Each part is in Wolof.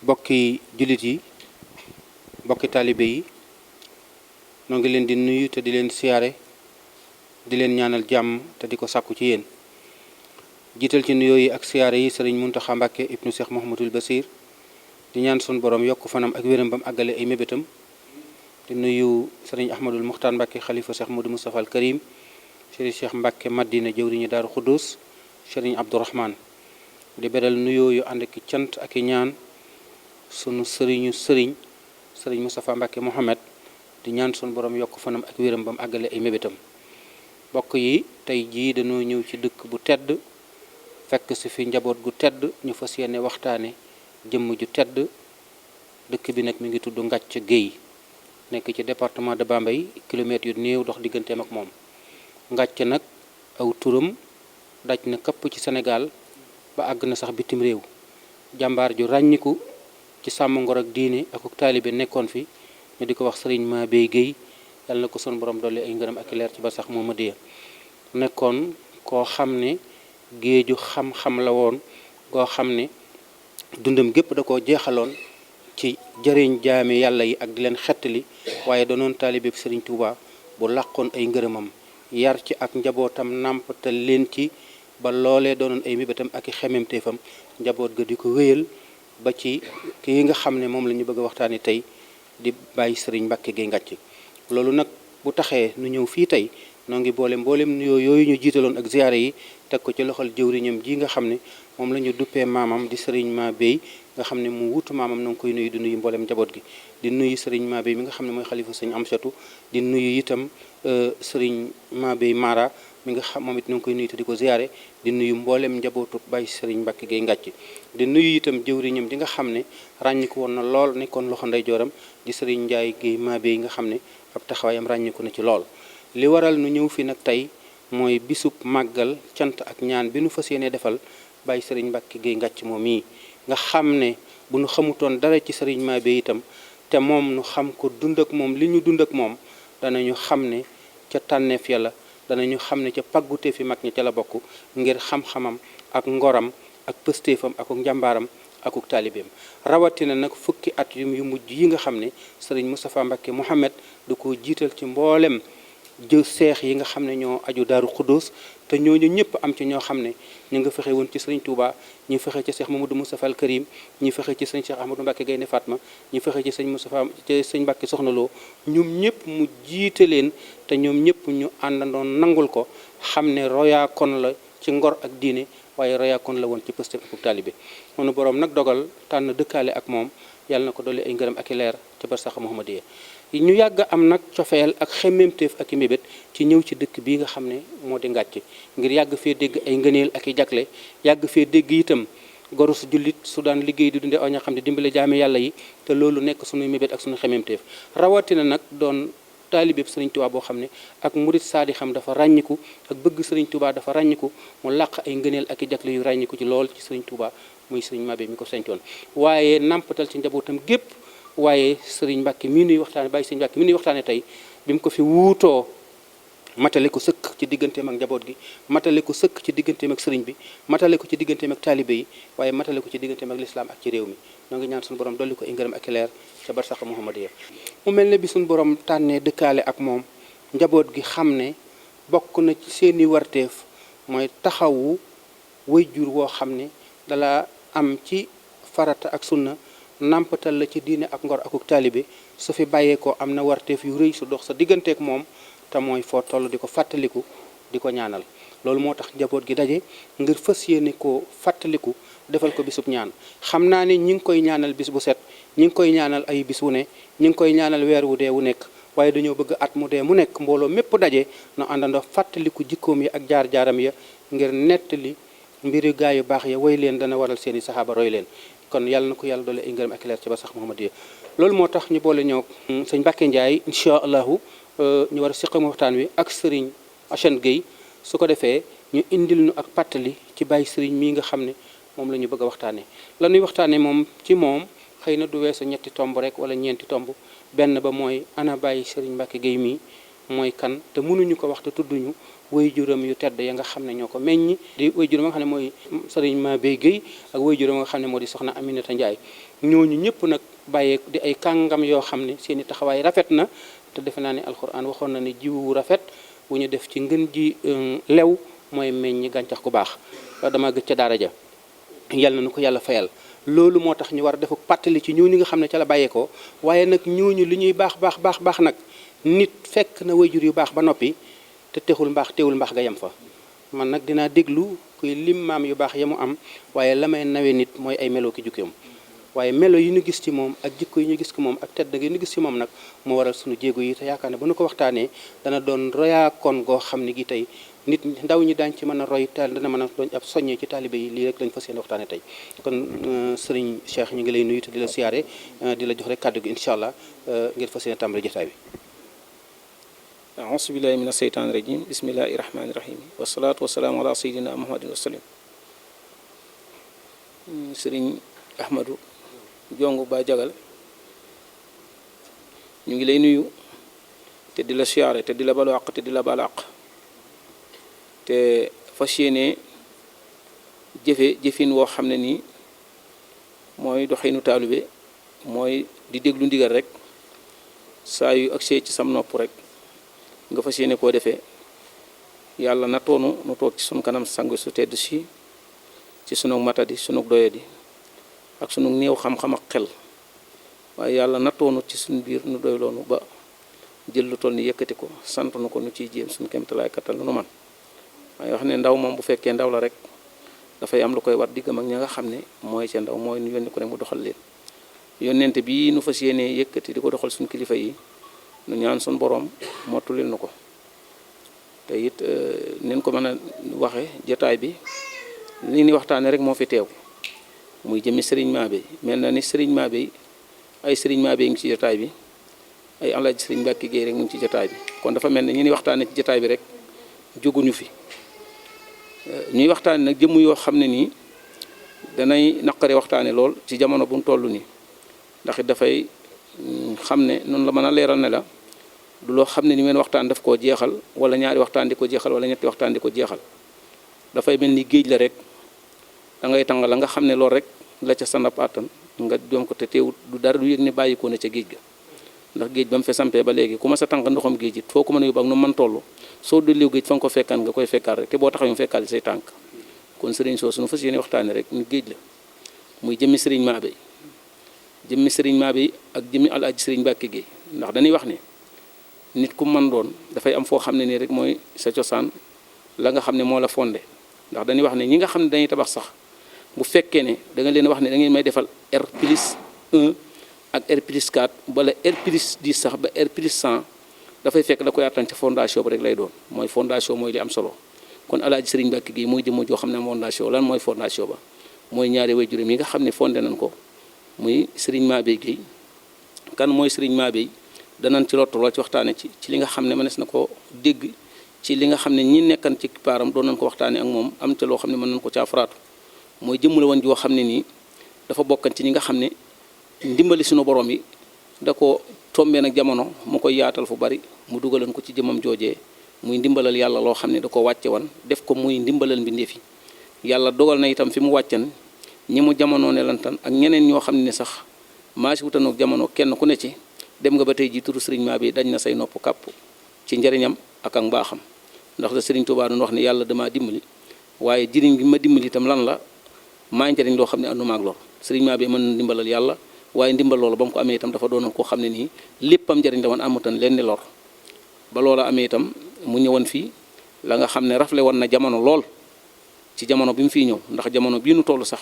bokki jullit yi bokki taalibe yi noo ngi leen di nuyu te di leen siyaare di leen ñaanal jàmm te di ko sàkku ci yéen jiital ci nuyoo yi ak siyaare yi sëriñ Muntaxa Mbàkke ibnu Cheikh Mouhamadul Basir di ñaan sun borom yokk fanam ak wéram bam àggale ay mébétam di nuyu sëriñ Ahmadul Muxtaar Mbàkke xalifa Cheikh Modou Moustapha al Karim sëriñ Cheikh Mbàkke Madina jëwriñu Daaru Xuddus sëriñ Abdourahman di beral nuyoo yu ànd ak cant ak i ñaan sunu sëriñ Moustapha Mbàkke Mohamed di ñaan sunu borom yokk fanam ak wéram bam àggale ay mébétam bokk yi tey jii dañoo ñëw ci dëkk bu tedd fekk si fi njaboot gu tedd ñu fas yéene waxtaane jëmm ju tedd dëkk bi nag mi ngi tudd Ngathie Gueye nekk ci département de Bambey kilomètres yu néew dox digganteem ak moom Ngathie nag aw turam daj na këpp ci Sénégal ba àgg na sax bitim réew jàmbaar ju ràññiku ci sàmm ngor ak diine ak taalibe nekkoon fi ñu di ko wax sëriñ Mabeye Gueye yàlla na ko son borom dolli ay ngërëm ak leer ci ba sax moo ma dee nekkoon koo xam ne géeju xam-xam la woon goo xam ne dundam gépp da koo jeexaloon ci jëriñ jaami yàlla yi ak di leen xettali waaye doonoon taalibeeb sëriñ Touba bu làqoon ay ngërëmam yar ci ak njabootam nàmpatal leen ci ba loolee doonoon ay mébétam ak i xememteefam njaboot ga di ko wéyal ba ci kii nga xam ne moom la ñu bëgg a waxtaani tey di bàyyi sëriñ Mbàkke Gueye Ngathie loolu nag bu taxee nu ñëw fii tey noo ngi mboolem nuyoo yooyu ñu jiitaloon ak ziyaare yi teg ko ci loxol jëwriñam ji nga xam ne moom la ñu duppee maamam di sëriñ Mabeye nga xam ne mu wutu maamam na nga koy nuyu di nuyu mboolem njaboot gi di nuyu sëriñ Mabeye mi nga xam ne mooy xalifa sëriñ Amsatu di nuyu itam sëriñ Mabeye Mara mi nga xam moom it na nga koy nuyu te di ko ziyaare di nuyu mboolem njabootu bàyyi sëriñ Mbàkke Gueye Ngathie di nuyu itam jëwriñam di nga xam ne ràññiku woon na lool nekkoon loxo ndeyjooram di sëriñ Ndiaye Gueye Mabeye nga xam ne ab taxawaayam ràññiku na ci lool li waral nu ñëw fi nag tey mooy bisub màggal cant ak ñaan bi nu fas yéene defal bàyyi sëriñ Mbàkke Gueye Ngathie moom mii nga xam ne bu nu xamutoon dara ci sëriñ Mabeye itam te moom nu xam ko dund ak moom li ñu dund ak moom danañu xam ne ca tànneef yàlla danañu xam ne ca paggute fi mag ñi ca la bokk ngir xam-xamam ak ngoram ak pëstéefam ak njàmbaaram akuk taalibeem rawatina nag fukki at yu mujj yi nga xam ne sëriñ Moustapha Mbàkke Mohamed du ko jiital ci mboolem seex yi nga xam ne ñoo aju Daaru Xuddus te ñooñu ñëpp am ci ñoo xam ne ñu nga fexe woon ci sëriñ Touba ñi fexe ci Cheikh Mamadou Moustapha al Karim ñi fexe ci sëñ Cheikh Ahmadou Mbacke Gaynde Fatma ñi fexe ci sëñ Moustapha ci sëñ Mbacke Soxna Lo ñoom ñëpp mu jiite leen te ñoom ñëpp ñu àndandoon nangul ko xam ne royaakon la ci ngor ak diine waaye royaakon la woon ci pëste ak taalibe noonu boroom nag dogal tànn dëkkaale ak moom yàlla na ko dolli ay ngërëm ak i leer ci barsax Muhammadiya ñu yàgg am nag cofeel ak xemmemteef ak i mébét ci ñëw ci dëkk bii nga xam ne moo di Ngathie ngir yàgg fee dégg ay ngëneel ak i jagle yàgg fee dégg itam goru su jullit su daan liggéey di dunde aw ña xam ne dimbale jaame yàlla yi te loolu nekk suñuy mébét ak suñu xemmemteef rawatina nag doon taalibeeb sëriñ Touba boo xam ne ak murit saadi xam dafa ràññiku ak bëgg sëriñ Touba dafa ràññiku mu làq ay ngëneel ak i jagle yu ràññiku ci lool ci sëriñ Touba muy sëriñ Mabeye mi ko sañcoon waaye nampatal ci njabootam gépp waaye sëriñ Mbàkke mi nuy waxtaane bàyyi sëriñ Mbàkke mi nuy waxtaane tey bi mu ko fi wuutoo matale ko sëkk ci digganteem ak njaboot gi matale ko sëkk ci digganteem ak sëriñ bi matale ko ci digganteem ak taalibe yi waaye matale ko ci digganteem ak lislaam ak ci réew mi ñoo ngi ñaan suñu borom dolli ko ay ngërëm ak leer ca barsax Muhammadiya mu mel ne bi suñu borom tànnee dëkkaale ak moom njaboot gi xam ne bokk na ci seeni warteef mooy taxawu waajur woo xam ne dala am ci farata ak sunna nampatal la ci diine ak ngor akuk taalibe su fi bàyyeekoo am na warteef yu rëy su dox sa digganteek moom te mooy foo toll di ko fàttaliku di ko ñaanal loolu moo tax njaboot gi daje ngir fas yéene koo fàttaliku defal ko bisub ñaan xam naa ne ñi ngi koy ñaanal bis bu set ñi ngi koy ñaanal ay bis wu ne ñi ngi koy ñaanal weer wu dee wu nekk waaye dañoo bëgg at mu dee mu nekk mbooloo mépp daje na àndandoo fàttaliku jikkoom yi ak jaar-jaaram ya ngir nettali mbiri gaa yu baax ya woy leen dana waral seeni saxaaba roy leen kon yàlla na ko yàlla doole ay ngërëm ak leer ci ba sax Muhammadiya loolu moo tax ñu boole ñëw sëñ Mbàkke Ndiaye incha allahu ñu war a siqam waxtaan wi ak sëriñ Achane Gueye su ko defee ñu indil ñu ak pàttali ci bàyyi sëriñ mii nga xam ne moom la ñu bëgg a waxtaanee la ñuy waxtaanee moom ci moom xëy na du weesu ñetti tomb rek wala ñeenti tomb benn ba mooy ana bàyyi sëriñ Mbàkke Gueye mii mooy kan te mënuñu ko wax te tudduñu waajuram yu tedd ya nga xam ne ñoo ko meññi di waajuram nga xam ne mooy sëriñ Mabeye Gueye ak waajuram nga xam ne moo di soxna Aminata Ndiaye ñooñu ñëpp nag bàyyee di ay kàngam yoo xam ne seen i taxawaay rafet na te defe naa ne alxuraan waxoon na ne jiwu rafet bu ñu def ci ngën ji lew mooy meññ gàncax gu baax dama gëj ca daara ja yal na nu ko yàlla fayal loolu moo tax ñu war a def pàttali ci ñooñu nga xam ne ca la bàyyeekoo waaye nag ñooñu li ñuy baax nag nit fekk na wayjur yu baax ba noppi te teewul mbaax ga yem fa man nag dinaa déglu kuy lim maam yu baax ya mu am waaye la may nawe nit mooy ay melo ki jukkeem waaye melo yi ñu gis ci moom ak jikko yi ñu gis ko moom ak tedd gi ñu gis ci moom nag moo waral suñu jéego yi te yaakaar ne bu ñu ko waxtaanee dana doon royaakoon goo xam ne gi tey nit ndaw ñi daañ ci mën a roy taal dana mën a doon ab soññee ci taalibe yi lii rek lañ fas yéene waxtaane tey kon sëriñ Cheikh ñu ngi lay nuyu te di la siyaare di la jox rek kàddu gi incha allah ngir fas yéene tàmbali jotaay bi auzu billahi mina seytaani rajim bismillahi rahmaani rahim wasalaatu wasalaamu ala sayyidina muhammadin wa sallim sëriñ Ahmadou Jongu Ba Jagal ñu ngi lay nuyu te di la siyaare te di la balu àq te di la balu àq te fas yéene jëfin woo xam ne nii mooy doxinu taalibe mooy di déglu ndigal rek saa yu agsee ci sam nopp rek nga fas yéene koo defee yàlla na toonu nu toog ci sunu kanam sang su tedd si ci sunu matadi sunu doyadi ak sunu néew xam-xam ak xel waaye yàlla na toonu ci sunu biir nu doy loonu ba jël lu toll ni yëkkati ko sant nu ko nu ciy jéem suñu kéemtalaay kattan lu nu man waaye wax ne ndaw moom bu fekkee ndaw la rek dafay am lu koy war diggam ak ña nga xam ne mooy ca ndaw mooy nu yónni ko ne mu doxal leen yónnente bii nu fas yéene yëkkati di ko doxal suñu kilifa yi nu ñaan suñu borom mottulil nu ko te it nin ko mën a waxe jotaay bi li ni waxtaane rek moo fi teew muy jëmmi sëriñ Mabéye mel na ni sëriñ Mabéye ay sëriñ Mabéye ngi ci jotaay bi ay alaaji sëriñ Mbàkke Géey rek mu ngi ci jotaay bi kon dafa mel ne ñu ni waxtaane ci jotaay bi rek jóguñu fi ñuy waxtaane nag jëmm yoo xam ne nii danay naqare waxtaane lool ci jamono bu mu toll nii ndax it dafay xam ne noonu la mën a leeral ne la du loo xam ne ni meen waxtaan daf koo jeexal wala ñaari waxtaan di ko jeexal wala ñetti waxtaan di ko jeexal dafay mel ni géej la rek da ngay tàng la nga xam ne loolu rek la ca sanap àttan nga doom ko te teewut du dara du yëg ne bàyyikoo na ca géej ga ndax géej ba mu fi sampee ba léegi ku ma sa tànk ndoxam géej it foo ko mën a yóbbu ak nu mën toll soo delleew géej fa nga ko fekkaan nga koy fekkaat rek te boo taxaw mu fekkaal say tànk kon sëriñ soo suñu fas yéene waxtaane rek ni géej la muy jëmmi sëriñ Mabéye ak jëmmi alaaji sëriñ Mbàkke Géey ndax dañuy wax ne nit ku mën doon dafay am foo xam ne nii rek mooy sa cosaan la nga xam ne moo la fondé ndax dañuy wax ne ñi nga xam ne dañuy tabax sax bu fekkee ne da nga leen wax ne da ngeen may defal R+1 ak R+4 wala R+10 sax ba R+100 dafay fekk da koy attan ci fondation ba rek lay doon mooy fondation mooy li am solo kon alaaji sëriñ Mbàkke Géey mooy jëmm joo xam ne fondation lan mooy fondation ba mooy ñaari way juróom yi nga xam ne fondé nañ ko muy sëriñ Mabéye Géey kan mooy sëriñ Mabéye danañ ci lottu lool ci waxtaane ci li nga xam ne mënees na ko dégg ci li nga xam ne ñi nekkan ci paaram doon nañ ko waxtaane ak moom am ca loo xam ne mën nañ ko caafaraatu mooy jëmm la woon joo xam ne nii dafa bokkan ci ñi nga xam ne ndimbali suñu borom yi da ko tombee nag jamono mu koy yaatal fu bari mu dugalan ko ci jëmmam joojee muy ndimbalal yàlla loo xam ne da ko wàcce woon def ko muy ndimbalal mbindeef yi yàlla dogal na itam fi mu wàccan ñi mu jamono ne lantan ak ñeneen ñoo xam ne sax maa si wutanoog jamono kenn ku ne ci dem nga ba tey ji turu sëriñ Mabéye dañ na say nopp kàpp ci njëriñam ak mbaaxam ndax da sëriñ Tuubaa doon wax ne yàlla damaa dimbali waaye jëriñ gi ma dimbali itam lan la maa njëriñ loo xam ne ànduma ak lor sëriñ Mabéye mën na ndimbalal yàlla waaye ndimbal loolu ba mu ko amee itam dafa doonoon koo xam ne nii léppam njëriñ la woon amutan leen ni lor ba loola amee itam mu ñëwoon fii la nga xam ne rafle woon na jamono lool ci jamono bi mu fiy ñëw ndax jamono bii nu toll sax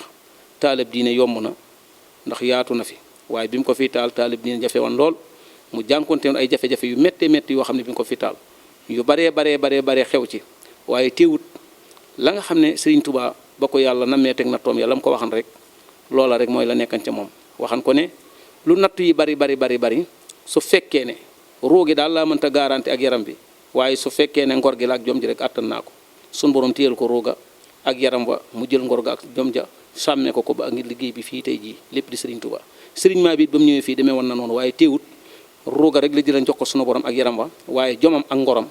taalib diine yomb na ndax yaatu na fi waaye bi mu ko fi taal taalib diine jafe woon lool mu jànkonteewoon ay jafe-jafe yu méttee métti yoo xam ne bi mu ko fi taal yu baree xew ci waaye teewut la nga xam ne Sëriñ Tuubaa ba ko yàlla nammee teg nattoom yàlla mu ko waxan rek loola rek mooy la nekkan ca moom waxan ko ne lu nattu yi bari su fekkee ne roogi daal laa mënta garanti ak yaram bi waaye su fekkee ne ngor gi la ak jom ji rek attan naa ko sun borom téyel ko rooga ak yaram wa mu jël ngor ga ak jom ja sàmmee ko ba ngir liggéey bi fii tey jii lépp di Sëriñ Tuubaa Sëriñ Mabéye ba mu ñëwee fii demee woon na noonu waaye teewut rooga rek la jëlañ jox ko sunu borom ak yaram wa waaye jomam ak ngoram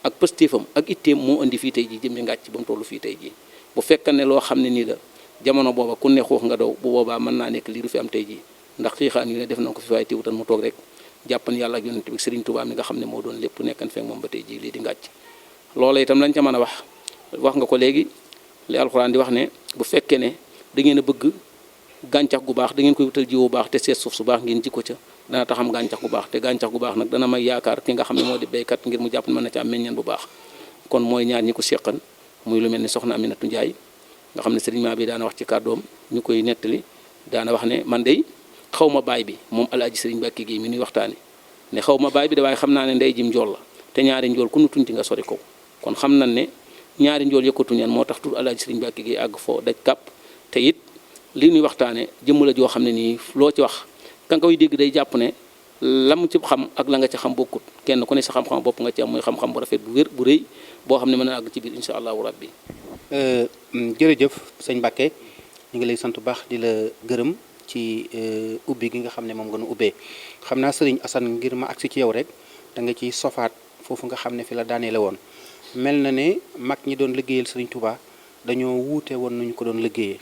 ak pëstéefam ak itteem moo indi fii tey jii jëm di ngàcc ba mu tollu fii tey jii bu fekkee ne loo xam ne nii la jamono booba ku ne xuux nga daw bu boobaa mën naa nekk lii du fi am tey jii ndax xiixaan yu ne def nañ ko fi waaye teewutan mu toog rek jàppan yàlla ak yonent bi Serigne Touba mi nga xam ne moo doon lépp nekkan fekk moom ba tey jii lii di ngàcc loola itam lañ ca mën a wax nga ko léegi li alxuraan di wax ne bu fekkee ne da ngeen a bëgg gàncax gu baax da ngeen koy wutal jiwu baax te seet suuf su baax ngeen ji ko ca dana taxam gàncax gu baax te gàncax gu baax nag dana may yaakaar ki nga xam ne moo di béykat ngir mu jàpp ne mën na ci am meññeen bu baax kon mooy ñaar ñi ko seqan muy lu mel ni soxna Aminatu Njaay nga xam ne sëriñ maa bi daana wax ci kàddoom ñu koy nettali daana wax ne man dey xaw ma baay bi moom alaaji sëriñ Mbàkke gi mi nuy waxtaani ne xaw ma baay bi de waaye xam naa ne ndey jim njool la te ñaari njool ku nu tuñti nga sori ko kon xam nañ ne ñaari njool yëkkatuñan moo tax tur alaaji sëriñ Mbàkke gi àgg foo daj kàpp te it li ñuy waxtaane jëmm la joo xam ne nii loo ci wax ka nga koy dégg day jàpp ne la mu ci xam ak la nga ci xam bokkut kenn ku ne sa xam-xam bopp nga ci am muy xam-xam bu rafet bu wér bu rëy boo xam ne mën na àgg ci biir incha allahu rabbi jërëjëf sëñ Mbàkke ñu ngi lay sant bu baax di la gërëm ci ubbi gi nga xam ne moom nga nu ubbee xam naa sëriñ Assane ngir ma agsi ci yow rek da nga ciy sofaat foofu nga xam ne fi la daaneele woon mel na ne mag ñi doon liggéeyal sëriñ Touba dañoo wuute woon nañu ko doon liggéeyee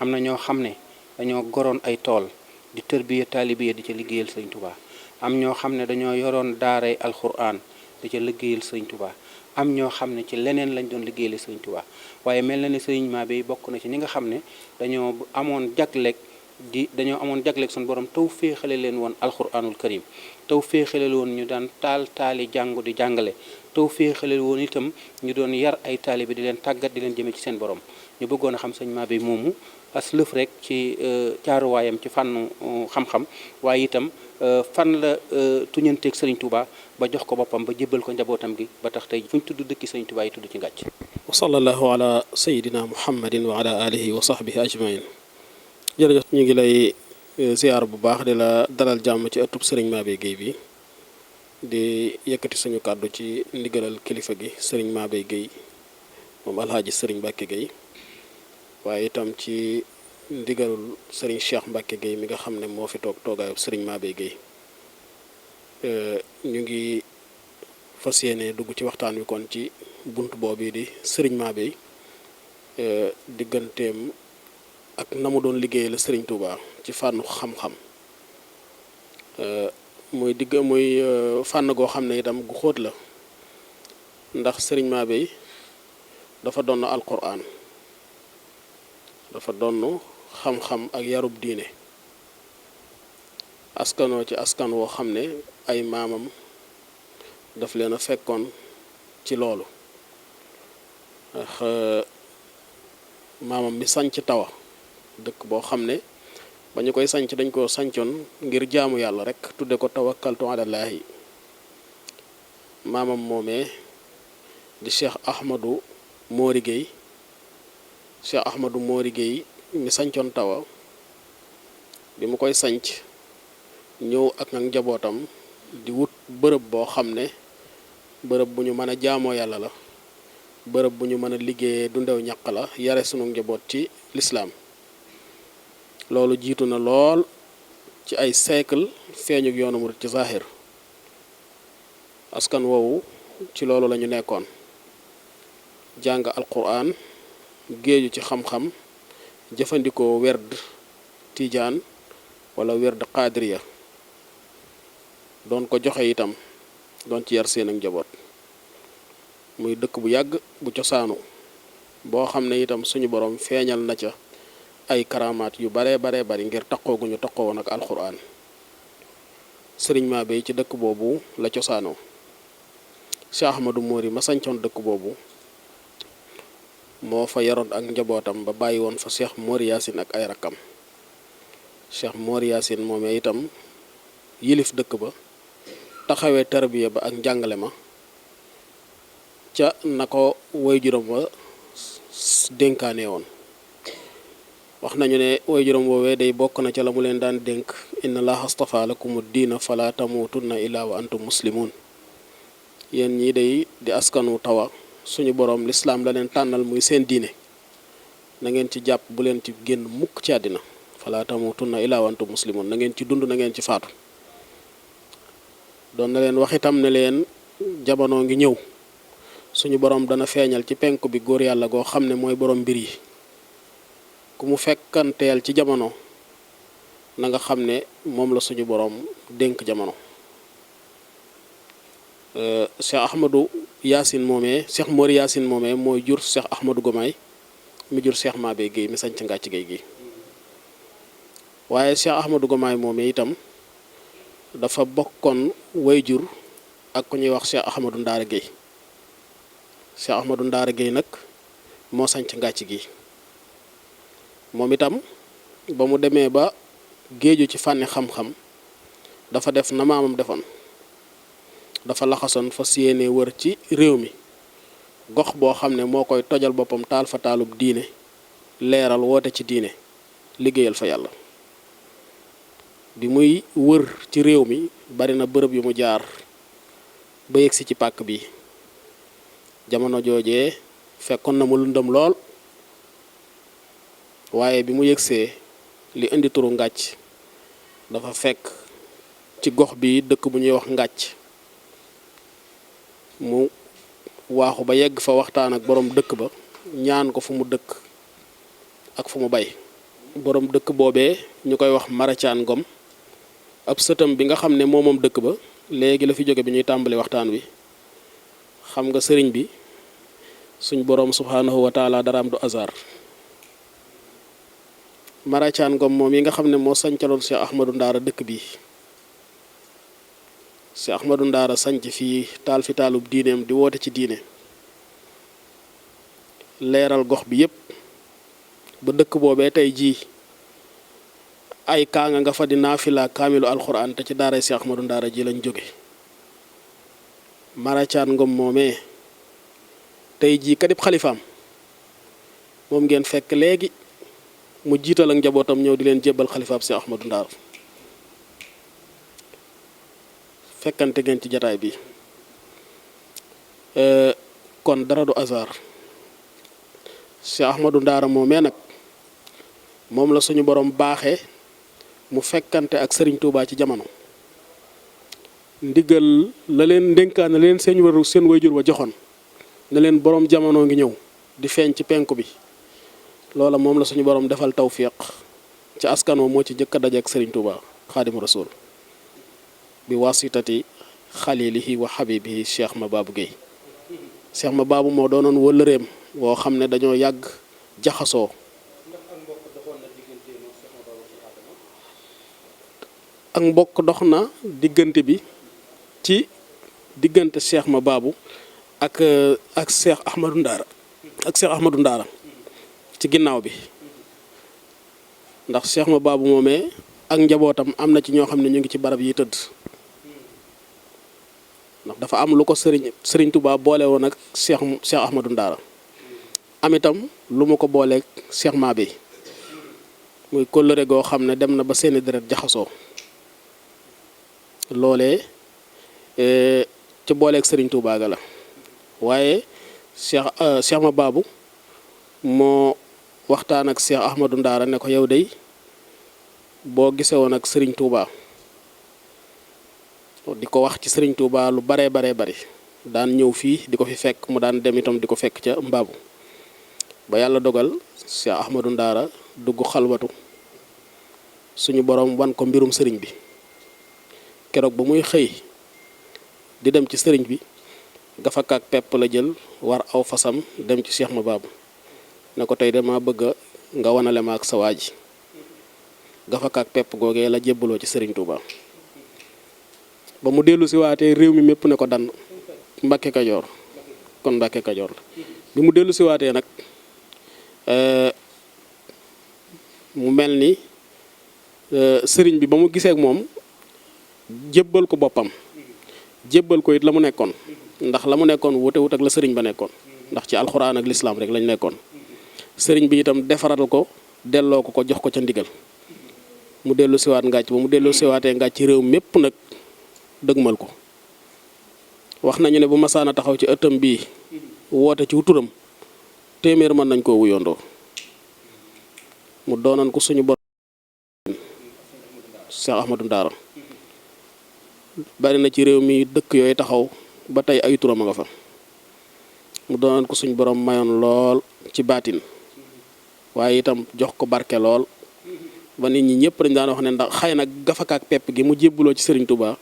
am na ñoo xam ne dañoo goroon ay tool di tërbiya taalibiya di ca liggéeyal sëriñ Touba am ñoo xam ne dañoo yoroon daaray alquran di ca liggéeyal sëriñ Touba am ñoo xam ne ci leneen lañ doon liggéeyal sëriñ Touba waaye mel na ne sëriñ Mabéye bokk na ci ñi nga xam ne dañoo amoon jagleeg suñu borom taw féexale leen woon alquranul karim taw féexale woon ñu daan taali jàngu di jàngale taw féexale woon itam ñu doon yar ay taalibe di leen tàggat di leen jëme ci seen borom ñu bëggoon a xam sëñ Mabéye moomu as lëf rek ci caaruwaayam ci fànnu xam-xam waaye itam fan la tuñanteeg sëriñ Touba ba jox ko boppam ba jébbal ko njabootam gi ba tax tey fu ñu tudd dëkki sëriñ Touba yi tudd ci ngàcc wa sallallahu ala sayidina muhammadin wa ala alihi wa sahbihi ajmain jërëjëf ñu ngi lay ziar bu baax di la dalal jàmm ci ëttub sëriñ Mabéye Guèye bi di yëkkati suñu kàddu ci ndigalal kilifa gi sëriñ Mabéye Guèye moom alhaaji sëriñ Mbàkke Guèye waaye itam ci ndigalul sëriñ Cheikh Mbacke Guèye mi nga xam ne moo fi toogaayu sëriñ Mabéye Guèye ñu ngi fas yéene dugg ci waxtaan wi kon ci bunt boobu di sëriñ Mabéye digganteem ak na mu doon liggéey la sëriñ Touba ci fànnu xam-xam muy fànn goo xam ne itam gu xóot la ndax sëriñ Mabéye dafa doon alquran dafa donn xam-xam ak yarub diine askanoo ci askan woo xam ne ay maamam daf leen a fekkoon ci loolu ndax maamam mi sanc Tawa dëkk boo xam ne ba ñu koy sanc dañ ko sancoon ngir jaamu yàlla rek tudde ko tawakkaltu alallaahi maamam moomee di Cheikh Ahmadou Mori Guèye Cheikh Ahmadou Mori Guèye mi sancoon Tawa bi mu koy sanc ñëw ak njabootam di wut bërëb boo xam ne bërëb bu ñu mën a jaamoo yàlla la bërëb bu ñu mën a liggéeyee du ndew ñaq la yare sunu njaboot ci lislaam loolu jiitu na lool ci ay siècle feeñuk yoonu murit ci zahir askan woowu ci loolu lañu nekkoon jàng alquran géeju ci xam-xam jëfandikoo werd tijaan wala werd qadiriya doon ko joxe itam doon ci yar seen ak njaboot muy dëkk bu yàgg bu cosaanu boo xam ne itam suñu borom feeñal na ca ay karamaat yu baree bari ngir taqoo gu ñu taqoo woon ak alquran sëriñ Mabéye ci dëkk boobu la cosaanoo Cheikh Ahmadou Mori ma sañcoon dëkk boobu moo fa yaroon ak njabootam ba bàyyi woon fa Cheikh Mori Yaasin ak ay rakkam Cheikh Mori Yaasin moomee itam yilif dëkk ba taxawee tarbiya ba ak njàngale ma ca na ko waajuram wa dénkaane woon wax nañu ne waajuram woowee day bokk na ca la mu leen daan dénk inna allaha astafa lakumu diina fala tamutunna illa wa antum muslimun yéen ñii day di askanu Tawa suñu boroom lislaam la leen tànnal muy seen diine na ngeen ci jàpp bu leen ci génn mukk ci àddina fala tamutunna illa wa antum muslimun na ngeen ci dund na ngeen ci faatu doon na leen wax itam ne leen jamono ngi ñëw suñu borom dana feeñal ci penku bi góor yàlla goo xam ne mooy borom mbir yi ku mu fekkanteel ci jamono na nga xam ne moom la suñu boroom dénk jamono. Cheikh Ahmadou Yacine moomee Cheikh Mor Yacine moomee mooy jur Cheikh Ahmadou Gomaay mi jur Cheikh Mabé Guèye mi sañc Ngàcc Guèye gi waaye Cheikh Ahmadou Gomaay moomee itam dafa bokkoon way jur ak ku ñuy wax Cheikh Ahmadou Ndaara Guèye Cheikh Ahmadou Ndaara Guèye nag moo sañc Ngàcc gi moom itam ba mu demee ba géeju ci fànni xam-xam dafa def na maamam defoon dafa laxasoon fas yéene wër ci réew mi gox boo xam ne moo koy tojal boppam taal fa taalub diine leeral woote ci diine liggéeyal fa yàlla. bi muy wër ci réew mi bari na bërëb yu mu jaar ba yegsi ci pàkk bi jamono joojee fekkoon na mu lëndëm lool waaye bi mu yegsee li indi turu Ngàcc dafa fekk ci gox bi dëkk bu ñuy wax Ngàcc mu waaxu ba yegg fa waxtaan ak borom dëkk ba ñaan ko fu mu dëkk ak fu mu bay borom dëkk boobee ñu koy wax Maracaan Ngom ab sëtam bi nga xam ne moom dëkk ba léegi la fi jóge bi ñuy tàmbali waxtaan wi xam nga sëriñ bi suñ borom subhaanahu wa taala daraam du hasard. Maracaan Ngom moom yi nga xam ne moo sañcaloon Cheikh Ahmadou Ndaara dëkk bi Cheikh Ahmadou Ndaara sañc fii taal fi taalub diineem di woote ci diine leeral gox bi yépp ba dëkk boobee tey jii ay kaanga nga fa di naafila kaamilu alxuraan te ci daaray Cheikh Ahmadou Ndaara ji lañ jóge Maracaan Ngom moomee tey jii kadib xalifaam moom ngeen fekk léegi mu jiital ak njabootam ñëw di leen jébbal xalifaab Cheikh Ahmadou Ndaara fekkante ngeen ci jataay bi kon dara du hasard Cheikh Ahmadou Ndaara moomee nag moom la suñu borom baaxee mu fekkante ak Serigne Touba ci jamono ndigal la leen ndénkaan na leen seen wayjur wa joxoon ne leen borom jamono ngi ñëw di feeñ ci penku bi loola moom la suñu borom defal tawfiq ci askanoo moo ci njëkk a dajeek Serigne Touba Xaadimu Rasuul bi wasitati xalilihi wa xabibihi Cheikh Mababou Guèye Cheikh Mababou moo doonoon wëllëreem woo xam ne dañoo yàgg jaxasoo ak mbokk dox na diggante bi ci diggante Cheikh Mababou ak Cheikh Ahmadou Ndaara ci ginnaaw bi ndax Cheikh Mababou moomee ak njabootam am na ci ñoo xam ne ñu ngi ci barab yi tëdd ndax dafa am lu ko sëriñ Touba boole woon ak Cheikh Ahmadou Ndaara am itam lu mu ko booleeg Cheikh Mabé muy kóllëre goo xam ne dem na ba seeni deret jaxasoo loolee ci booleeg sëriñ Touba ga la waaye Cheikh Mababou moo waxtaan ak Cheikh Ahmadou Ndaara ne ko yow dey boo gisee woon ak Serigne Touba di ko wax ci Serigne Touba lu baree bari daan ñëw fii di ko fi fekk mu daan dem itam di ko fekk ca Mbaabu ba yàlla dogal Cheikh Ahmadou Ndaara dugg xalwatu suñu borom wan ko mbirum sëriñ bi keroog ba muy xëy di dem ci sëriñ bi gafakaak pepp la jël war aw fasam dem ci Cheikh Mababou ne ko tey dama bëgg nga wanale ma ak sa waa ji gafakaak pepp googee la jébbaloo ci Serigne Touba ba mu dellu si waatee réew mi mépp ne ko dann Mbàkke Kajoor kon Mbàkke Kajoor la bi mu dellu si waatee nag mu mel ni sëriñ bi ba mu gisee ak moom jébbal ko boppam jébbal ko it la mu nekkoon ndax la mu nekkoon wute wut ak la sëriñ ba nekkoon ndax ci alxuraan ak lislaam rek lañ nekkoon sëriñ bi itam defaral ko delloo ko jox ko ca ndigal mu dellu siwaat Ngàcc ba mu dellu siwaatee Ngàcc ci réew mépp nag dëgmal ko wax nañu ne bu masaana taxaw ci ëttam bii woote ci turam téeméer mën nañ koo wuyondoo mu doonan ko suñu borom Cheikh Ahmadou Ndaara bari na ci réew mi dëkk yooyu taxaw ba tey ay turam a nga fa mu doonan ko suñu borom mayoon lool ci baatin waaye itam jox ko barke lool ba nit ñi ñëpp dañ daan wax ne ndax xëy na gafakaak pepp gi mu jébbuloo ci Serigne Touba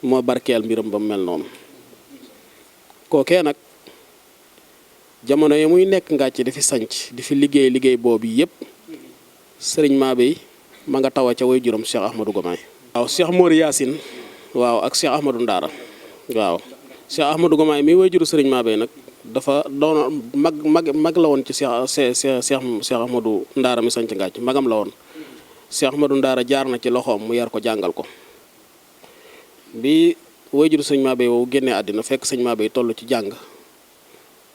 moo barkeel mbiram ba mu mel noonu. kookee nag jamono yi muy nekk ngàcc di fi sanc di fi liggéey boobu yëpp Serigne Mabéye ma nga taw ca way juróom Cheikh Ahmadou Gomaay. waaw Cheikh Mori Yacine waaw ak Cheikh Ahmadou Ndaara waaw Cheikh Ahmadou Gomaay mi way juru Serigne Mabéye nag dafa doon mag la woon ci Cheikh Ahmadou Ndaara mi sanc ngàcc magam la woon. Cheikh Ahmadou Ndaara jaar na ci loxoom mu yar ko jàngal ko bi waajuru sëñ Mabéye woowu génnee àddina fekk sëñ Mabéye toll ci jàng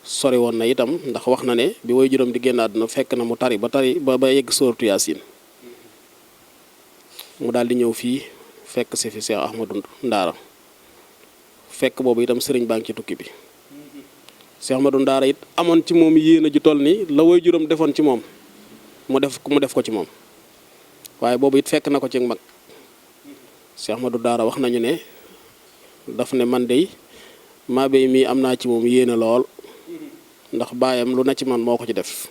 sori woon na itam ndax wax na ne bi waajuram di génn àddina fekk na mu tari ba yegg sóoratu Yaasin mu daal di ñëw fii fekk si fi Cheikh Ahmadou Ndaara fekk boobu itam sëriñ baa ngi ci tukki bi Cheikh Ahmadou Ndaara it amoon ci moom yéene ju toll ni la waajuram defoon ci moom mu def ko ci moom waaye boobu it fekk na ko ci mag Cheikh Ahmadou Ndaara wax nañu ne daf ne man dey Mabéye mii am naa ci moom yéene lool ndax baayam lu na ci man moo ko ci def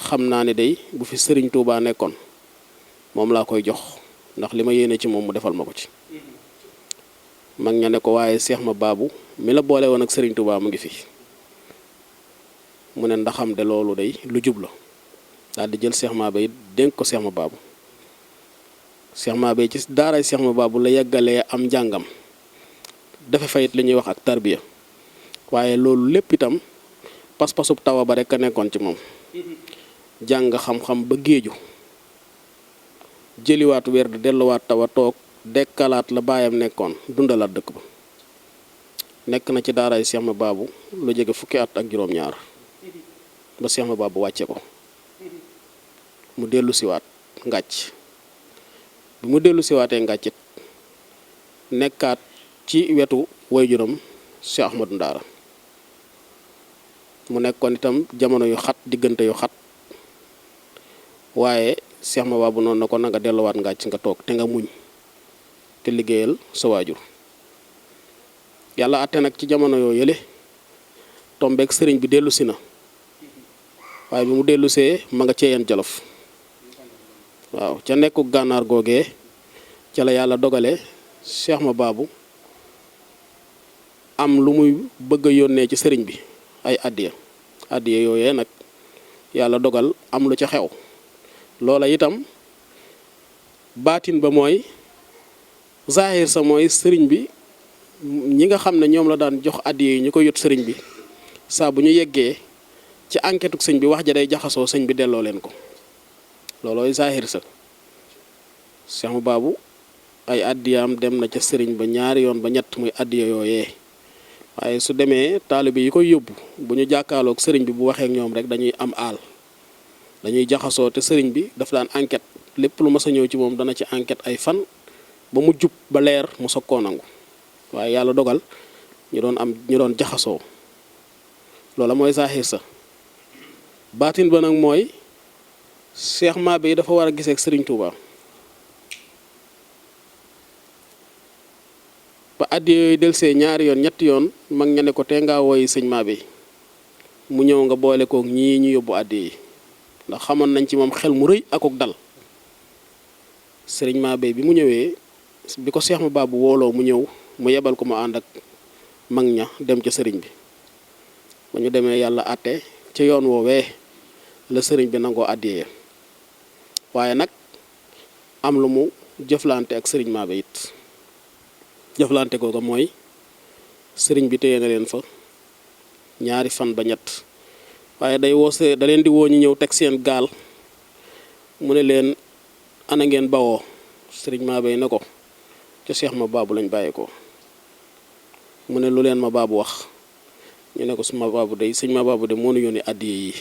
xam naa ne day bu fi Serigne Touba nekkoon moom laa koy jox ndax li ma yéene ci moom mu defal ma ko ci mag ña ne ko waaye Cheikh ma baabu mi la boole woon ak Serigne Touba mu ngi fi mu ne ndaxam de loolu day lu jub la daal di jël Cheikh Mabéye dénk ko Cheikh ma baabu Cheikh Mabéye ci daaray Cheikh ma baabu la yeggalee am njàngam dafa fayit li ñuy wax ak tarbiya waaye loolu lépp itam pas-pasub tawa ba rek a nekkoon ci moom jàng xam-xam ba géeju jëliwaat weer di delluwaat tawa toog dekkalaat la baayam nekkoon dundalaat dëkk ba nekk na ci daaray Cheikh ma baabu lu jege fukki at ak juróom-ñaar ba Cheikh ma baabu wàcce ko mu dellu siwaat ngàcc bi mu dellu siwaatee ngàccit nekkaat ci wetu waajuram Cheikh Ahmadou Ndaara mu nekkoon itam jamono yu xat diggante yu xat waaye Cheikh ma baabu noonu na ko nanga delluwaat ngàcc nga toog te nga muñ te liggéeyal sa waajur yàlla àtte nag ci jamono yoo yële tombeek sëriñ bi dellu si na waaye bi mu dellusee ma nga ceeyeen Jolof waaw ca nekku gànnaar googee ca la yàlla dogale Cheikh ma baabu am lu muy bëgg a yónnee ci sëriñ bi ay addiya yooyee nag yàlla dogal am lu ca xew loola itam baatin ba mooy zahir sa mooy sëriñ bi ñi nga xam ne ñoom la daan jox addiya yi ñu ko yot sëriñ bi saa bu ñu yeggee ci enquête sëñ bi wax ja day jaxasoo sëñ bi delloo leen ko loolooy zahir sa Cheikh ma baabu ay addiyaam dem na ca sëriñ ba ñaari yoon ba ñett muy addiya yooyee waaye su demee taalibe yi koy yóbbu bu ñu jàkkaarloog sëriñ bi bu waxee ak ñoom rek dañuy am aal dañuy jaxasoo te sëriñ bi daf daan enquête lépp lu mas a ñëw ci moom dana ci enquête ay fan ba mu jub ba leer mu soog koo nangu waaye yàlla dogal ñu doon jaxasoo loola mooy zahir sa baatin ba nag mooy Cheikh Mabéye dafa war a gisee ak sëriñ Touba ba addi yooyu delsee ñaari yoon ñetti yoon mag ña ne ko te ngaa wooyi sëñ Mabéye mu ñëw nga boole kook ñii ñu yóbbu addi yi ndax xamoon nañ ci moom xel mu rëy akuk dal sëriñ Mabéye bi mu ñëwee bi ko Cheikh ma baabu wooloo mu ñëw mu yebal ko mu ànd ak mag ña dem ca sëriñ bi ba ñu demee yàlla àtte ca yoon woowee la sëriñ bi nangoo addiye waaye nag am lu mu jëflante ak sëriñ Mabéye it jëflante googa mooy sëriñ bi téye na leen fa ñaari fan ba ñett waaye da leen di woo ñu ñëw teg seen gaal mu ne leen ana ngeen bawoo sëriñ Mabéye ne ko ca Cheikh ma baabu lañ bàyyi ko mu ne lu leen ma baabu wax ñu ne ko suma baabu day sëñ ma baabu de moo nu yónni addiye yi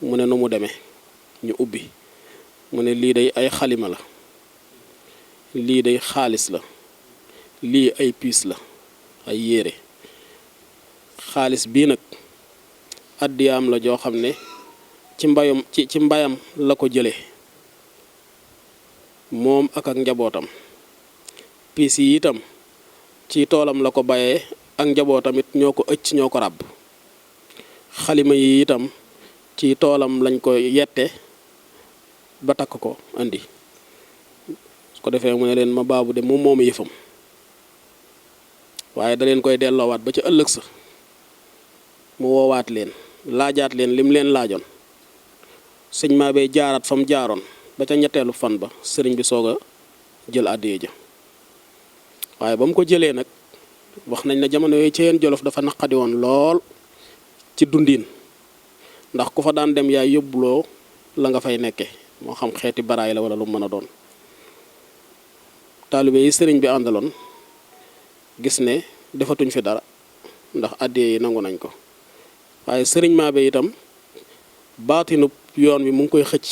mu ne nu mu demee ñu ubbi mu ne lii day ay xalima la lii day xaalis la lii ay piis la ay yére xaalis bii nag addiyaam la joo xam ne ci mbayam la ko jële moom ak njabootam piis yi itam ci toolam la ko bayee ak njabootam it ñoo ko ëcc ñoo ko ràbb xalima yi itam ci toolam lañ ko yette ba takk ko andi su ko defee mu ne leen ma baabu de moom moomu yëfam waaye da leen koy delloowaat ba ca ëllëg sa mu woowaat leen laajaat leen lim leen laajoon sëñ maa bay jaaraat fa mu jaaroon ba ca ñetteelu fan ba sëriñ bi soog a jël àddiya ja waaye ba mu ko jëlee nag wax nañ ne jamono yooyu ci yeen Jolof dafa naqadi woon lool ci dundin ndax ku fa daan dem yaay yóbbuloo la nga fay nekke moo xam xeeti baraay la wala lu mën a doon taalibe yi sëriñ bi àndaloon gis ne defatuñ fi dara ndax àddiya yi nangu nañ ko waaye sëriñ Mabé itam baatinub yoon wi mu ngi koy xëcc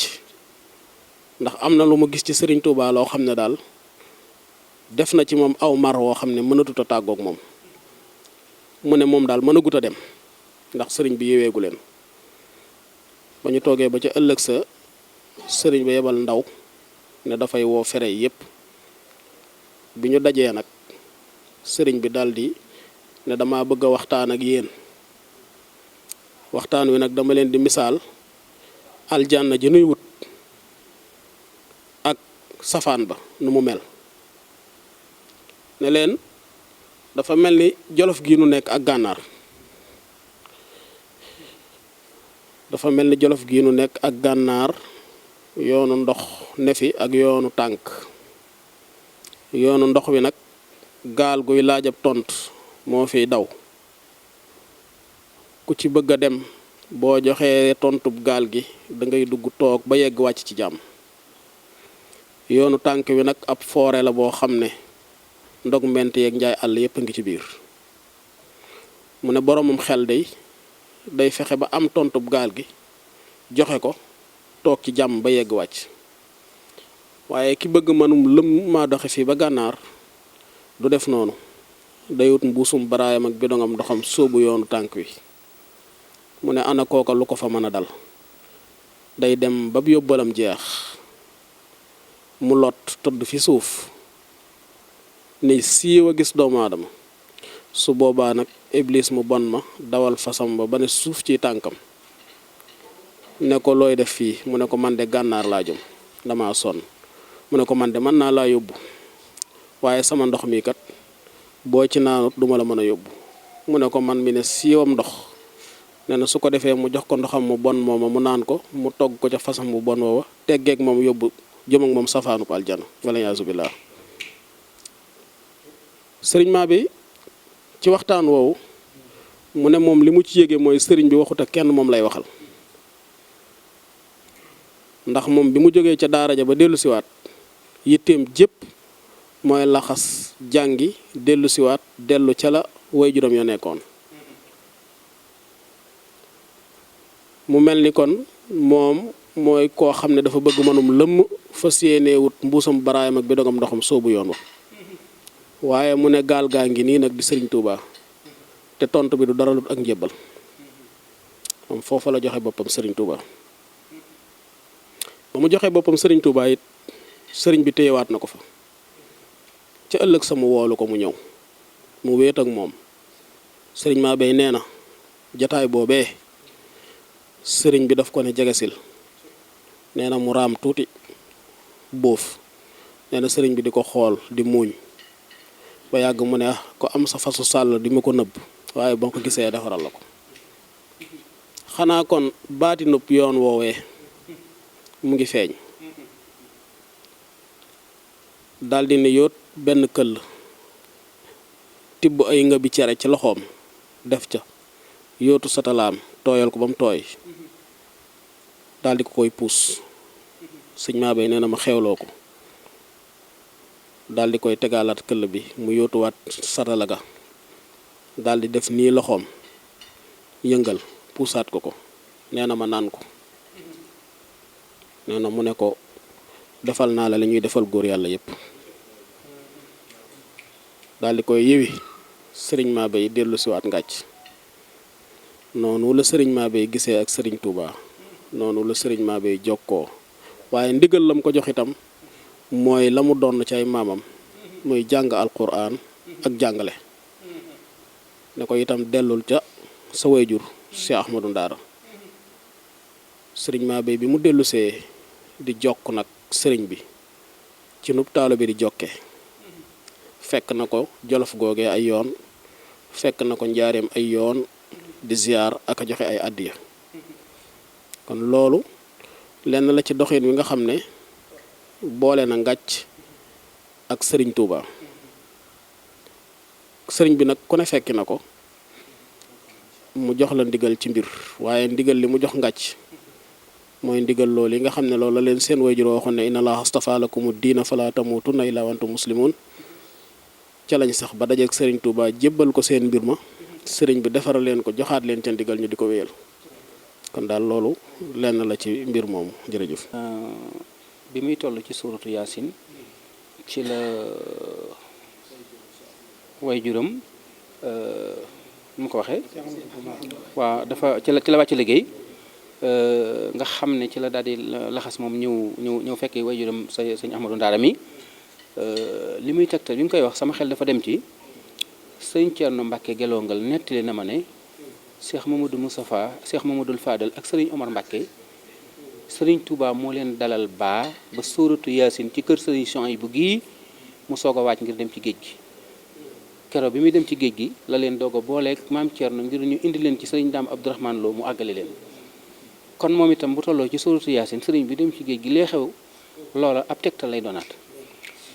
ndax am na lu mu gis ci sëriñ Touba loo xam ne daal def na ci moom aw mar woo xam ne mënatut a tàggoog moom mu ne moom daal mënagut a dem ndax sëriñ bi yeweegu leen ba ñu toogee ba ca ëllëg sa sëriñ bi yebal ndaw ne dafay woo fere yépp bi ñu dajee nag sëriñ bi daldi ne dama bëgg a waxtaan ak yéen waxtaan wi nag dama leen di misaal aljanna ji nuy wut ak safaan ba nu mu mel ne leen dafa mel ni Jolof gii nu nekk ak gànnaar dafa mel ni Jolof gii nu nekk ak gànnaar yoonu ndox ne fi ak yoonu tànk yoonu ndox wi nag gaal guy laajab tont moo fiy daw ku ci bëgg a dem boo joxee tontub gaal gi da ngay dugg toog ba yegg wàcc ci jàmm yoonu tànk wi nag ab foore la boo xam ne ndog mbent yeeg njaay àll yépp a ngi ci biir mu ne boromum xel day fexe ba am tontub gaal gi joxe ko toog ci jàmm ba yegg wàcc waaye ki bëgg mënum lëm maa doxe fii ba gànnaar du def noonu day wut mbuusum baraayam ak bidongam ndoxam sóobu yoonu tànk wi mu ne ana kooka lu ko fa mën a dal day dem ba yóbbalam jeex mu lot tëdd fi suuf ni siiw a gis doomu aadama su boobaa nag iblis mu bon ma dawal fasam ba ne suuf ci tànkam ne ko looy def fii mu ne ko man de gànnaar laa jëm dama sonn mu ne ko man de mën naa laa yóbbu waaye sama ndox mi kat boo ci naanut duma la mën a yóbbu mu ne ko man mi ne siiwam ndox nee na su ko defee mu jox ko ndoxam mu bon mooma mu naan ko mu togg ko ca fasam mu bon woowa teggeeg moom yóbbu jëm ak moom safaanub aljana wala yaasu billah sëriñ Mabé ci waxtaan woowu mu ne moom li mu ci yéege mooy sëriñ bi waxut ak kenn moom lay waxal ndax moom bi mu jógee ca daara ja ba dellu siwaat yitteem jépp mooy laxas jàngi dellu siwaat dellu ca la way juróom ya nekkoon mu mel ni kon moom mooy koo xam ne dafa bëgg mënum lëmm fas yéenee wut mbuusam baraayam ak bidongam ndoxam soobu yoon wa waaye mu ne gaal gaa ngi nii nag di sëriñ Touba te tontu bi du dara lut ak njébbal moom foofa la joxe boppam sëriñ Touba ba mu joxe boppam sëriñ Touba it sëriñ bi téyewaat na ko fa ca ëllëg sama woolu ko mu ñëw mu wéet ak moom sëriñ Mabé nee na jataay boobee sëriñ bi daf ko ne jegesil nee na mu raam tuuti bóof nee na sëriñ bi di ko xool di muuñ ba yàgg mu ne ko am sa fasu sàll di ma ko nëbb waaye ba ko gisee defaral la ko xanaa kon baati nëpp yoon woowee mu ngi feeñ daldi ne yóot benn këll tibb ay nga bi cere ci loxoom def ca yóotu satalaam tooyal ko ba mu tooy daldi ko koy puus sëñ Mabé nee na ma xewloo ko daldi koy tegaalaat këll bi mu yóotuwaat satala ga daldi def nii loxoom yëngal puusaat ko nee na ma naan ko nee na mu ne ko defal naa la li ñuy defal góor yàlla yépp daldi koy yewi sëriñ Mabé dellu siwaat ngàcc noonu la sëriñ Mabé gisee ak sëriñ Touba noonu la sëriñ Mabé jokkoo waaye ndigal lam ko jox itam mooy la mu doon ci ay maamam muy jàng alquran ak jàngale ne ko itam dellul ca sa wayjur Cheikh Ahmadou Ndaara sëriñ Mabé bi mu dellusee di jokk nag sëriñ bi ci nub taalo bi di jokke fekk na ko Jolof googee ay yoon fekk na ko Njaareem ay yoon di ziar ak a joxe ay addiya kon loolu lenn la ci doxin wi nga xam ne boole na Ngathie ak sëriñ Touba sëriñ bi nag ku ne fekki na ko mu jox la ndigal ci mbir waaye ndigal li mu jox Ngathie mooy ndigal loolu yi nga xam ne loolu la leen seen wayjur waxoon ne inna allaha astafa lakumu diina fala tamutunna illa wa antum muslimun ca lañ sax ba dajeek sëriñ Touba jébbal ko seen mbir ma sëriñ bi defaral leen ko joxaat leen ca ndigal ñu di ko wéyal kon daal loolu lenn la ci mbir moomu jërëjëf. bi muy toll ci suuratu yaasin ci la wayjuram mu ko waxee waaw dafa ci la wàcc liggéey nga xam ne ci la daal di laxas moom ñëw fekkee wayjuram sëñ Ahmadou Ndaara mi li muy tegtal bi mu koy wax sama xel dafa dem ci sëñ Thierno Mbacke Gelongal nettali na ma ne Cheikh Mamadou Moustapha Cheikh Mamadou Fadal ak sëriñ Omar Mbacke sëriñ Touba moo leen dalal ba sóoratu yaasin ci kër sëriñ Souhaïbou gii mu soog a wàcc ngir dem ci géej gi keroog bi muy dem ci géej gi la leen doog a booleeg maam Thierno ngir ñu indi leen ci sëriñ Daam Abdourahmane Lo mu àggale leen kon moom itam bu tolloo ci sóoratu yaasin sëriñ bi dem ci géej gi lee xew loola ab tegtal lay doonaat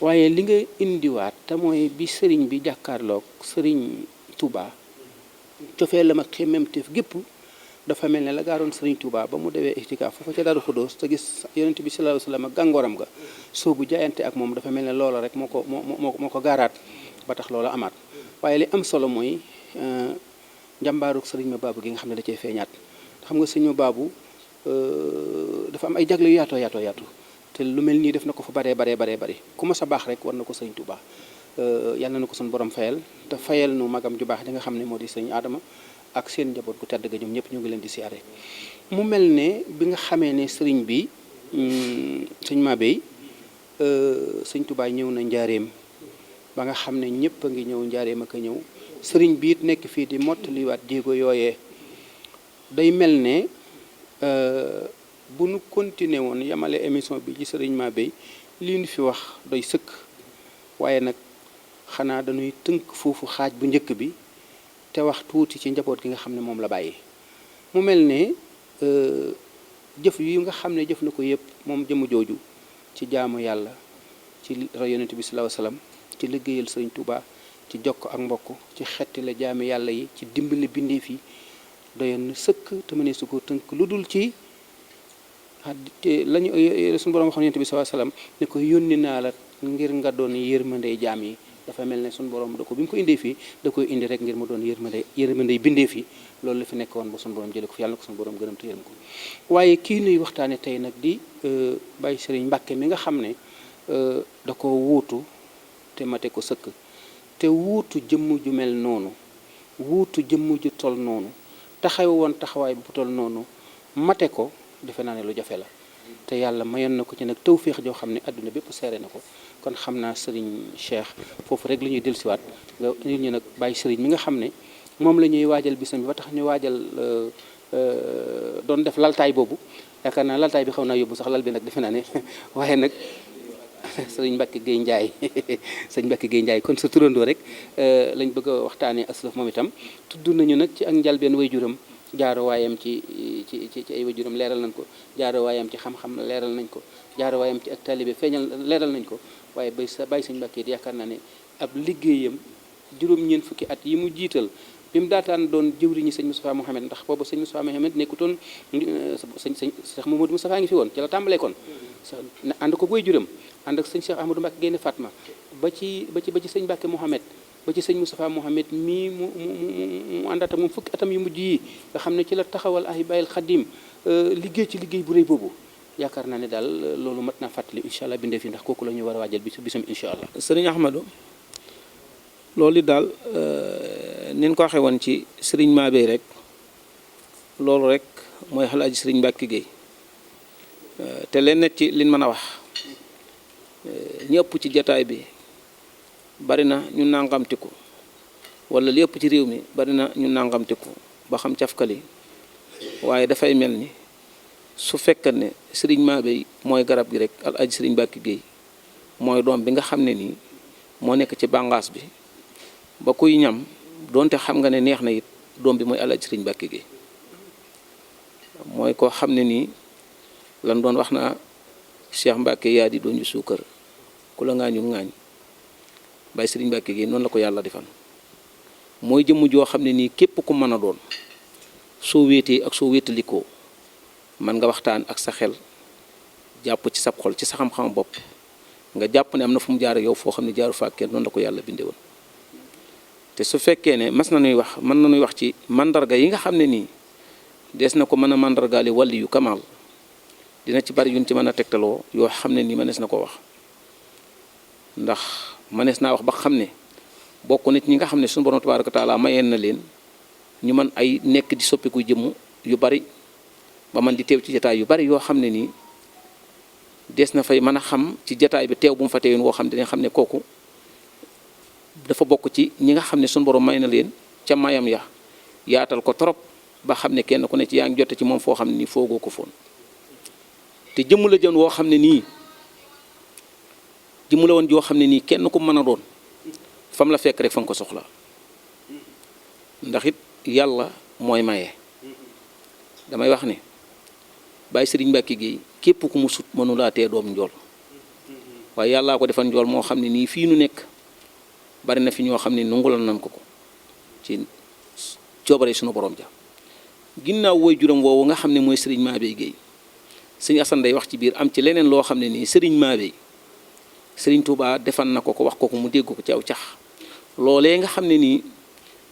waaye li nga indiwaat te mooy bi sëriñ bi jàkkaarloog sëriñ Touba cofee la ma xemmemteef gépp dafa mel ne la gaaroon sëriñ Touba ba mu dewee itikaaf foofa ca Daaru Xudoos te gis yonent bi sallallahu alayhi wasallam ak gàngooram ga soobu jaayante ak moom dafa mel ne loola rek moo ko gaaraat ba tax loola amaat waaye li am solo mooy njàmbaaruk sëriñ ma baabu gi nga xam ne da cee feeñaat xam nga sëriñ ma baabu dafa am ay jagle yu yaatoo te lu mel nii def na ko fa baree bari ku ma sa baax rek war na ko sëriñ Touba yàlla na ko suñu borom fayal te fayal nu magam ju baax di nga xam ne moo di sëriñ Adama ak seen njaboot bu tedd ga ñoom ñëpp ñu ngi leen di siyaare mu mel ne bi nga xamee ne sëriñ bi sëñ Mabey sëñ Touba ñëw na njaareem ba nga xam ne ñëpp a ngi ñëw njaareem ak a ñëw sëriñ bi it nekk fii di mottaliwaat jéego yooyee day mel ne bu nu continuer woon yamale émission bi ci sëriñ Mabey lii nu fi wax doy sëkk waaye nag xanaa dañuy tënk foofu xaaj bu njëkk bi te wax tuuti ci njaboot gi nga xam ne moom la bàyyi mu mel ne jëf yi nga xam ne jëf na ko yëpp moom jëmu jooju ci jaamu yàlla ci roy yonent bi sallallahu alayhi wasallam ci liggéeyal sëriñ Touba ci jokk ak mbokk ci xetti la jaami yàlla yi ci dimbali bindeef yi doyoon na sëkk te mënee su ko tënk lu dul ci lañu suñu borom waxoon yonent bi sallallahu alayhi wasallam ne ko yónni naa la ngir nga doon yërmandey jaam yi dafa mel ne suñu borom da ko bi mu ko indee fii da koy indi rek ngir mu doon yërmandey bindee fii loolu la fi nekk woon ba suñu borom jële ko fi yàlla na ko suñu borom gërëm te yërëm ko waaye kii nuy waxtaane tey nag di Baye Serigne Mbacke mi nga xam ne da ko wuutu te mate ko sëkk te wuutu jëmm ju mel noonu wuutu jëmm ju tol noonu taxaw woon taxawaay bu tol noonu mate ko defe naa ne lu jafe la te yàlla mayoon na ko ci nag tawféex joo xam ne adduna bépp seere na ko kon xam naa Serigne Cheikh foofu rek la ñuy dellusiwaat nga nit ñi nag bàyyi Serigne mi nga xam ne moom la ñuy waajal bisam bi ba tax ñu waajal doon def laltaay boobu yaakaar naa laltaay bi xaw naa yóbbu sax lal bi nag defe naa ne waaye nag Serigne Mbacke Gueye Ndiaye Serigne Mbacke Gueye Ndiaye kon sa turandoo rek lañ bëgg a waxtaanee aslaf moom itam tudd nañu nag ci ak njalbeen wayjuram jaarowaayam ci ay wajuram leeral nañ ko jaarowaayam ci xam-xam leeral nañ ko jaarowaayam ci ak taalibe feeñal leeral nañ ko waaye bay sa bàyyi sëñ Mbàkke yaakaar naa ne ab liggéeyam juróom-ñeent fukki at yi mu jiital bi mu daataan doon jëwriñi sëñ Moustapha Mohamed ndax boobu sëñ Moustapha Mohamed nekkutoon sëñ Cheikh Mamadou Moustapha ngi fi woon ci la tàmbalee kon ànd ko boy juram ànd ak sëñ Cheikh Ahmadou Mbacke Gaynde Fatma ba ci sëñ Mbacke Mohamed ba ci sëñ Moustapha Mohamed mii mu àndaat ak moom fukki atam yu mujj yi nga xam ne ci la taxawal ay Bayil Xadim liggéey ci liggéey bu rëy boobu yaakaar naa ne daal loolu mat naa fàttali incha allah bindee fi ndax kooku la ñu war a waajal bisam incha allah. sëriñ Ahmadou loolu daal ni ñu ko waxee woon ci sëriñ Mabey rek loolu rek mooy Alaaji sëriñ Mbacke Gueye te leen ci liñ mën a wax ñëpp ci jataay bi bari na ñu nangamtiku wala lépp ci réew mi bari na ñu nangamtiku ba xam cafkali waaye dafay mel ni su fekkee ne sëriñ Mabéye mooy garab gi rek Alaaji sëriñ Mbàkke Géey mooy doom bi nga xam ne nii moo nekk ci bàngaas bi ba kuy ñam donte xam nga ne neex na it doom bi mooy Alaaji sëriñ Mbàkke Géey mooy koo xam ne nii lan doon wax naa Cheikh Mbàkke yaa di doon ñu suukar ku la ngaañu ngaañ Baay sëriñ Mbàkke Géey noonu la ko yàlla defal mooy jëmm joo xam ne nii képp ku mën a doon soo wéetee ak soo wéetalikoo man nga waxtaan ak sa xel jàpp ci sab xol ci sa xam-xam bopp nga jàpp ne am na fu mu jaar yow foo xam ne jaaru fa kenn noonu la ko yàlla bindee woon te su fekkee ne mën na nuy wax ci mandarga yi nga xam ne nii des na ko mën a mandargaale wàlli yu kamaal dina ci bari yuñ ci mën a tegtaloo yoo xam ne nii mënees na ko wax ndax mënees naa wax ba xam ne bokk nit ñi nga xam ne suñu borom tabaaraka taala mayeen na leen ñu mën ay nekk di soppiku jëmm yu bari ba man di teew ci jataay yu bari yoo xam ne nii des na fay mën a xam ci jataay bi teew bu mu fa teewin woo xam ne dina xam ne kooku dafa bokk ci ñi nga xam ne suñu borom may na leen ca mayam ya yaatal ko trop ba xam ne kenn ku ne ci yaa ngi jote ci moom foo xam ne nii foogoo ko foon te jëmm la jën woo xam ne nii jëmm la woon joo xam ne nii kenn ku mën a doon fam la fekk rek fa nga ko soxla ndax it yàlla mooy maye damay wax ne Baay Sëriñ Mbàkke Géey képp ku mu sut mënulaa tee doom njool waaye yàllaa ko defal njool moo xam ne nii fii nu nekk bari na fi ñoo xam ne nungulal nan ko ci coobare sunu borom ja ginnaaw woy juróom woowu nga xam ne mooy Sëriñ Mabéye Géey Sëriñ Asan day wax ci biir am ci leneen loo xam ne nii Sëriñ Mabéye Sëriñ Tuubaa defal na ko wax ko mu dégg ko ci aw cax loolee nga xam ne nii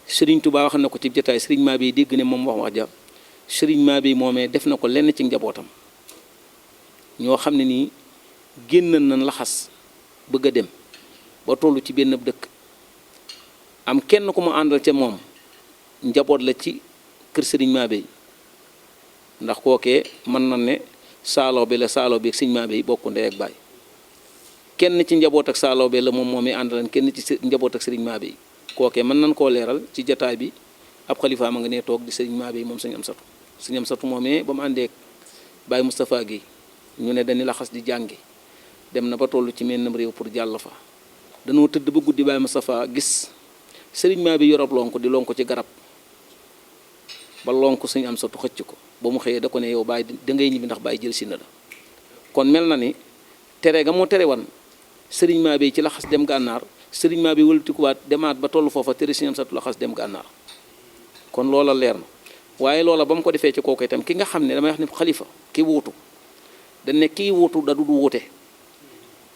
Sëriñ Tuubaa wax na ko ci jotaay Sëriñ Mabéye dégg ne moom wax ja Sëriñ Mabéye moomee def na ko lenn ci njabootam ñoo xam ne nii génn nañ laxas bëgg a dem ba toll ci benn dëkk am kenn ku mu àndal ca moom njaboot la ci kër Sëriñ Mabéye ndax kookee mën na ne saaloo bi la saaloo bi ak Sëriñ Mabéye bokk ndey ak baay kenn ci njaboot ak saaloo bi la moom moomee àndalan kenn ci njaboot ak Sëriñ Mabéye kookee mën nañ koo leeral ci jataay bi ab xalifa ma nga nee toog di Sëriñ Mabéye moom Sëriñ Amsatu moomee ba mu àndeek Baay Moustapha gi ñu ne dañu laxas di jàngi dem na ba toll ci mennam réew pour jàll fa dañoo tëdd ba guddi Baay Moustapha gis Sëriñ Mabéye yorob lonk di lonk ci garab ba lonk Sëriñ Amsatu xëcc ko ba mu xëyee da ko ne yow Baay da ngay ñibbi ndax Baay jël si na la kon mel na ni tere ga moo tere wan Sëriñ Mabéye ci laxas dem gànnaar Sëriñ Mabéye wëlbatikuwaat demaat ba toll foofa tere Sëriñ Amsatu laxas dem gànnaar kon loola leer na waaye loola ba mu ko defee ci kooku itam ki nga xam ne damay wax ni xalifa ki wuutu dañ ne kii wuutu da du wuute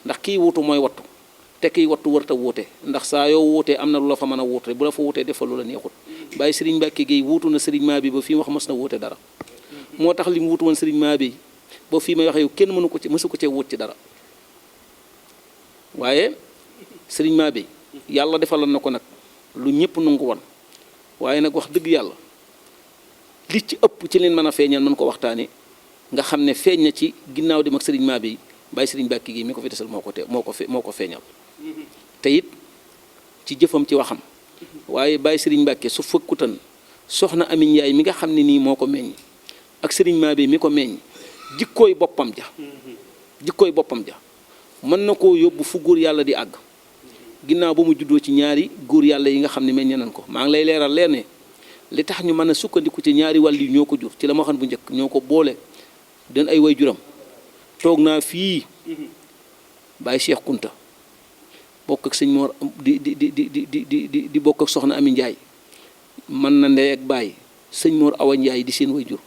ndax kii wuutu mooy wattu te kii wattu wërta wuute ndax saa yoo wuutee am na lu la fa mën a wuute bu la fa wuutee defal lu la neexut Baay Sëriñ Mbàkke Géey wuutu na Sëriñ Mabéye ba fii wax mës na wuute dara moo tax li mu wuutu woon Sëriñ Mabéye ba fii may waxee yow kenn mënu ko ci mësu ko cee wuut ci dara waaye Sëriñ Mabéye yàlla defaloon na ko nag lu ñëpp nangu woon waaye nag wax dëgg yàlla li ci ëpp ci leen mën a feeñal mën ko waxtaane nga xam ne feeñ na ci ginnaaw dem ak Sëriñ Mabéye Baay Sëriñ Mbàkke Géey mi ko fi desal moo ko feeñal te it ci jëfam ci waxam waaye Baay Sëriñ Mbàkke su fëkkutan soxna Ami Njaay mi nga xam ne nii moo ko meññ ak Sëriñ Mabéye mi ko meññ jikkooy boppam ja mën na koo yóbbu fu góor yàlla di àgg ginnaaw ba mu juddoo ci ñaari góor yàlla yi nga xam ne meññ nañ ko maa ngi lay leeral leen ne li tax ñu mën a sukkandiku ci ñaari wàll yi ñoo ko jur ci la ma xam bu njëkk ñoo ko boole den ay way juram toog naa fii Baay Cheikh Kunta bokk ak sëñ Mor di bokk ak soxna Ami Njaay mën na ndey ak baay sëñ Mor Awa Njaay di seen way jur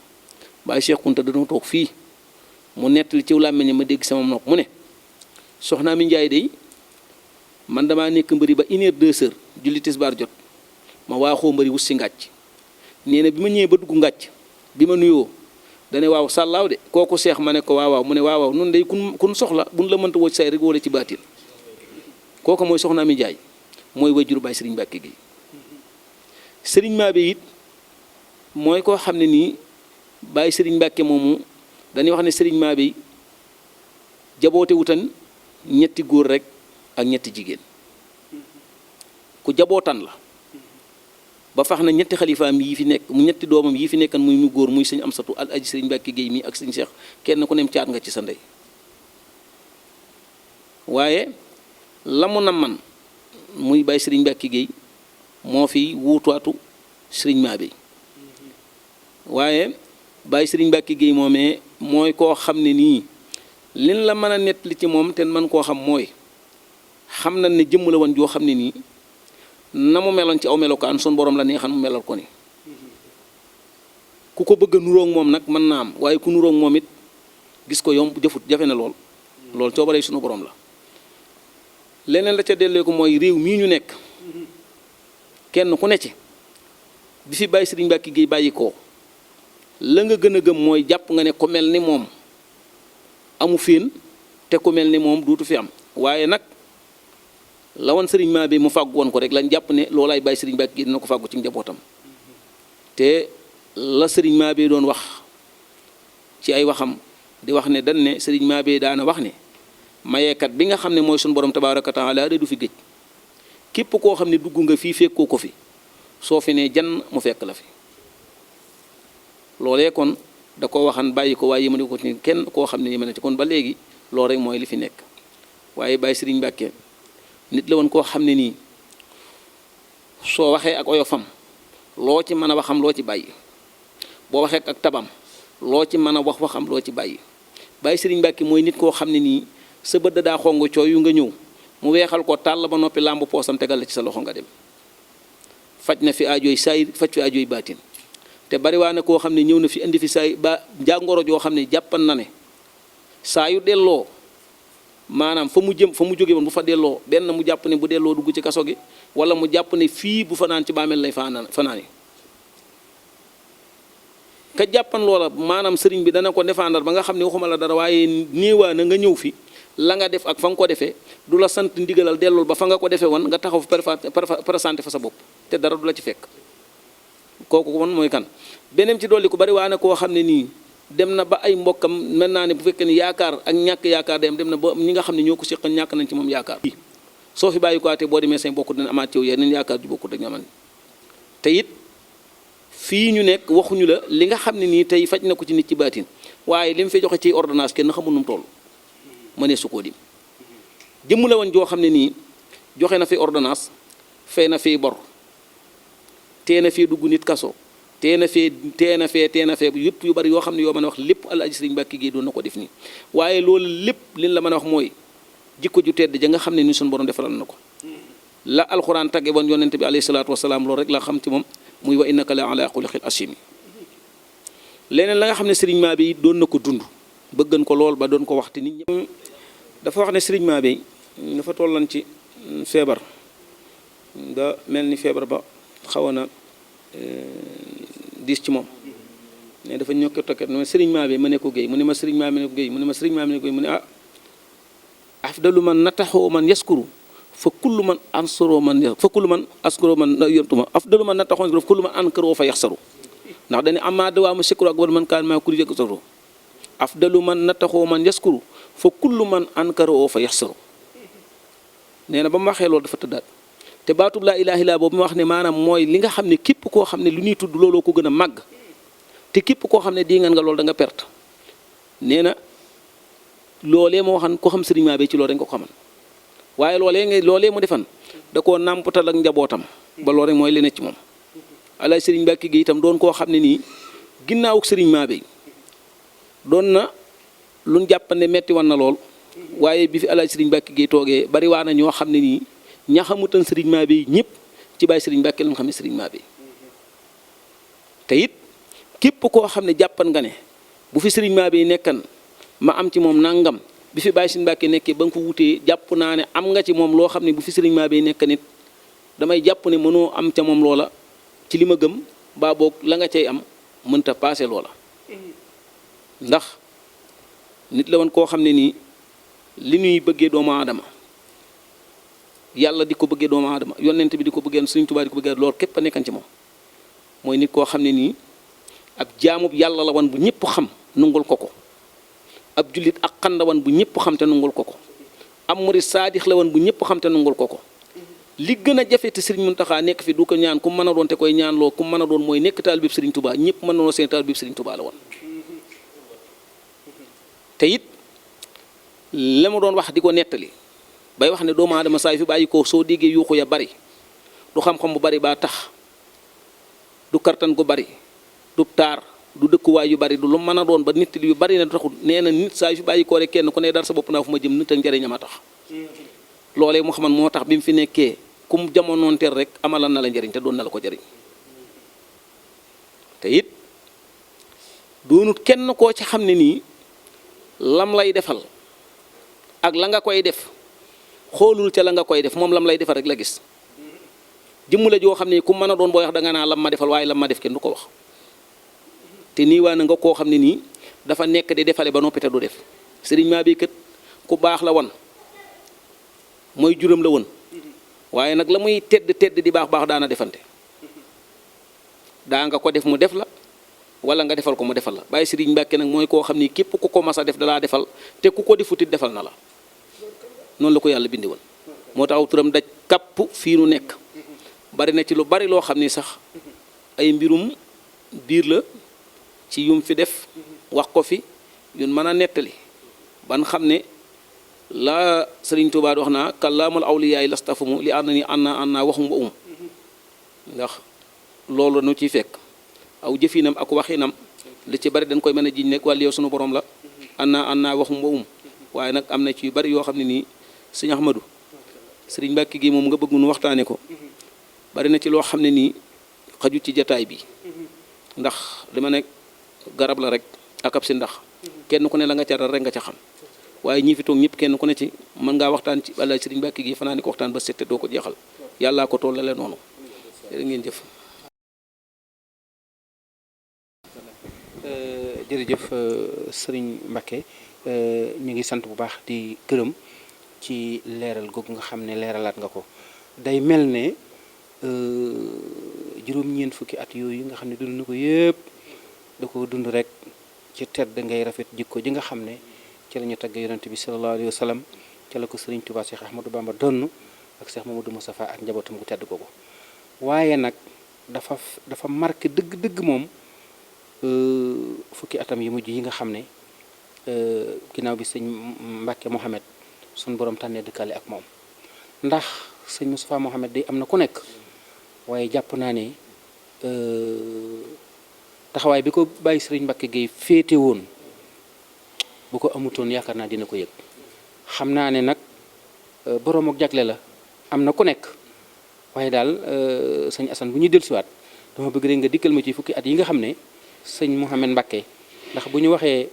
Baay Cheikh Kunta dañoo toog fii mu nettali ci làmmiñ ma dégg sama nopp mu ne soxna Ami Njaay day man damaa nekk mbëri ba 1 heure 2 heures julli tisbaar jot ma waaxoo mbëri wut si ngàcc nee na bi ma ñëwee ba dugg ngàcc bi ma nuyoo dane waaw sàllaaw de kooku seex ma ne ko waaw mu ne waaw nun day kun soxla buñ la mënta woo ci say rek wala ci baatil kooku mooy soxna Ami Njaay mooy wajur Baay Sëriñ Mbàkke Géey Sëriñ Mabéye it mooy koo xam ne nii Baay Sëriñ Mbàkke moomu dañuy wax ne Sëriñ Mabéye jaboote wutan ñetti góor rek ak ñetti jigéen ku jabootan la ba fax na ñetti xalifaam yi fi nekk mu ñetti doomam yi fi nekkan muy ñu góor muy sëñ Amsatu al aji sëriñ Mbàkke Géey mi ak sëñ Cheikh kenn ku nem caat nga ci sa ndey waaye la mu na man muy bàyyi sëriñ Mbàkke Géey moo fi wuutuwaatu sëriñ Mabéye waaye bàyyi sëriñ Mbàkke Géey moomee mooy koo xam ne nii lin la mën a nettali ci moom te man koo xam mooy xam na ne jëmm la woon joo xam ne nii na mu meloon ci aw melokaan sun borom la neexan mu melal ko ni ku ko bëgg a nuróog moom nag mën naa am waaye ku nuróog moom it gis ko yomb jëfut jafe na lool loolu coobaree sunu borom la leneen la ca dellee ko mooy réew mii ñu nekk kenn ku ne ci bi fi bàyyi sëriñ Mbàkke Géey bàyyi koo la nga gën a gëm mooy jàpp nga ne ku mel ni moom amu fiin te ku mel ni moom duutu fi am waaye nag la woon sëriñ Mabéye mu fàggu woon ko rek lañ jàpp ne loolaay bàyyi sëriñ Mbàkke Géey dina ko fàggu ci njabootam te la sëriñ Mabéye doon wax ci ay waxam di wax ne dañ ne sëriñ Mabéye daana wax ne mayeekat bi nga xam ne mooy suñu borom tabaaraka taala du fi géej képp koo xam ne dugg nga fii fekkoo ko fi soo fi ne jan mu fekk la fi loolee kon da ko waxan bàyyi ko waaye yëmane ko ci kenn koo xam ne yëmane ci kon ba léegi loolu rek mooy li fi nekk waaye bàyyi sëriñ Mbàkke nit la woon koo xam ne nii soo waxee ak oyofam loo ci mën a waxam loo ci bàyyi boo waxee ak tabam loo ci mën a waxam loo ci bàyyi bàyyi sëriñ Mbàkke mooy nit koo xam ne nii sa bët daa xong cooy yu nga ñëw mu weexal ko tàll ba noppi làmb poosam tegal la ci sa loxo nga dem faj na fi aajooy saayir faj fi aajooy baatin te bari waa ne koo xam ne ñëw na fi indi fi saay ba jàngoro joo xam ne jàppan na ne saa yu delloo maanaam fa mu jóge woon bu fa delloo benn mu jàpp ne bu delloo dugg ci kaso gi wala mu jàpp ne fii bu fanaan ci bàmmeel lay fanaani ka jàppan loola maanaam sëriñ bi dana ko défendre ba nga xam ne waxuma la dara waaye néewaa na nga ñëw fi la nga def ak fa nga ko defee du la sant ndigalal dellul ba fa nga ko defee woon nga taxaw présenté fa sa bopp te dara du la ci fekk kooku man mooy kan beneen ci dolli ku bari waa ne koo xam ne nii dem na ba ay mbokkam mel naa ne bu fekkee ni yaakaar ak ñàkk yaakaar dem na ba ñi nga xam ne ñoo ko seqal ñàkk nañ ci moom yaakaar soo fi bàyyi ko te boo demee seen bokku dina amaat ci yow yeneen yaakaar ju bokkut ak ñaman te it fii ñu nekk waxuñu la li nga xam ne nii tey faj na ko ci nit ci baatin waaye li mu fi joxe ci ordonnance kenn xamul nu mu toll mënee su koo dim jëmm la woon joo xam ne nii joxe na fi ordonnance fay na fi bor tee na fee dugg nit kaso tee na fee yëpp yu bari yoo xam ne yoo mën a wax lépp Alaaji Sëriñ Mbàkke Géey doon na ko def nii waaye loolu lépp liñ la mën a wax mooy jikko ju tedd ja nga xam ne ni suñu borom defalal na ko la alxuraan tagge woon yonente bi alayhi salaatu wasalaam loolu rek la xam ci moom muy wa innaka la ala xuluqil asiim leneen la nga xam ne Sëriñ Mabéye doon na ko dund bëggan ko lool ba doon ko waxte nit ñi dafa wax ne Sëriñ Mabéye dafa tollan ci feebar da mel ni feebar ba xawoon na diis ci moom ne dafa ñokki tokket ne ma Sëriñ Mabéye ma ne ko Géey mu ne ma Sëriñ Mabéye ne ko Géey mu ne ma Sëriñ Mabéye ne ko Géey mu ne ah afdalu man nataxoo man yaskuru fa kullu man ansoro man fa kullu man askuro man yomtuma afdalu man nataxoo fa kullu man ankaroo fa yaxsaru ndax dañu ama dawaa ma sikru ak war man kaan maa kuri jëkk saru afdalu man nataxoo man yaskuru fa kullu man ankaroo fa yaxsaru nee na ba mu waxee loolu dafa tëddaat te baatub laa ilaaha illa boobu mu wax ne maanaam mooy li nga xam ne képp koo xam ne lu ñuy tudd looloo ko gën a màgg te képp koo xam ne di ngeen nga loolu da nga perte nee na loolee moo waxan ko xam Sëriñ Mabéye ci loolu rek nga ko xaman waaye loolee mu defan da koo nàmpatal ak njabootam ba loolu rek mooy li ne ci moom Alaaji Sëriñ Mbàkke Géey itam doon koo xam ne nii ginnaawuk Sëriñ Mabéye doon na luñ jàppande metti wan na lool waaye bi fi Alaaji Sëriñ Mbàkke Géey toogee bari waa na ñoo xam ne nii ña xamutan Sëriñ Mabéye ñëpp ci bàyyi Sëriñ Mbàkke lañ xam ne Sëriñ Mabéye te it képp koo xam ne jàppan nga ne bu fi Sëriñ Mabéye nekkan ma am ci moom nangam bi fi bàyyi Sëriñ Mbàkke nekkee ba nga ko wutee jàpp naa ne am nga ci moom loo xam ne bu fi Sëriñ Mabéye nekk nit damay jàpp ne mënoo am ca moom loola ci li ma gëm baa boog la nga cay am mënta paase loola ndax nit la woon koo xam ne nii li ñuy bëggee doomu aadama yàlla di ko bëggee doomu aadama yonent bi di ko bëggee Sëriñ Tuubaa di ko bëggee loolu képp a nekkan ci moom mooy nit koo xam ne nii ab jaamub yàlla la woon bu ñëpp xam nungul ko ko ab jullit ak xanda woon bu ñëpp xam te nungul ko ko am murid saadix la woon bu ñëpp xam te nungul ko ko li gën a jafe te Serigne Mountakha nekk fi du ko ñaan ku mën a doon te koy ñaan loo ku mën a doon mooy nekk taalibe bi Serigne Touba ñëpp mën na noo seen taalibe bi Serigne Touba la woon. te it la ma doon wax di ko nettali bay wax ne doomu aadama saa yu fi bàyyi ko soo déggee yuuxu ya bari du xam-xam bu bari baa tax du kartan gu bari du taar du dëkkuwaay yu bari du lu mën a doon ba nit yu bari na taxul nee na nit saa yu fi bàyyi ko rek kenn ku ne dar sa bopp naa fu ma jëm nit ak njëriñam a tax. loolee mu xaman moo tax bi mu fi nekkee kum jamonoonteel rek amalan na la njëriñ te doon na la ko jëriñ te it doonut kenn koo ci xam ne nii lam lay defal ak la nga koy def xoolul ca la nga koy def moom lam lay defal rek la gis jëmm la joo xam ne ku mën a doon booy wax da nga naa lam ma defal waaye lam ma def kenn du ko wax te nii waa na nga koo xam ne nii dafa nekk di defale ba noppi te du def sëriñ maa bi kat ku baax la woon mooy juróom la woon waaye nag la muy tedd di baax daana defante daa nga ko def mu def la wala nga defal ko mu defal la Baye Serigne Mbacke nag mooy koo xam ni képp ku ko mas a def dalaa defal te ku ko defutit defal na la noonu la ko yàlla bindi woon moo tax aw turam daj kapp fii nu nekk bari na ci lu bari loo xam ni sax ay mbirum biir la ci yum fi def wax ko fi yun mën a nettali ban xam ne la Sëriñ Tuubaa wax naa kàllaamul awliyaay lastafumu li ànd ni ànd naa waxum ba ndax loolu nu ciy fekk aw jëfinam ak waxinam li ci bari dañ koy mën a jiñ nekk wàllu yow sunu borom la ànd naa waxum ba waaye nag am na ci yu bari yoo xam ne nii sëñ Ahmadou Sëriñ Mbàkke gi moom nga bëgg nu waxtaane ko bari na ci loo xam ne nii xaju ci jataay bi ndax dama nekk garab la rek ak ab si ndax kenn ku ne la nga caral rek nga ca xam waaye ñii fi toog ñëpp kenn ku ne ci mën ngaa waxtaan ci walla Sëriñ Mbàkke gi fanaa ni ko waxtaan ba sette doo ko jeexal yàllaa ko tollale noonu jërë ngeen jëf. jërëjëf Sëriñ Mbàkke ñu ngi sant bu baax di gërëm ci leeral googu nga xam ne leeralaat nga ko day mel ne juróom-ñeent fukki at yooyu nga xam ne dund na ko yëpp da ko dund rek ci tedd ngay rafet jikko ji nga xam ne ci la ñu tagg yonent bi sallallahu alayhi wa sallam ci la ko Sëriñ Tuubaa Cheikh Ahmadou Bamba donn ak Cheikh Mamadou Moustapha ak njabootam gu tedd googu waaye nag dafa marqué dëgg-dëgg moom fukki atam yi mujj yi nga xam ne ginnaaw bi sëñ Mbàkke Mohamed suñ borom tànnee dëkkale ak moom ndax sëñ Moustapha Mohamed day am na ku nekk waaye jàpp naa ne taxawaay bi ko bàyyi Sëriñ Mbàkke Gueye féete woon bu ko amutoon yaakaar naa dina ko yëg xam naa ne nag borom ak jagle la am na ku nekk waaye daal sëñ Assane bu ñuy dellusiwaat dama bëgg rek nga dikkal ma ci fukki at yi nga xam ne sëñ Mouhamed Mbacke ndax bu ñu waxee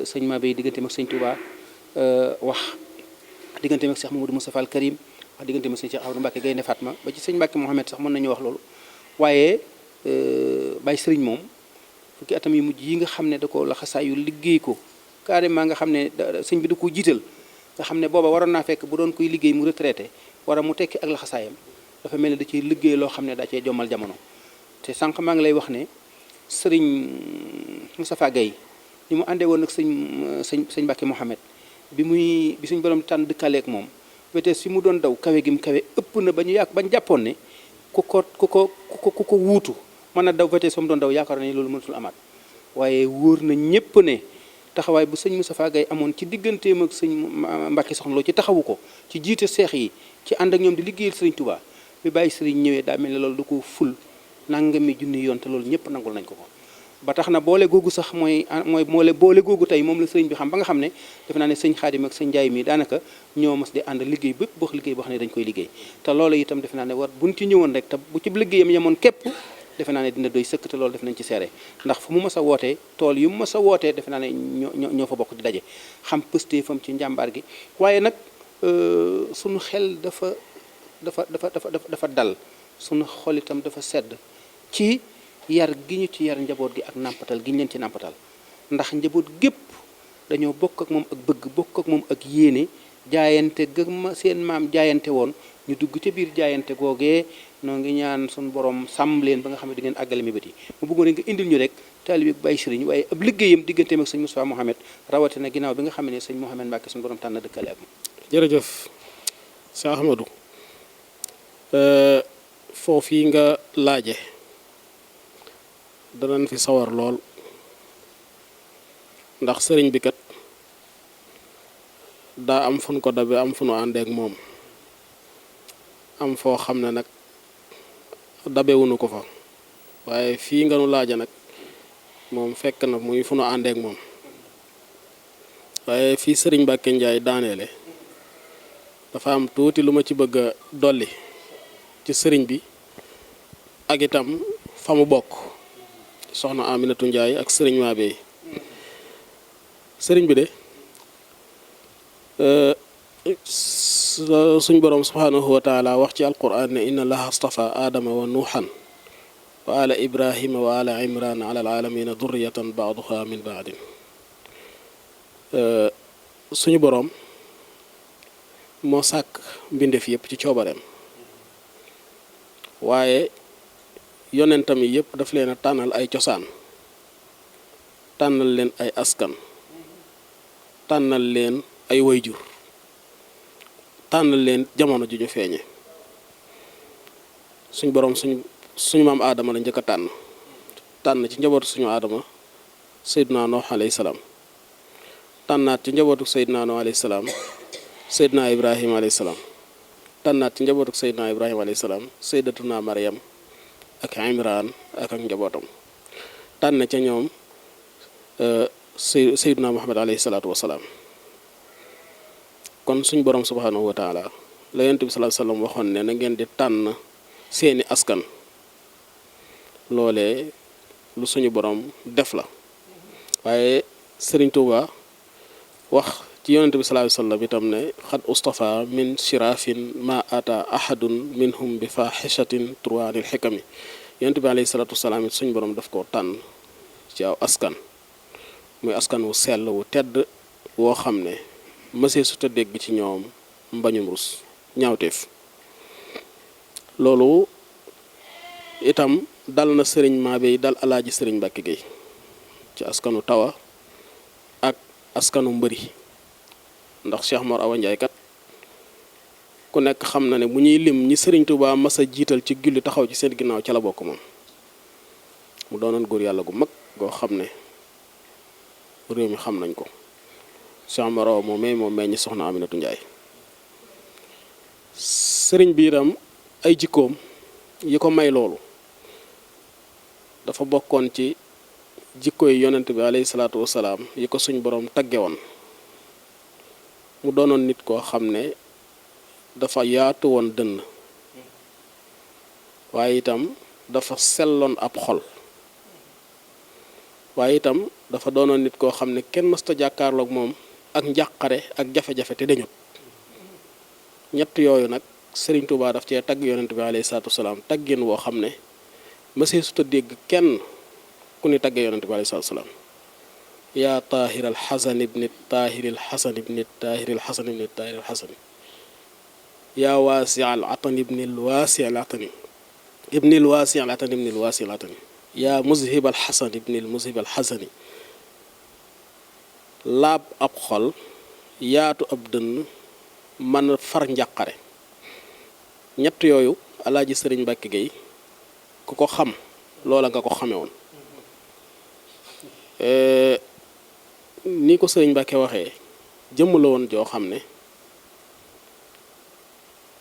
sëñ Mabey digganteem ak sëñ Touba wax digganteem ak Cheikh Mamadou Moustapha al Karim wax digganteem ak sëñ Cheikh Ahmadou Mbacke Gaynde Fatma ba ci sëñ Mbacke Mouhamed sax mën nañu wax loolu waaye Baye Sëriñ moom fukki atam yu mujj yi nga xam ne da ko laxasaayu liggéey ko carrément nga xam ne sëñ bi da ko jiital nga xam ne booba waroon naa fekk bu doon koy liggéey mu retraité wara mu tekki ak laxasaayam dafa mel ne da ciy liggéey loo xam ne da cee jommal jamono te sànq maa ngi lay wax ne sëriñ Moustapha Gaye ni mu àndee woon nag sëñ Mbacke Mohamed bi suñ borom tànn dëkkaleek moom vitesse fi mu doon daw kawe gi mu kawe ëpp na ba ñu bañ jàppoon ne ku ko wuutu mën a daw vitesse fa mu doon daw yaakaar nañu loolu mënatul amaat waaye wóor na ñépp ne taxawaay bu sëñ Moustapha Gaye amoon ci digganteem ak sëñ Mbacke Soxna Lo ci taxawu ko ci jiite seex yi ci ànd ak ñoom di liggéeyal sëriñ Touba bi bàyyi sëriñ ñëwee daa mel ne loolu du ko ful nangami junni yoon te loolu ñëpp nangul nañ ko ba tax na boole googu sax mooy boole googu tey moom la sëriñ bi xam ba nga xam ne defe naa ne sëñ Xaadim ak sëñ Njaay mi daanaka ñoo mas di ànd liggéey bépp boo liggéey boo xam ne dañ koy liggéey te loolu itam defe naa ne war buñ ci ñëwoon rek te bu ci liggéeyam yemoon képp defe naa ne dina doy sëkk te loolu def nañ ci seere ndax fu mu mas a wootee tool yu mu mas a wootee defe naa ne ñoo fa bokk di daje xam pëstee fam ci njàmbaar gi waaye nag suñu xel dafa dal suñu xol itam dafa sedd ci yar gi ñu ci yar njaboot gi ak nàmpatal gi ñu leen ci nàmpatal ndax njaboot gépp dañoo bokk ak moom ak bëgg bokk ak moom ak yéene jaayante ga seen maam jaayante woon ñu dugg ca biir jaayante googee noo ngi ñaan suñu borom sàmm leen ba nga xam ne di ngeen àggale mi bët yi mu bëggoon rek nga indil ñu rek taalibe Baye Sëriñ waaye ab liggéeyam digganteem ak sëñ Moustapha Mohamed rawatina ginnaaw bi nga xam ne sëñ Mohamed Mbacke suñu borom tànn dëkkale ak moom. jërëjëf Cheikh Ahmadou foofu yi nga laaje danañ fi sawar lool ndax sëriñ bi kat daa am fu nu ko dabe am fu nu àndeek moom am foo xam ne nag dabewunu ko fa waaye fii nga nu laaja nag moom fekk na muy fu nu àndeek moom waaye fii sëriñ Mbàkke Njaay daaneele dafa am tuuti lu ma ci bëgg a dolli ci sëriñ bi ak itam fa mu bokk soxna Aminatu Njaay ak sëriñ Mabey sëriñ bi de suñ boroom subhaanahu wa taala wax ci alquran ne inna allaha astafa aadama wa nuuxan wa ala ibrahima wa ala imran ala alamina durriyatan baaduha min baadin suñu boroom moo sàkk mbindeef yépp ci coobareem waaye yonentam yi yépp daf leen a tànnal ay cosaan tànnal leen ay askan tànnal leen ay wayjur tànnal leen jamono ju ñu feeñe suñ boroom suñu maam aadama la njëkk a tànn ci njabootu suñu aadama seydina noox alayhi salaam tànnaat ci njabootu seydina noox alayhi salaam seydina ibrahima alayhi salaam tànnaat ci njabootu seydina ibrahima alayhi salaam seydatuna maryam ak imran ak njabootam tànn ca ñoom seydina muhammad alayhi salaatu wasalaam kon suñ borom subhaanahu wa taala la yonent bi sallallahu alayhi wasallam waxoon ne na ngeen di tànn seeni askan loolee lu suñu borom def la waaye sëriñ Tuuba wax ci yonent bi sallallahu alayhi wasallam itam ne xad ustafa min shirafin ma ata ahadun minhum bi fahishatin turwaanil xikami yonent bi alayhi salaatu wasalaam it suñu borom daf koo tànn ci aw askan muy askan wu sell wu tedd woo xam ne mësee su ta dégg ci ñoom mbañum rus ñaawteef loolu itam dal na sëriñ Mabey dal alaaji sëriñ Mbàkke Géey ci askanu tawa ak askanu mbëri ndax Cheikh Mor Awa Njaay kat ku nekk xam na ne bu ñuy lim ñi sëriñ Tuubaa mas a jiital ci julli taxaw ci seen ginnaaw ca la bokk moom mu doonoon góor yàlla gu mag goo xam ne réew mi xam nañ ko Cheikh Mor Awa moo meññ soxna Aminatu Njaay sëriñ bi itam ay jikkoom yi ko may loolu dafa bokkoon ci jikko yi yonent bi alayhi salaatu wasalaam yi ko suñ boroom tagge woon mu doonoon nit koo xam ne dafa yaatu woon dënn waaye itam dafa selloon ab xol waaye itam dafa doonoon nit koo xam ne kenn mësta jàkkaarloog moom ak njàqare ak jafe-jafe te dañut ñett yooyu nag Sëriñ Tuubaa daf cee tagg yonent bi alayhi salaatu wasalaam taggin woo xam ne mësee suta dégg kenn ku ni tagge yonent bi alayhi salaatu wasalaam yaa taahir al xasan ibni taahir al xasan ibni taahir al xasan ibni taahir al xasan yaa waasi al atan ibni al waasi al atani ibni al waasi al atan ibni al waasi al atani yaa muzhib al xasan ibni al muzhib al xasani laab ab xol yaatu ab dënn mën far njàqare ñett yooyu alaaji sëriñ Mbàkke Géey ku ko xam loola nga ko xame woon ni ko sëriñ Mbàkke waxee jëmm la woon joo xam ne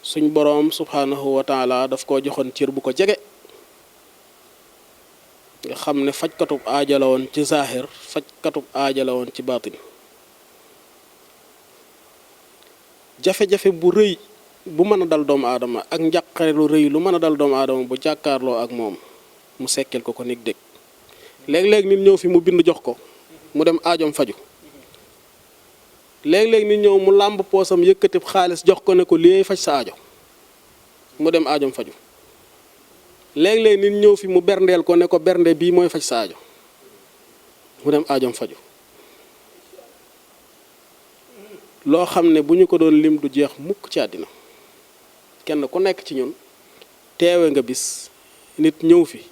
suñ boroom subhaanahu wa taala daf koo joxoon cër bu ko jege nga xam ne fajkatub aaja la woon ci zaahir fajkatub aaja la woon ci baatin jafe-jafe bu rëy bu mën a dal doomu aadama ak njàqare lu rëy lu mën a dal doomu aadama bu jàkkaarloo ak moom mu sekkeel ko nig dégg léeg-léeg nit ñëw fi mu bind jox ko mu dem aajom faju léeg-léeg nit ñëw mu làmb poosam yëkkati xaalis jox ko ne ko lii faj sa aajo mu dem aajom faju léeg-léeg nit ñëw fi mu berndeel ko ne ko bernde bii mooy faj sa aajo mu dem aajom faju loo xam ne bu ñu ko doon lim du jeex mukk ci àddina kenn ku nekk ci ñun teewe nga bis nit ñëw fi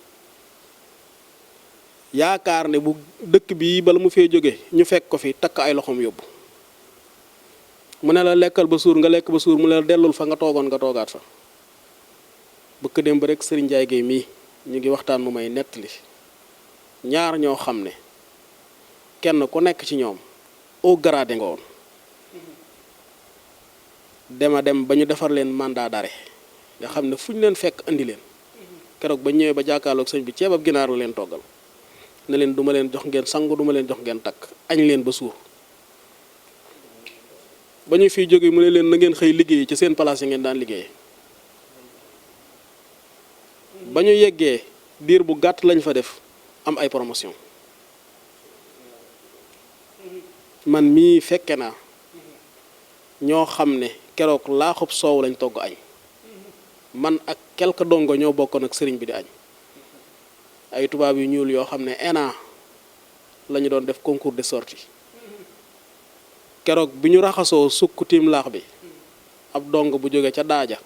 yaakaar ne bu dëkk bi bala mu fee jóge ñu fekk ko fi takk ay loxoom yóbbu mu ne la lekkal ba suur nga lekk ba suur mu ne la dellul fa nga toogoon nga toogaat fa bëkk démb rek sëriñ Njaay Géey mii ñu ngi waxtaan mu may nettali ñaar ñoo xam ne kenn ku nekk ci ñoom au gradé nga woon dema dem ba ñu defar leen mandat d'arrêt nga xam ne fu ñu leen fekk andi leen keroog ba ñëwee ba jàkkaarloog sëñ bi ceebab ginaar la leen toggal ne leen duma leen jox ngeen sangu duma leen jox ngeen takk añ leen ba suur ba ñu fiy jóge mu ne leen na ngeen xëy liggéey ci seen place yi ngeen daan liggéeyee ba ñu yeggee diir bu gàtt lañ fa def am ay promotion man mii fekke naa ñoo xam ne keroog laaxub soow lañ togg añ man ak quelque dongo ñoo bokkoon ak sëriñ bi di añ ay tubaab yu ñuul yoo xam ne ENA la ñu doon def concours de sortie keroog bi ñu raxasoo sukk tiim laax bi ab dong bu jóge ca daaja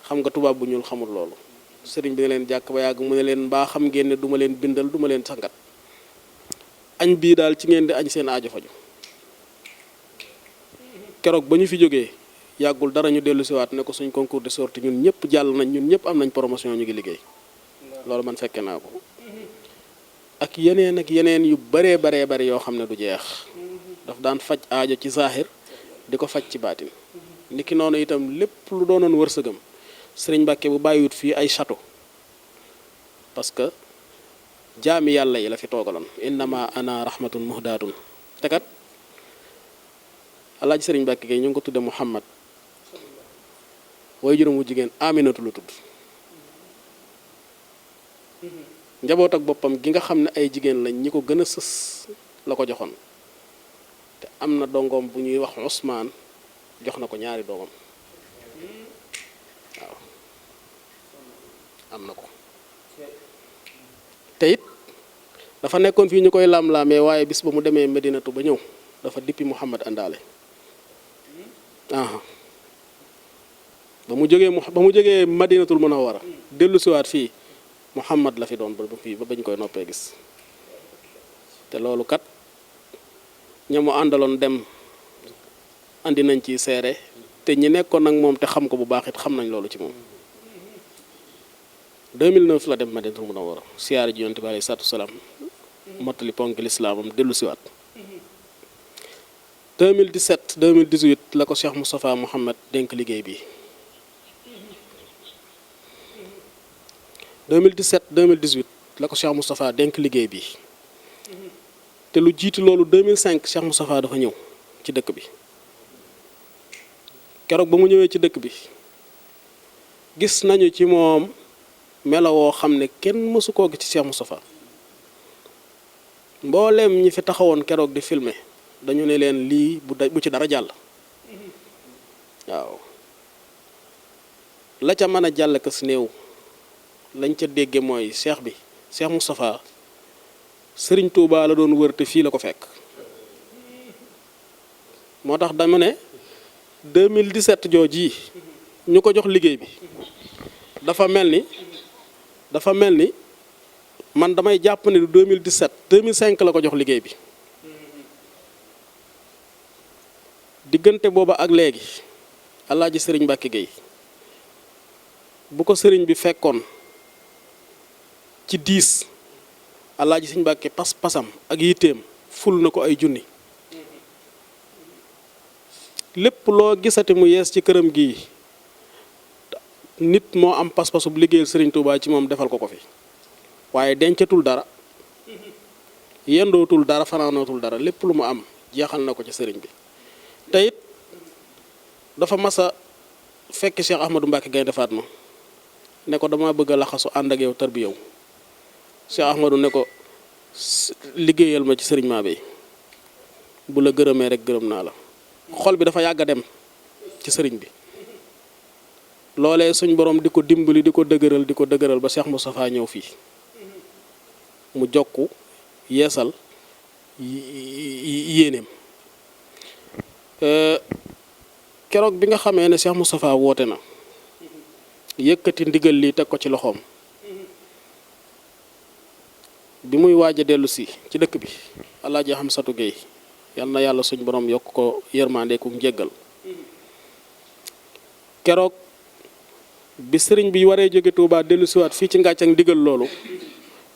xam nga tubaab bu ñuul xamul loolu sëriñ bi ne leen jàkk ba yàgg mu ne leen mbaa xam ngeen ne duma leen bindal duma leen sangat añ bii daal ci ngeen di añ seen aajo faju keroog ba ñu fi jógee yàggul dara ñu dellu siwaat ne ko suñ concours de sortie ñun ñëpp jàll nañ ñun ñëpp am nañ promotion ñu ngi liggéey loolu man fekke naa ko ak yeneen yu baree bari yoo xam ne du jeex daf daan faj aajo ci zahir di ko faj ci baatin niki noonu itam lépp lu doonoon wërsëgam sëriñ Mbàkke bu bàyyiwut fii ay château parce que jaami yàlla yi la fi toogaloon innama ana rahmatun muhdaatun te kat alaaji sëriñ Mbàkke Gey ñu ngi ko tudde Muhammad way juróom wu jigéen Aminatu la tudd njaboot ak boppam gi nga xam ne ay jigéen lañ ñi ko gën a sës la ko joxoon te am na dongoom bu ñuy wax Ousmane jox na ko ñaari doomam waaw am na ko te it dafa nekkoon fii ñu koy laam-laamee waaye bis ba mu demee Medinatu ba ñëw dafa dippi Muhammad àndaale ba mu jógee Madinatul Munawwara dellu siwaat fii Muhammad la fi doon ba fii ba bañ koy noppee gis te loolu kat ñamu àndaloon dem andi nañ ci seere te ñi nekkoon nag moom te xam ko bu baax it xam nañ loolu ci moom 2009 la dem Madinatul Munawwara siyaare ji yonent bi alayhi salaatu wasalaam mottali ponk lislaamam dellu siwaat 2017 2018 la ko Cheikh Moustapha Mouhamed dénk liggéey bi 2017 2018 la ko Cheikh Moustapha dénk liggéey bi te lu jiitu loolu 2005 Cheikh Moustapha dafa ñëw ci dëkk bi keroog ba mu ñëwee ci dëkk bi gis nañu ci moom melawoo xam ne kenn mësu koo gis ci Cheikh Moustapha mbooleem ñi fi taxawoon keroog di filmer dañu ne leen lii bu ci dara jàll waaw la ca mën a jàll kas néew lañ ca dégge mooy Cheikh Moustapha Sëriñ Tuubaa la doon wër te fii la ko fekk moo tax dama ne 2017 jooji ñu ko jox liggéey bi dafa mel ni man damay jàpp ne du 2017 2005 la ko jox liggéey bi diggante booba ak léegi Alaaji Sëriñ Mbàkke Gey bu ko sëriñ bi fekkoon ci 10 Alaaji Sëriñ Mbàkke pas-pasam ak yitteem ful na ko ay junni lépp loo gisati mu yees ci këram gii nit moo am pas-pasub liggéeyal Sëriñ Tuubaa ci moom defal ko ko fi waaye dencatul dara yendootul dara fanaanootul dara lépp lu mu am jeexal na ko ci sëriñ bi te it dafa masa fekk Cheikh Ahmadou Mbacke Gaynde Fatma ne ko dama bëgg a laxasu ànd ak yow tarbiyaw Cheikh Ahmadou ne ko liggéeyal ma ci sëriñ Mabéye bu la gërëmee rek gërëm naa la xol bi dafa yàgg a dem ci sëriñ bi loolee suñ borom di ko dimbali di ko dëgëral ba Cheikh Moustapha ñëw fii mu jokku yeesal yéeneem keroog bi nga xamee ne Cheikh Moustapha woote na yëkkati ndigal lii teg ko ci loxoom bi muy waaj a dellu si ci dëkk bi Alaaji Hamsatu Gey yal na yàlla suñ borom yokk ko yërmande ku njéggal keroog bi sëriñ bi waree jóge Touba dellu siwaat fii ci Ngàcc ak ndigal loolu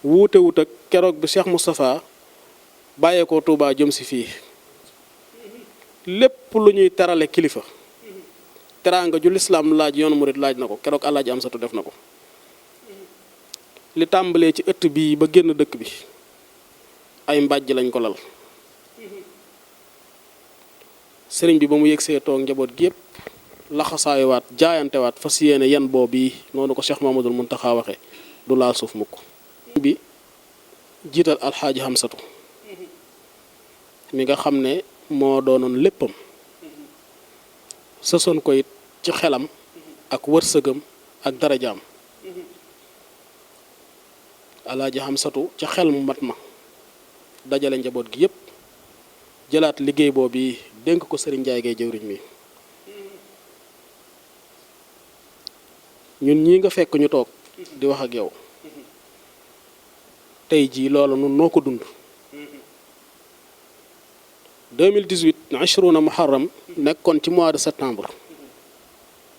wuute wut ak keroog bi Cheikh Moustapha bàyyeekoo Touba jëm si fii lépp lu ñuy terale kilifa teraanga ju lislaam laaj yoonu murit laaj na ko keroog Alaaji Amsatu def na ko li tàmbalee ci ëtt bii ba génn dëkk bi ay mbàjj lañ ko lal sëriñ bi ba mu yëgsee toog njaboot gi yëpp laxasaayuwaat jaayantewaat fas yéene yan boobu yi noonu ko Cheikh Mamadul Muntaxa waxe du laal suuf mukk bi jiital alxaaji Hamsatu mi nga xam ne moo doonoon léppam sësoon ko it ci xelam ak wërsëgam ak darajaam alxaaji Hamsatu ci xel mu mat ma dajale njaboot gi yépp jëlaat liggéey boobu yi dénk ko sëriñ Njaay Gay jëwriñ mi ñun ñii nga fekk ñu toog di wax ak yow tey jii loolu nun noo ko dund 2018 ashruna muharram nekkoon ci mois de septembre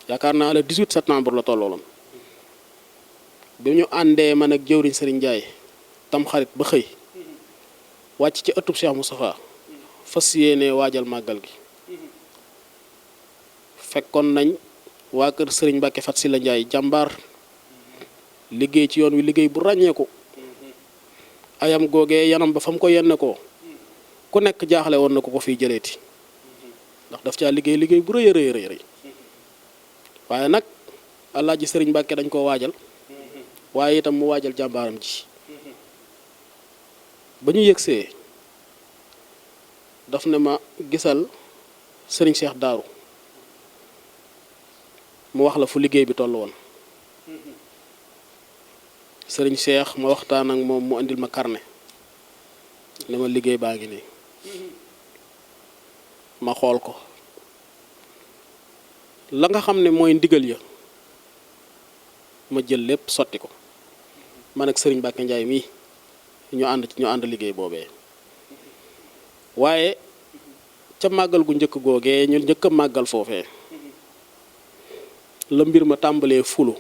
yaakaar naa le 18 septembre la tollooloon bi ñu àndee man ak jëwriñ sëriñ Njaay tam xarit ba xëy wàcc ci ëttub Cheikh Moustapha fas yéene waajal màggal gi fekkoon nañ waa kër sëriñ Mbàkke Fat Silla Njaay jàmbaar liggéey ci yoon wi liggéey bu ràññeeku ayam googee yanam ba fa mu ko yenn ko ku nekk jaaxle woon na ko fiy jëleeti ndax daf caa liggéey bu rëy a rëy waaye nag Alaaji sëriñ Mbàkke dañ koo waajal waaye itam mu waajal jàmbaaram ji ba ñu yëgsee daf ne ma gisal sëriñ Cheikh Daaru mu wax la fu liggéey bi toll woon sëriñ Cheikh ma waxtaan ak moom mu andil ma carnet ne ma liggéey baa ngi nii ma xool ko la nga xam ne mooy ndigal ya ma jël lépp sotti ko man ak sëriñ Mbàkke Njaay mii ñu ànd liggéey boobee waaye ca màggal gu njëkk googee ñu njëkk a màggal foofee la mbir ma tàmbalee fulu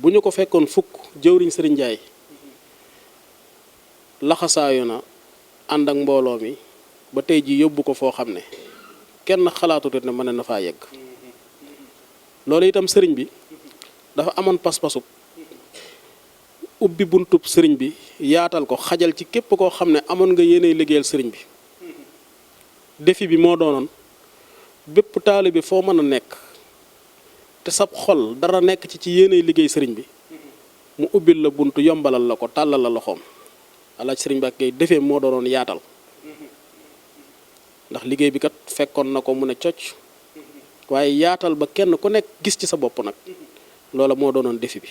bu ñu ko fekkoon fukk jëwriñ sëriñ Njaay laxasaayu na ànd ak mbooloo mi ba tey ji yóbbu ko foo xam ne kenn xalaatutut ne mën na faa yegg loolu itam sëriñ bi dafa amoon pas-pasub ubbi buntub sëriñ bi yaatal ko xajal ci képp koo xam ne amoon nga yéeney liggéeyal sëriñ bi défi bi moo doonoon bépp taalibe bi foo mën a nekk te sab xol dara nekk ci yéeney liggéey sëriñ bi mu ubbil la bunt yombalal la ko tàllal la loxoom Alaaji sëriñ Mbàkke Gay defee moo doonoon yaatal ndax liggéey bi kat fekkoon na ko mu ne cocc waaye yaatal ba kenn ku nekk gis ci sa bopp nag loola moo doonoon défi bi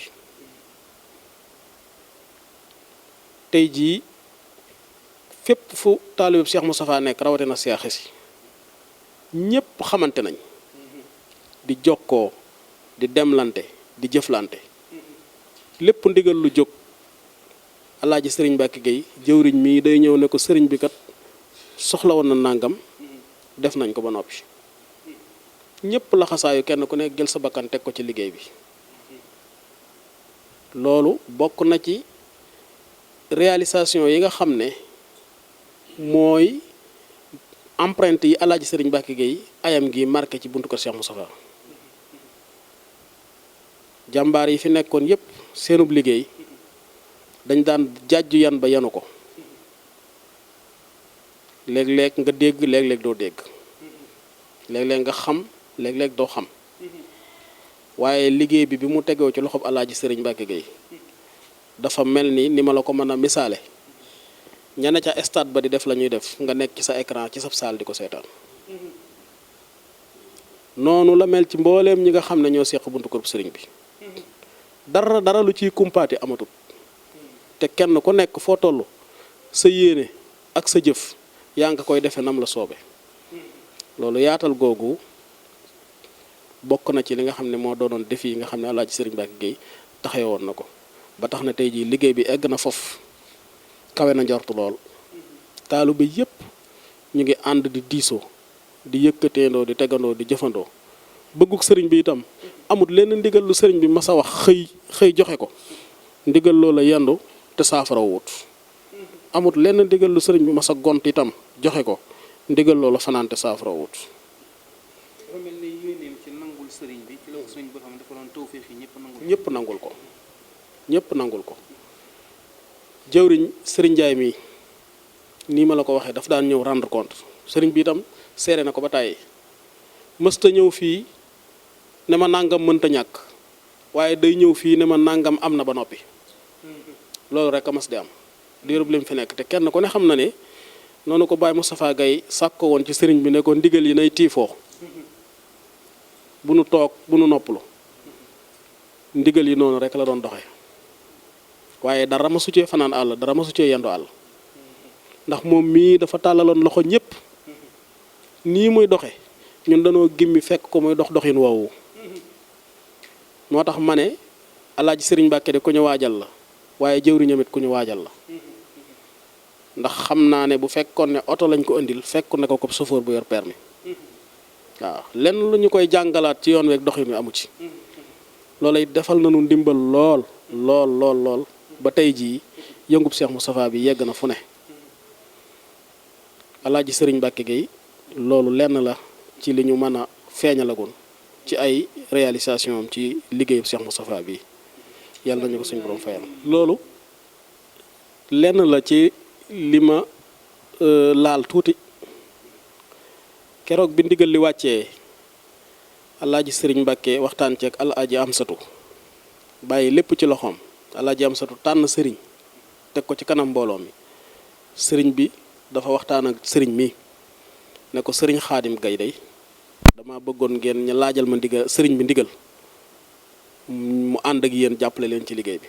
tey jii fépp fu taalibe Cheikh Moustapha nekk rawatina Seex si ñépp xamante nañ di jokkoo di demlante di jëflante lépp ndigal lu jóg Alaaji sëriñ Mbàkke Gay jëwriñ mii day ñëw ne ko sëriñ bi kat soxla woon na nàngam def nañ ko ba noppi ñépp laxasaayu kenn ku nekk jël sa bakkan teg ko ci liggéey bi loolu bokk na ci réalisation yi nga xam ne mooy empreinte yi Alaaji sëriñ Mbàkke Gay ayam gi marqué ci buntu ko Cheikh Moustapha jàmbaar yi fi nekkoon yépp seenub liggéey dañ daan jàjju yan ba yanu ko léeg-léeg nga dégg léeg-léeg doo dégg léeg-léeg nga xam léeg-léeg doo xam waaye liggéey bi mu tegoo ci loxob Alaaji sëriñ Mbàkke Gay dafa mel ni ma la ko mën a misaale ñane ca stade ba di def la ñuy def nga nekk ci sa écran ci sa salle di ko seetaan noonu la mel ci mbooleem ñi nga xam ne ñoo seq buntu kër sëriñ bi dara lu ciy kumpaati amatut te kenn ku nekk foo toll sa yéene ak sa jëf yaa nga koy defee nam la soobe loolu yaatal googu bokk na ci li nga xam ne moo doonoon défi yi nga xam ne Alaaji sëriñ Mbàkke Gay taxawoon na ko ba tax na tey jii liggéey bi egg na foofu kawe na njortu lool taalibe yépp ñu ngi ànd di diisoo di yëkkateendoo di tegandoo di jëfandoo bëgguk sëriñ bi itam amut lenn ndigal lu sëriñ bi mas a wax xëy joxe ko ndigal loola yendu te saafara wut amut lenn ndigal lu sëriñ bi mas a gont itam joxe ko ndigal loola fanaan te saafara wut. dafa mel ni yéeneem ci nangul sëriñ bi ci la ko sëriñ boo xam ne dafa doon tawfeex yi ñëpp nangul ko ñëpp nangul ko. jëwriñ sëriñ Njaay mi nii ma la ko waxee daf daan ñëw rendre compte sëriñ bi itam seere na ko ba tàyyi mësta ñëw fii ne ma nangam mënta ñàkk waaye day ñëw fii ne ma nangam am na ba noppi loolu rek a mas di am diirub lim fi nekk te kenn ku ne xam na ne noonu ko Baye Moustapha Gaye sàkk ko woon ci sëriñ bi ne ko ndigal yi nay tiifoo bu nu toog bu nu noppalu ndigal yi noonu rek la doon doxe waaye dara ma su cee fanaan àll dara ma su cee yendu àll ndax moom mii dafa tàllaloon loxo ñëpp nii muy doxe ñun dañoo gimmi fekk ko muy dox doxin woowu moo tax ma ne alaaji sëriñ Mbàkke de ku ñu waajal la waaye jëwriñam it ku ñu waajal la ndax xam naa ne bu fekkoon ne oto lañ ko indil fekk na ko chauffeur bu yor permis waaw lenn lu ñu koy jàngalaat ci yoon week doxin wi amu ci loolu it defal nañu ndimbal lool ba tey jii yëngub Cheikh Moustapha bi yegg na fu ne alaaji sëriñ Mbàkke Gueye loolu lenn la ci li ñu mën a feeñalagoon ci ay réalisation am ci liggéeyub Cheikh Moustapha bi yàlla nañu ko suñu borom fayal loolu lenn la ci li ma laal tuuti keroog bi ndigal li wàccee alaaji sëriñ Mbàkke waxtaan ceeg alaaji Amsatu bàyyi lépp ci loxoom alaaji Amsatu tànn sëriñ teg ko ci kanam mbooloo mi sëriñ bi dafa waxtaan ak sëriñ mi ne ko sëriñ Xaadim Gay day dama bëggoon ngeen ñu laajal ma ndigal sëriñ bi ndigal mu ànd ak yéen jàppale leen ci liggéey bi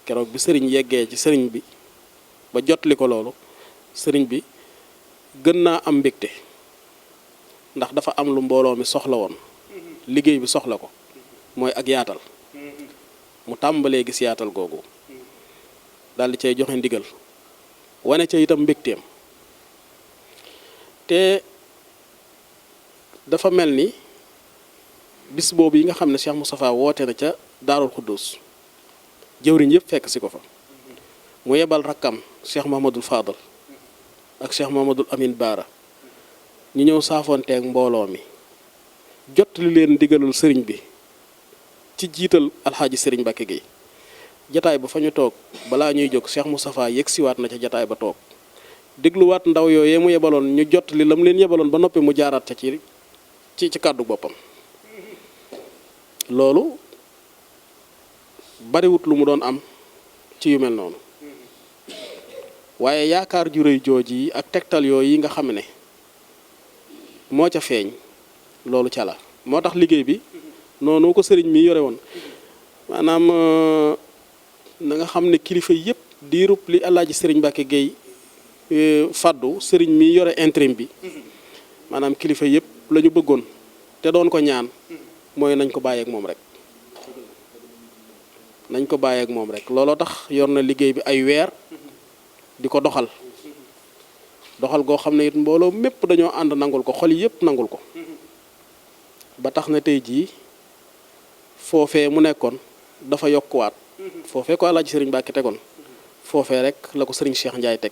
keroog bi sëriñ yeggee ci sëriñ bi ba jotli ko loolu sëriñ bi gën naa am mbégte ndax dafa am lu mbooloo mi soxla woon liggéey bi soxla ko mooy ak yaatal mu tàmbalee gis yaatal googu daal di cay joxe ndigal wane ca itam mbégteem te dafa mel ni bis boobu yi nga xam ne Cheikh Moustapha woote na ca Daarul Xuddus jëwriñ yëpp fekk si ko fa mu yebal rakkam Cheikh Mahamadul Fadal ak Cheikh Mahamadul Amin Baara ñu ñëw saafoonteeg mbooloo mi jot li leen digalul sëriñ bi ci jiital alxaaji sëriñ Mbàkke Gueye jataay ba fa ñu toog balaa ñuy jóg Cheikh Moustapha yegg siwaat na ca jataay ba toog dégluwaat ndaw yooyee mu yebaloon ñu jot li lam leen yebaloon ba noppi mu jaaraat ca ci kàddu boppam loolu bariwut lu mu doon am ci yu mel noonu waaye yaakaar ju rëy jooj yi ak tegtal yooyu yi nga xam ne moo ca feeñ loolu ca la moo tax liggéey bi noonu ko sëriñ mi yore woon maanaam na nga xam ne kilifa yëpp diirub li Alaaji sëriñ Mbàkke Gueye faddu sëriñ mi yore intérim bi maanaam kilifa yëpp la ñu bëggoon te doon ko ñaan mooy nañ ko bàyyeek moom rek looloo tax yor na liggéey bi ay weer di ko doxal goo xam ne it mbooloo mépp dañoo ànd nangul ko xol yëpp nangul ko ba tax na tey jii foofee mu nekkoon dafa yokkuwaat foofee ko Alaaji sëriñ Mbàkke tegoon foofee rek la ko sëriñ Cheikh Ndiaye teg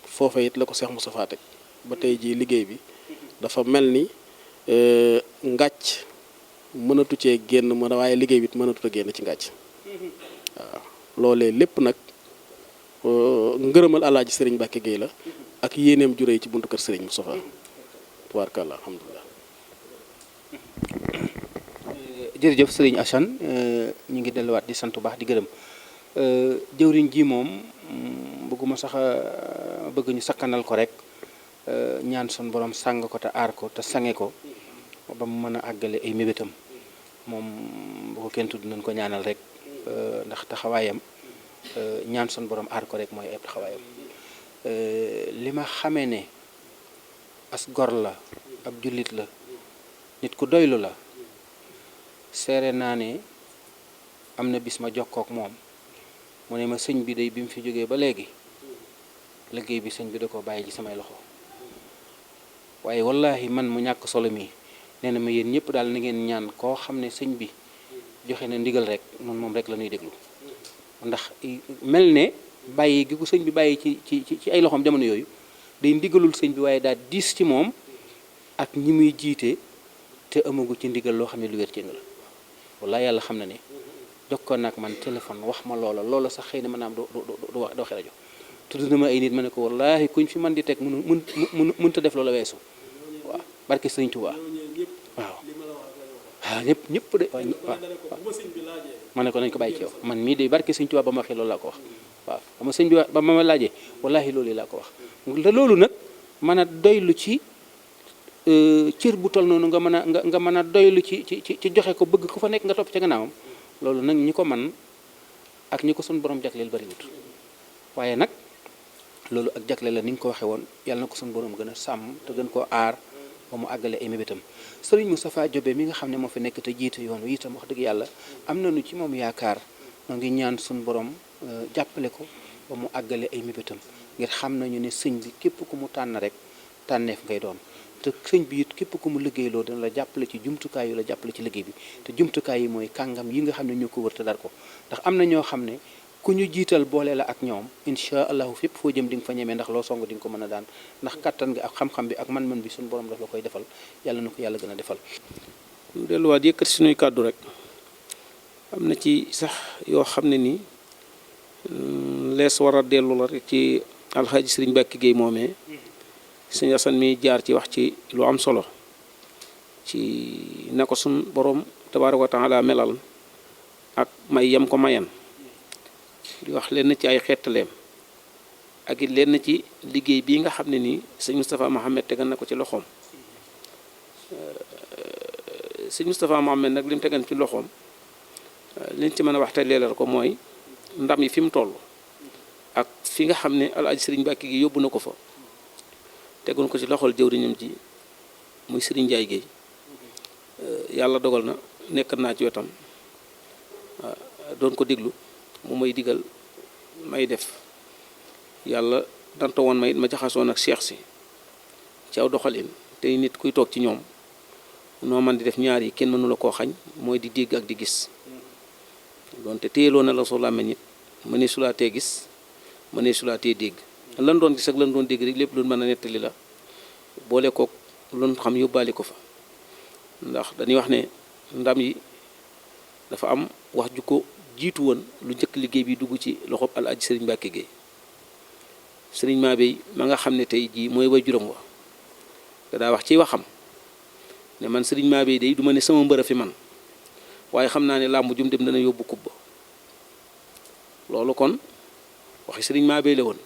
foofee it la ko Cheikh Moustapha teg ba tey jii liggéey bi dafa mel ni ngàcc mënatu cee génn waaye liggéey bi mënatut a génn ci ngàcc waaw loolee lépp nag ngërëmal Alaaji sëriñ Mbàkke Gueye la ak yéeneem juree ci buntu kër sëriñ Moustapha tubaarkàlla alhamdulilah. jërëjëf sëriñ Assane ñu ngi delluwaat di sant bu baax di gërëm jëwriñ ji moom bëgguma sax bëgg ñu sakkanal ko rek ñaan sun borom sàng ko te aar ko te sange ko ba mu mën a àggale ay mébétam moom bu ko kenn tudd nañ ko ñaanal rek ndax taxawaayam ñaan sun borom aar ko rek mooy ay taxawaayam li ma xamee ne as gor la ab jullit la nit ku doylu la seere naa ne am na bis ma jokkook moom mu ne ma sëñ bi day bi mu fi jógee ba léegi liggéey bi sëñ bi da ko bàyyi ci samay loxo waaye wallahi man mu ñàkk solo mi nee na ma yéen ñëpp daal na ngeen ñaan koo xam ne sëñ bi joxe na ndigal rek noonu moom rek la ñuy déglu ndax mel ne bàyyi gi ko sëñ bi bàyyi ci ay loxoom jamono yooyu day ndigalul sëñ bi waaye daal diis ci moom ak ñi muy jiite te amagu ci ndigal loo xam ne lu wér ci nga la walla yàlla xam na ne jokkoon nag man téléphone wax ma loola sax xëy na maanaam du waxee rajo tudd na ma ay nit ma ne ko wallaahi kuñ fi man di teg mënta def loola weesu waaw barke sëñ Tuubaa waaw ñëpp de waaw ma ne ko nañ ko bàyyi ci yow man mii de barke sëñ Tuubaa ba ma waxee loolu laa ko wax waaw xam nga sëñ bi ba ma laajee wallaahi loolu laa ko wax te loolu nag mën a doylu ci cër bu tol noonu nga mën a doylu ci joxe ko bëgg ku fa nekk nga topp ca gannaawam loolu nag ñi ko man ak ñi ko suñu borom jagleel bariwut waaye nag loolu ak jagle la ni nga ko waxee woon yàlla na ko suñu borom gën a sàmm te gën koo aar ba mu àggale ay mébétam sëriñ Moustapha Diobé mi nga xam ne moo fi nekk te jiite yoon wi itam wax dëgg yàlla am nañu ci moom yaakaar noo ngi ñaan suñu borom jàppale ko ba mu àggale ay mébétam ngir xam nañu ne sëñ bi képp ku mu tànn rek tànneef ngay doon te sëñ bi it képp ku mu liggéeyloo dana la jàppale ci jumtukaay yu la jàppale ci liggéey bi te jumtukaay yi mooy kàngam yi nga xam ne ñoo ko wër te dar ko ndax am na ñoo xam ne ku ñu jiital boole la ak ñoom incha allahu fépp foo jëm di nga fa ñemee ndax loo song di nga ko mën a daan ndax kattan gi ak xam-xam bi ak man-man bi suñu borom daf la koy defal yàlla na ko yàlla gën a defal. ñu delluwaat yëkkati suñuy kàddu rek am na ci sax yoo xam ne nii lees war a dellu la rek ci alxaaji sëriñ Mbàkke Géey moomee sëñ Asan mi jaar ci wax ci lu am solo ci na ko suñ borom tabaaraka wa taala melal ak may yam ko mayan di wax lenn ci ay xeetaleem ak it lenn ci liggéey bii nga xam ne nii sëñ Moustapha Mohamed tegal na ko ci loxoom sëñ Moustapha Mohamed nag li mu tegan ci loxoom liñ ci mën a wax te leeral ko mooy ndam yi fi mu toll ak fi nga xam ne alaaji sëriñ Mbàkke gi yóbbu na ko fa tegoon ko ci loxol jëwriñam ji muy sëriñ Njaay Géey yàlla dogal na nekk naa ci wetam doon ko déglu mu may digal may def yàlla danta woon ma it ma jaxasoon ak cheikh si ci aw doxalin tey nit kuy toog ci ñoom noo man di def ñaar yi kenn mënu la koo xañ mooy di dégg ak di gis doonte téyeloo na la soo làmmeñ it mënee sulaa tee gis mënee sulaa tee dégg lan doon gis ak lan doon dégg rek lépp lu mën a nettali la boole kook lu xam yóbbaale ko fa ndax dañuy wax ne ndam yi dafa am wax ju ko jiitu woon lu njëkk liggéey bi dugg ci loxob alaaji sëriñ Mbàkke Géey sëriñ Mabéy ma nga xam ne tey jii mooy way juróom wa daa wax ci waxam ne man sëriñ Mabéy day du ma ne sama mbër a fi man waaye xam naa ne làmb jum dem dana yóbbu kubba loolu kon waxi sëriñ Mabéy la woon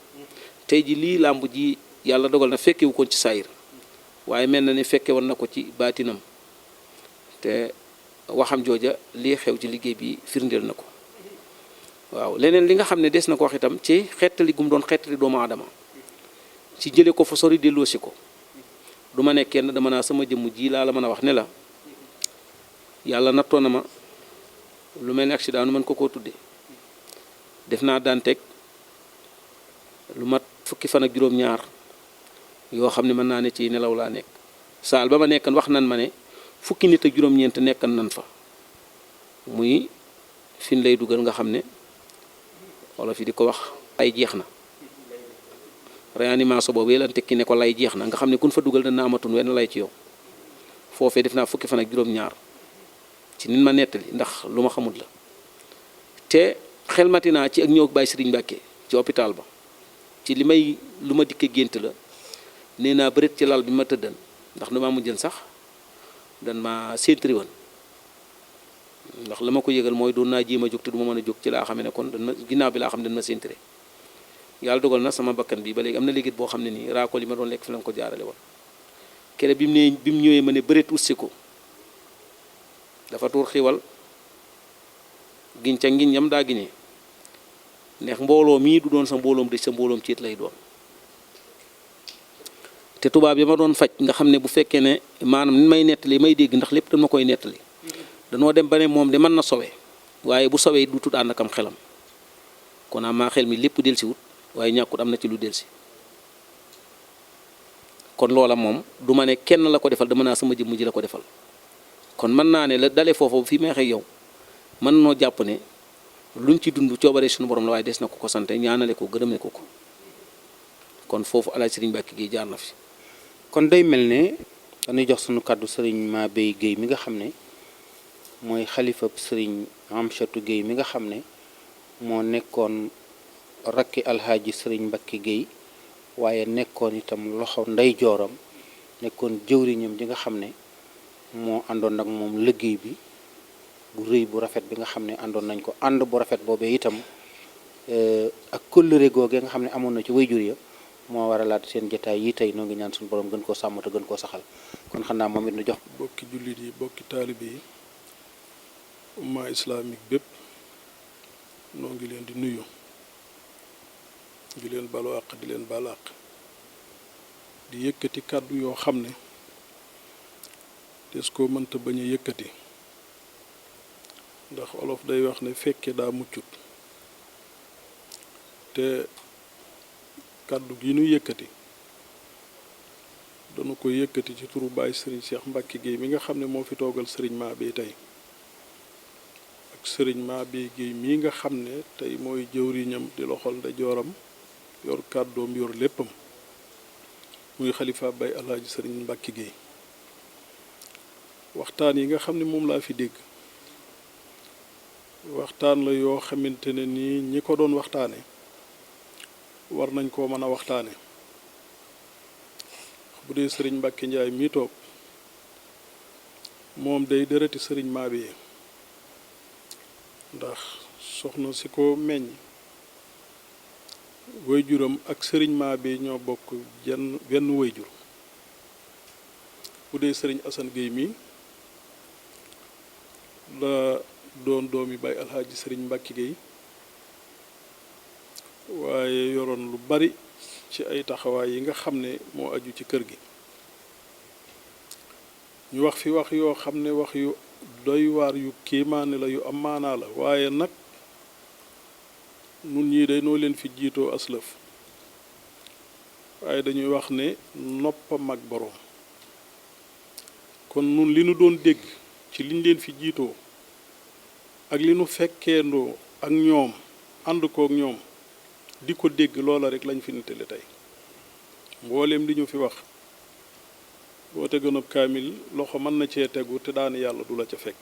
tey ji lii làmb ji yàlla dogal na fekkewu koon ci saayir waaye mel na ne fekke woon na ko ci baatinam te waxam jooja lii xew ci liggéey bi firndeel na ko waaw leneen li nga xam ne des na ko wax itam ci xettali gum doon xettali doomu aadama ci jële ko fa sori delloosi ko du ma nekk kenn dama naa sama jëmm ji laa la mën a wax ne la yàlla nattoo na ma lu mel ni accident nu mën ko koo tuddee def naa daan teg lu mat fukki fan ak juróom-ñaar yoo xam ne mën naa ne ci nelaw laa nekk saal ba ma nekkan wax nan ma ne fukki nit ak juróom-ñeent nekkan nan fa muy fin lay dugal nga xam ne wala fi di ko wax ay jeex na réanimation boobu lan tekki ne ko lay jeex na nga xam ne kun fa dugal dana amatun wenn lay ci yow foofee def naa fukki fan ak juróom-ñaar ci nit ma nettali ndax lu ma xamut la te xelmati naa ci ak ñëw Baay Sëriñ Mbàkke ci hôpital ba ci li may lu ma dikke gént la nee naa bëreet ci lal bi ma tëddan ndax damaa mujjën sax dan ma séentri woon ndax la ma ko yëgal mooy doon naa jéem a jóg te du ma mën a jóg ci laa xam ne kon dan ma ginnaaw bi laa xam ne dan ma séentri yàlla dogal na sama bakkan bi ba léegi am na léegi boo xam ne nii raakol yi ma doon lekk fi la ko jaarale woon kere bi mu ñëwee ma ne bëreet utsi ko dafa tuur xiwal giñ ca ngiñ yam daa giñee neex mbooloo mii du doon sa mbooloom dëj sa mbooloom ciit lay doon te tubaab yi ma doon faj nga xam ne bu fekkee ne maanaam ni may nettali may dégg ndax lépp dama koy nettali danoo dem ba ne moom de mën na sowe waaye bu sowee du tut ànd ak am xelam kon maa xel mi lépp delsi wut waaye ñàkkut am na ci lu delsi kon loola moom du ma ne kenn la ko defal dama naa sama jëmm ji la ko defal kon mën naa ne la dale foofu fi may waxee yow mën noo jàpp ne luñ ci dund coobare suñu borom la waaye des na ko sante ñaanale ko gërëme ko kon foofu Alaaji Sëriñ Mbàkke Gueye jaar na fi. kon day mel ne dañuy jox sunu kàddu sëriñ Mabeye Gueye mi nga xam ne mooy xalifa sëriñ Amsatou Gueye mi nga xam ne moo nekkoon rakki alxaaji sëriñ Mbàkke Gueye waaye nekkoon itam loxo ndey jooram nekkoon jëwriñam ji nga xam ne moo àndoon nag moom liggéey bi bu rëy bu rafet bi nga xam ne àndoon nañ ko ànd bu rafet boobee itam ak kóllëre googee nga xam ne amoon na ci wayjur ya moo waralaat seen jotaay yi tey noo ngi ñaan suñu borom gën koo sàmm te gën koo saxal kon xam naa moom it nu jox. bokki jullit yi bokki taalibe yi umma islamique bépp noo ngi leen di nuyu di leen balu àq di leen baal àq di yëkkati kàddu yoo xam ne des koo mënta bañ a yëkkati ndax olof day wax ne fekke daa muccut te kàddu gi nu yëkkati danu ko yëkkati ci turu baay sëriñ Cheikh Mbacke Gueye mi nga xam ne moo fi toogal sëriñ Mabeye tey ak sëriñ Mabeye Gueye mii nga xam ne tey mooy jëwriñam di loxol ndeyjooram yor kàddoom yor léppam muy xalifa bay alaaji sëriñ Mbacke Gueye waxtaan yi nga xam ne moom laa fi dégg waxtaan la yoo xamante ne nii ñi ko doon waxtaane war nañ koo mën a waxtaane bu dee sëriñ Mbacke Ndiaye mii toog moom day dërëti sëriñ Mabeye ndax soxna si ko meññ wayjuram ak sëriñ Mabeye ñoo bokk benn wayjur bu dee sëriñ Assane Gueye mii la doon doomi baay alxaaji sëriñ Mbacke Gueye waaye yoroon lu bari ci ay taxawaay yi nga xam ne moo aju ci kër gi ñu wax fi wax yoo xam ne wax yu doy waar yu kéemaane la yu am maanaa la waaye nag nun ñii day noo leen fi jiitoo aslëf waaye dañuy wax ne noppa mag boroom kon nun li nu doon dégg ci liñ leen fi jiitoo ak li nu fekkeendoo ak ñoom ànd kook ñoom di ko dégg loola rek lañ fi nettali tey mbooleem li ñu fi wax boo tegoon ab kaamil loxo mën na cee tegu te daani yàlla du la ca fekk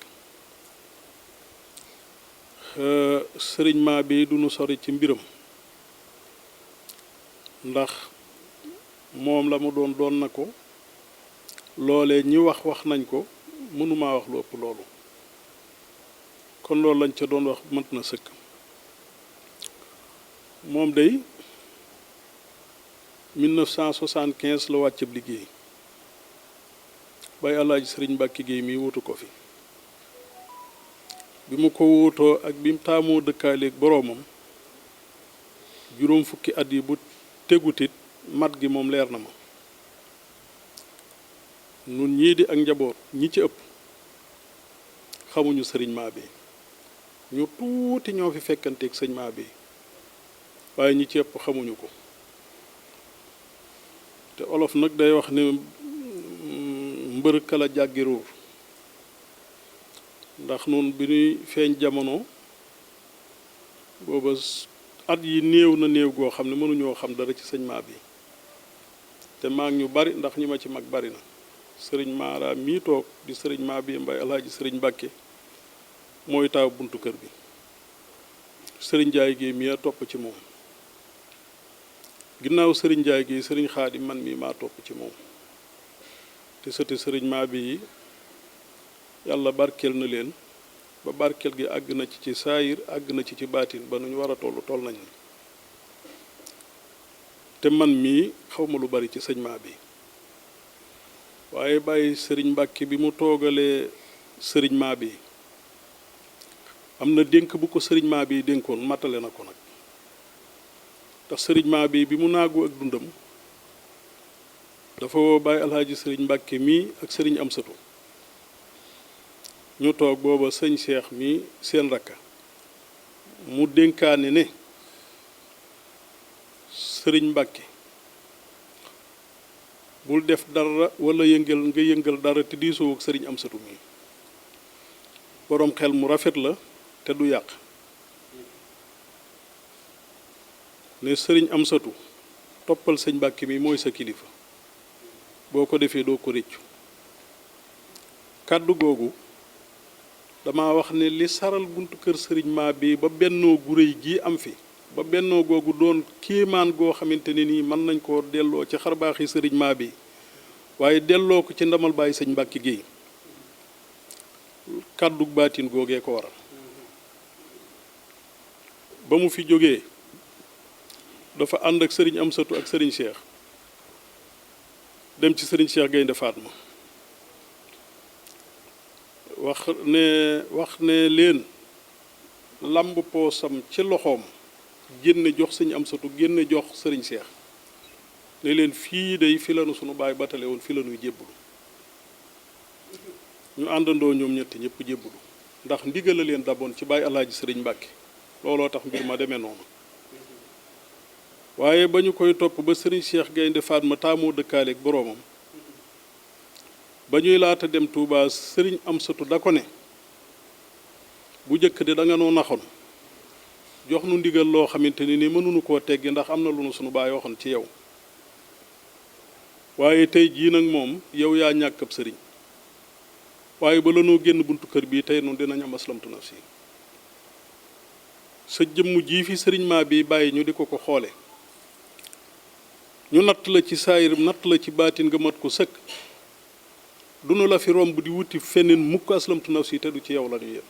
sëriñ Mabeye du nu sori ci mbiram ndax moom la mu doon na ko loolee ñi wax nañ ko mënumaa wax lu ëpp loolu kon loolu lañ ca doon wax mat na sëkk moom day 1975 la wàccab liggéey bay alaaji sëriñ Mbacke Gueye mi wutu ko fi bi mu ko wuutoo ak bi mu taamoo dëkkaaleeg boroomam juróom fukki at yi bu tegutit mat gi moom leer na ma nun ñii di ak njaboot ñi ci ëpp xamuñu sëriñ Mabeye ñu tuuti ñoo fi fekkanteeg sëñ Mabeye waaye ñi ci ëpp xamuñu ko te olof nag day wax ne mbër kala jàggi ruur ndax noonu bi ñuy feeñ jamono booba at yi néew na néew goo xam ne mënuñoo xam dara ci sëñ Mabeye te maag ñu bari ndax ñi ma ci mag bari na sëriñ Mara mii toog di sëriñ Mabeye Mbaye alaaji sëriñ Mbacke mooy taaw buntu kër bi sëriñ Ndiaye Gueye mii a topp ci moom ginnaaw sëriñ Ndiaye Gueye sëriñ Xaadim man mii maa topp ci moom te sëti sëriñ Mabeye yi yàlla barkeel na leen ba barkeel gi àgg na ci saayir àgg na ci baatin ba nu ñu war a toll nañ te man mii xawma lu bari ci sëñ Mabeye waaye bàyyi sëriñ Mbacke bi mu toogalee sëriñ Mabeye am na dénk bu ko sëriñ Mabeye dénkoon matale na ko nag ndax sëriñ Mabeye bi mu naagu ak dundam dafa woo bàyyi alxaaji sëriñ Mbacke mii ak sëriñ Amsatou ñu toog booba sëñ Cheikh mii seen rakka mu dénkaane ne sëriñ Mbacke bul def dara wala yëngal dara te diisoo ak sëriñ Amsatu mi boroom xel mu rafet la te du yàq ne sëriñ Amsatu toppal sëñ Mbàkke mi mooy sa kilifa boo ko defee doo ko réccu kàddu googu dama wax ne li saral buntu kër sëriñ Mabé ba bennoo gu réy gii am fi ba bennoo googu doon kéemaan goo xamante ne nii mën nañ koo delloo ci xarbaaxi sëriñ Mabé waaye delloo ko ci ndamal bàyyi sëñ Mbàkke Géey kàddu baatin googee ko waral ba mu fi jógee dafa ànd ak sëriñ Amsatu ak sëriñ Cheikh dem ci sëriñ Cheikh Gaynde Fatma wax ne leen lamb poosam ci loxoom génne jox sëñ Amsatu génne jox sëriñ Cheikh ne leen fii day fi lanu sunu baay batale woon fi lanuy jébbalu ñu àndandoo ñoom ñetti ñëpp jébbalu ndax ndigal la leen daboon ci baay alaaji sëriñ Mbàkke looloo tax mbir ma demee noonu waaye ba ñu koy topp ba sëriñ Cheikh Gaynde Fatma taamoo dëkkaaleeg boroomam ba ñuy laata dem Touba sëriñ Amsatu da ko ne bu jëkk de da nga noo naxoon jox nu ndigal loo xamante ni mënuñu koo teggi ndax am na lu nu sunu baay waxoon ci yow waaye tey jii nag moom yow yaa ñàkk ab sëriñ waaye ba la noo génn buntu kër bii tey noonu dinañ am aslamtu nafsi sa jëmm jii fi sëriñ Mabé bàyyi ñu di ko xoole ñu natt la ci saayir natt la ci baatin nga mat ko sëkk dunu la fi romb di wuti feneen mukk aslamtu nafsi te du ci yow la ñu yem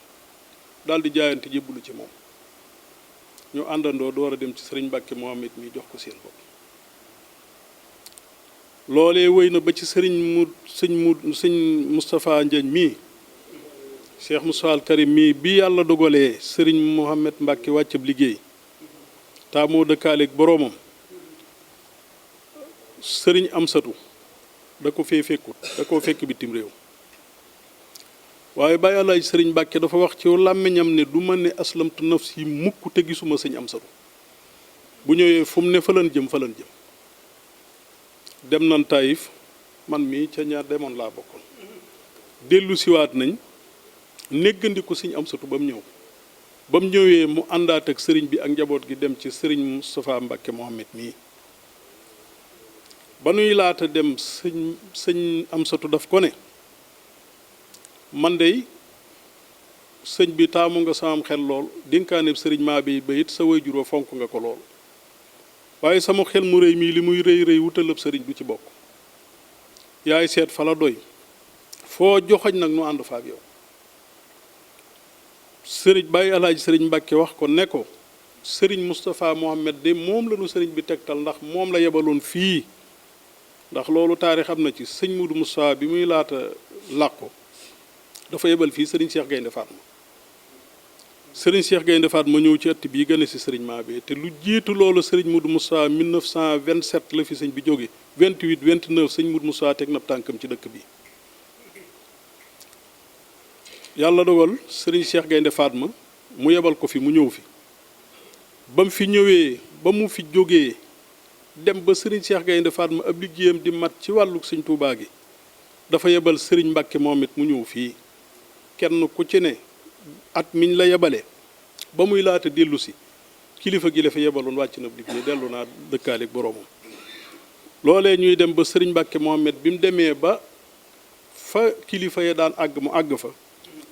daal di jaayante jébbalu ci moom ñu àndandoo door a dem ci sëriñ Mbàkke Mohamed mi jox ko seen bopp loolee wéy na ba ci sëñ Moustapha Ndiagne mii Cheikh Moustapha al Karim mii bi yàlla dogalee sëriñ Mohamed Mbàkke wàccab liggéey taamoo dëkkaaleeg boroomam sëriñ Amsatu da ko fee fekkut da koo fekk bitim réew waaye bàyyi Alaaji sëriñ Mbàkke dafa wax ci làmmiñam ne du ma ne aslamtu nafsi mukk te gisuma sëñ Amsatu bu ñëwee fu mu ne falan jëm dem nan Taïf man mii ca ñaar demoon laa bokkoon dellu siwaat nañ néggandiku sëñ Amsatu ba mu ñëw ba mu ñëwee mu àndaat ak sëriñ bi ak njaboot gi dem ci sëriñ Moustapha Mbàkke Mohamed mii ba nuy laata dem sëñ Amsatu daf ko ne man dey sëñ bi taamu nga samam xel lool dénkaaneb sëriñ Mabé ba it sa waajur wa fonk nga ko lool waaye sama xel mu rëy mii li muy rëy wutalab sëriñ bu ci bokk yaay seet fa la doy foo joxoñ nag nu ànd fa ak yow sëriñ bàyyi alaaji sëriñ Mbàkke wax ko ne ko sëriñ Moustapha Mohamed de moom la nu sëriñ bi tegtal ndax moom la yebaloon fii ndax loolu taarix am na ci sëñ Mudu Moustapha bi muy laata làqu dafa yebal fii sëriñ Cheikh Gaynde Fatma sëriñ Cheikh Gaynde Fatma ñëw ci ëtt bii gane si sëriñ Mabé te lu jiitu loolu sëriñ Mudu Moustapha 1927 la fi sëñ bi jóge 28 29 sëñ Mudu Moustapha teg na tànkam ci dëkk bi yàlla dogal sëriñ Cheikh Gaynde Fatma mu yebal ko fi mu ñëw fi ba mu fi ñëwee ba mu fi jógee dem ba sëriñ Cheikh Gaynde Fatma ab liggéeyam di mat ci wàllu sëñ Tuubaa gi dafa yebal sëriñ Mbàkke moom it mu ñëw fii kenn ku ci ne at miñ la yebale ba muy laata dellu si kilifa gi la fa yebaloon wàcc na liggéey dellu naa dëkkaaleeg boroomam loolee ñuy dem ba sëriñ Mbàkke Mohamed bi mu demee ba fa kilifa ya daan àgg mu àgg fa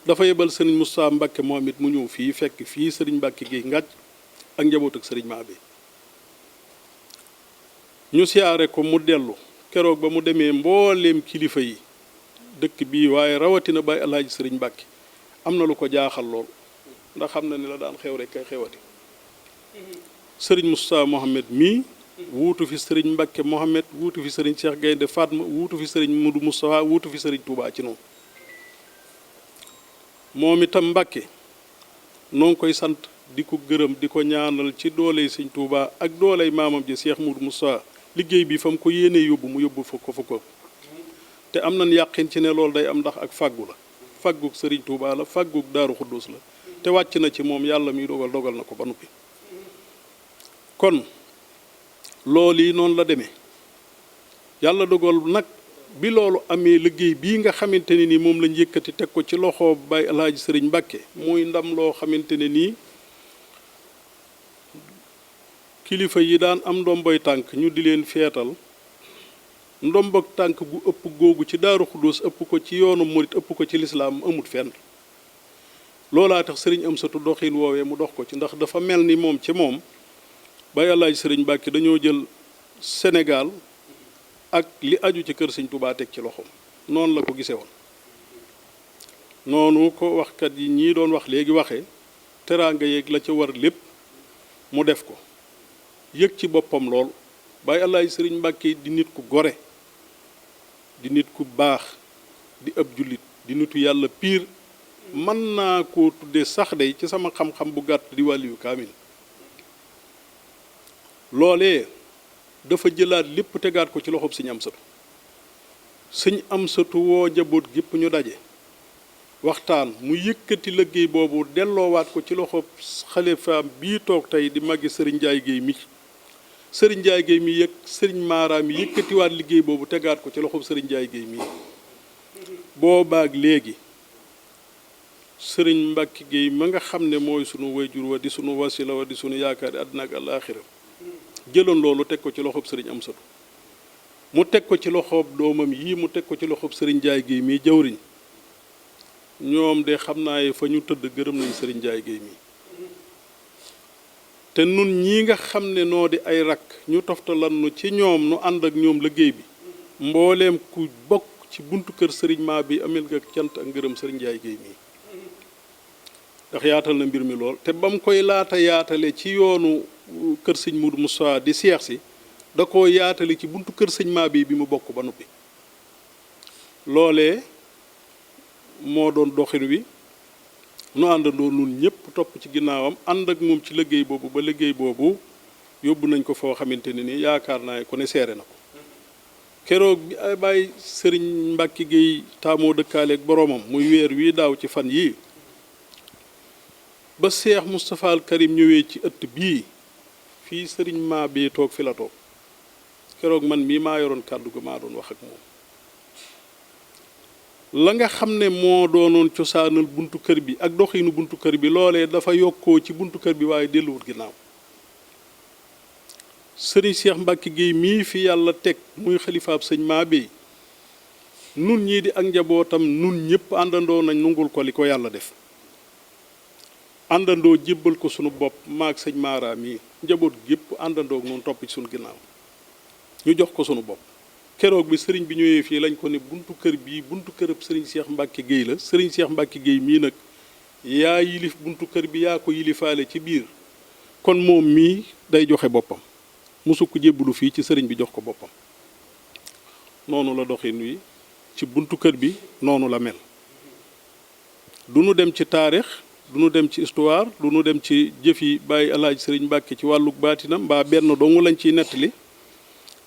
dafa yebal sëriñ Moustapha Mbàkke Mohamed mu ñëw fii fekk fii sëriñ Mbàkke gi ngàcc ak njaboot ak sëriñ Mabé ñu siyaare ko mu dellu keroog ba mu demee mbooleem kilifa yi dëkk bii waaye rawatina Baay Alaaji sëriñ Mbàkke am na lu ko jaaxal lool ndax xam na ni la daan xew rek kay xewati sëriñ Moustapha Mohamed mii wuutu fi sëriñ Mbàkke Mohamed wuutu fi sëriñ Cheikh Gaynde Fatma wuutu fi sëriñ Mudu Moustapha wuutu fi sëriñ Touba ci noonu moom itam Mbàkke noo ngi koy sant di ko gërëm di ko ñaanal ci dooley sëñ Touba ak dooley maamam ji Cheikh Mudu Moustapha liggéey bi fa mu ko yéenee yóbbu mu yóbbu fa ko te am nañ yàqin ci ne loolu day am ndax ak fàggu la fàggug sëriñ Touba la fàggug Daaru Xuddus la te wàcc na ci moom yàlla mi dogal na ko ba noppi kon loolu yi noonu la demee yàlla dogal nag bi loolu amee liggéey bii nga xamante ne nii moom lañ yëkkati teg ko ci loxo Baye Alaaji Sëriñ Mbàkke muy ndam loo xamante ne nii kilifa yi daan am ndomboy tànk ñu di leen feetal ndombok tànk gu ëpp googu ci Daaru Xuddoos ëpp ko ci yoonu murit ëpp ko ci lislaam amut fenn loolaa tax sëriñ Amsatu doxin woowee mu dox ko ci ndax dafa mel ni moom ci moom Baye Alaaji Sëriñ Mbàkke dañoo jël Sénégal ak li aju ci kër Sëriñ Tuubaa teg ci loxoom noonu la ko gisee woon noonu ko waxkat yi ñii doon wax léegi waxee teraanga yeeg la ca war lépp mu def ko yëg ci boppam lool Baye Alaaji Sëriñ Mbàkke di nit ku gore di nit ku baax di ab jullit di nitu yàlla piir mën naa koo tudde sax day ci sama xam-xam bu gàtt di wàlliyu kaamil loolee dafa jëlaat lépp tegaat ko ci loxob Sëñ Amsatu Sëñ Amsatu woo njaboot gépp ñu daje waxtaan mu yëkkati liggéey boobu delloowaat ko ci loxob xalifaam bii toog tey di màggi Sëriñ Njaay Géey mi Sëriñ Njaay Géey mi yëg Sëriñ Maaraam mi yëkkatiwaat liggéey boobu tegaat ko ci loxob Sëriñ Njaay Géey mi boobaak léegi Sëriñ Mbàkke Géey ma nga xam ne mooy sunu wayjur wa di sunu wasila wa di sunu yaakaari àddina ak àllaaxira jëloon loolu teg ko ci loxob Sëriñ Amsatu mu teg ko ci loxob doomam yii mu teg ko ci loxob Sëriñ Njaay Géey mi jawriñ ñoom de xam naa fa ñu tëdd gërëm nañ Sëriñ Njaay Géey mi te nun ñii nga xam ne noo di ay rakk ñu toftalannu ci ñoom nu ànd ak ñoom liggéey bi mbooleem ku bokk ci buntu kër Sëriñ maa bi amel nga cant ak ngërëm Sëriñ Njaay Géey mi ndax yaatal na mbir mi lool te ba mu koy laata yaatale ci yoonu kër Sëñ Mudu Musaa di seex si da koo yaatale ci buntu kër Sëñ maa bi mu bokk ba noppi loolee moo doon doxin wi nu àndandoo nun ñëpp topp ci ginnaawam ànd ak moom ci liggéey boobu ba liggéey boobu yóbbu nañ ko foo xamante ne ni yaakaar naa ko ne seere na ko keroog bi ay bàyyi Sëriñ Mbàkke Géey taamoo dëkkaaleeg boroomam muy weer wii daaw ci fan yii ba Seex Moustapha al Karim ñëwee ci ëtt bii fii Sëriñ maa bi toog fi la toog keroog man mii maa yoroon kàddu ga maa doon wax ak moom la nga xam ne moo doonoon cosaanal buntu kër bi ak doxinu buntu kër bi loolee dafa yokkoo ci buntu kër bi waaye delluwut ginnaaw Sëriñ Seex Mbàkke Géey mii fi yàlla teg muy xalifaab sëñ maa bi nun ñii di ak njabootam nun ñëpp àndandoo nañ nungul ko li ko yàlla def àndandoo jébbal ko sunu bopp maag sëñ Mara mii njaboot gépp àndandoo noonu topp ci sunu ginnaaw ñu jox ko sunu bopp keroog bi sëriñ bi ñëwee fii lañ ko ne buntu kër bii buntu kërëb Sëriñ Seex Mbàkke Géey la Sëriñ Seex Mbàkke Géey mii nag yaa yilif buntu kër bi yaa ko yilifaale ci biir kon moom mii day joxe boppam musu ko jébbalu fii ci sëriñ bi jox ko boppam noonu la doxin wi ci buntu kër bi noonu la mel du nu dem ci taarix du nu dem ci histoire du nu dem ci jëfi Baye Alaaji Sëriñ Mbàkke ci wàlluk baatinam mbaa benn dongu lañ ciy nettali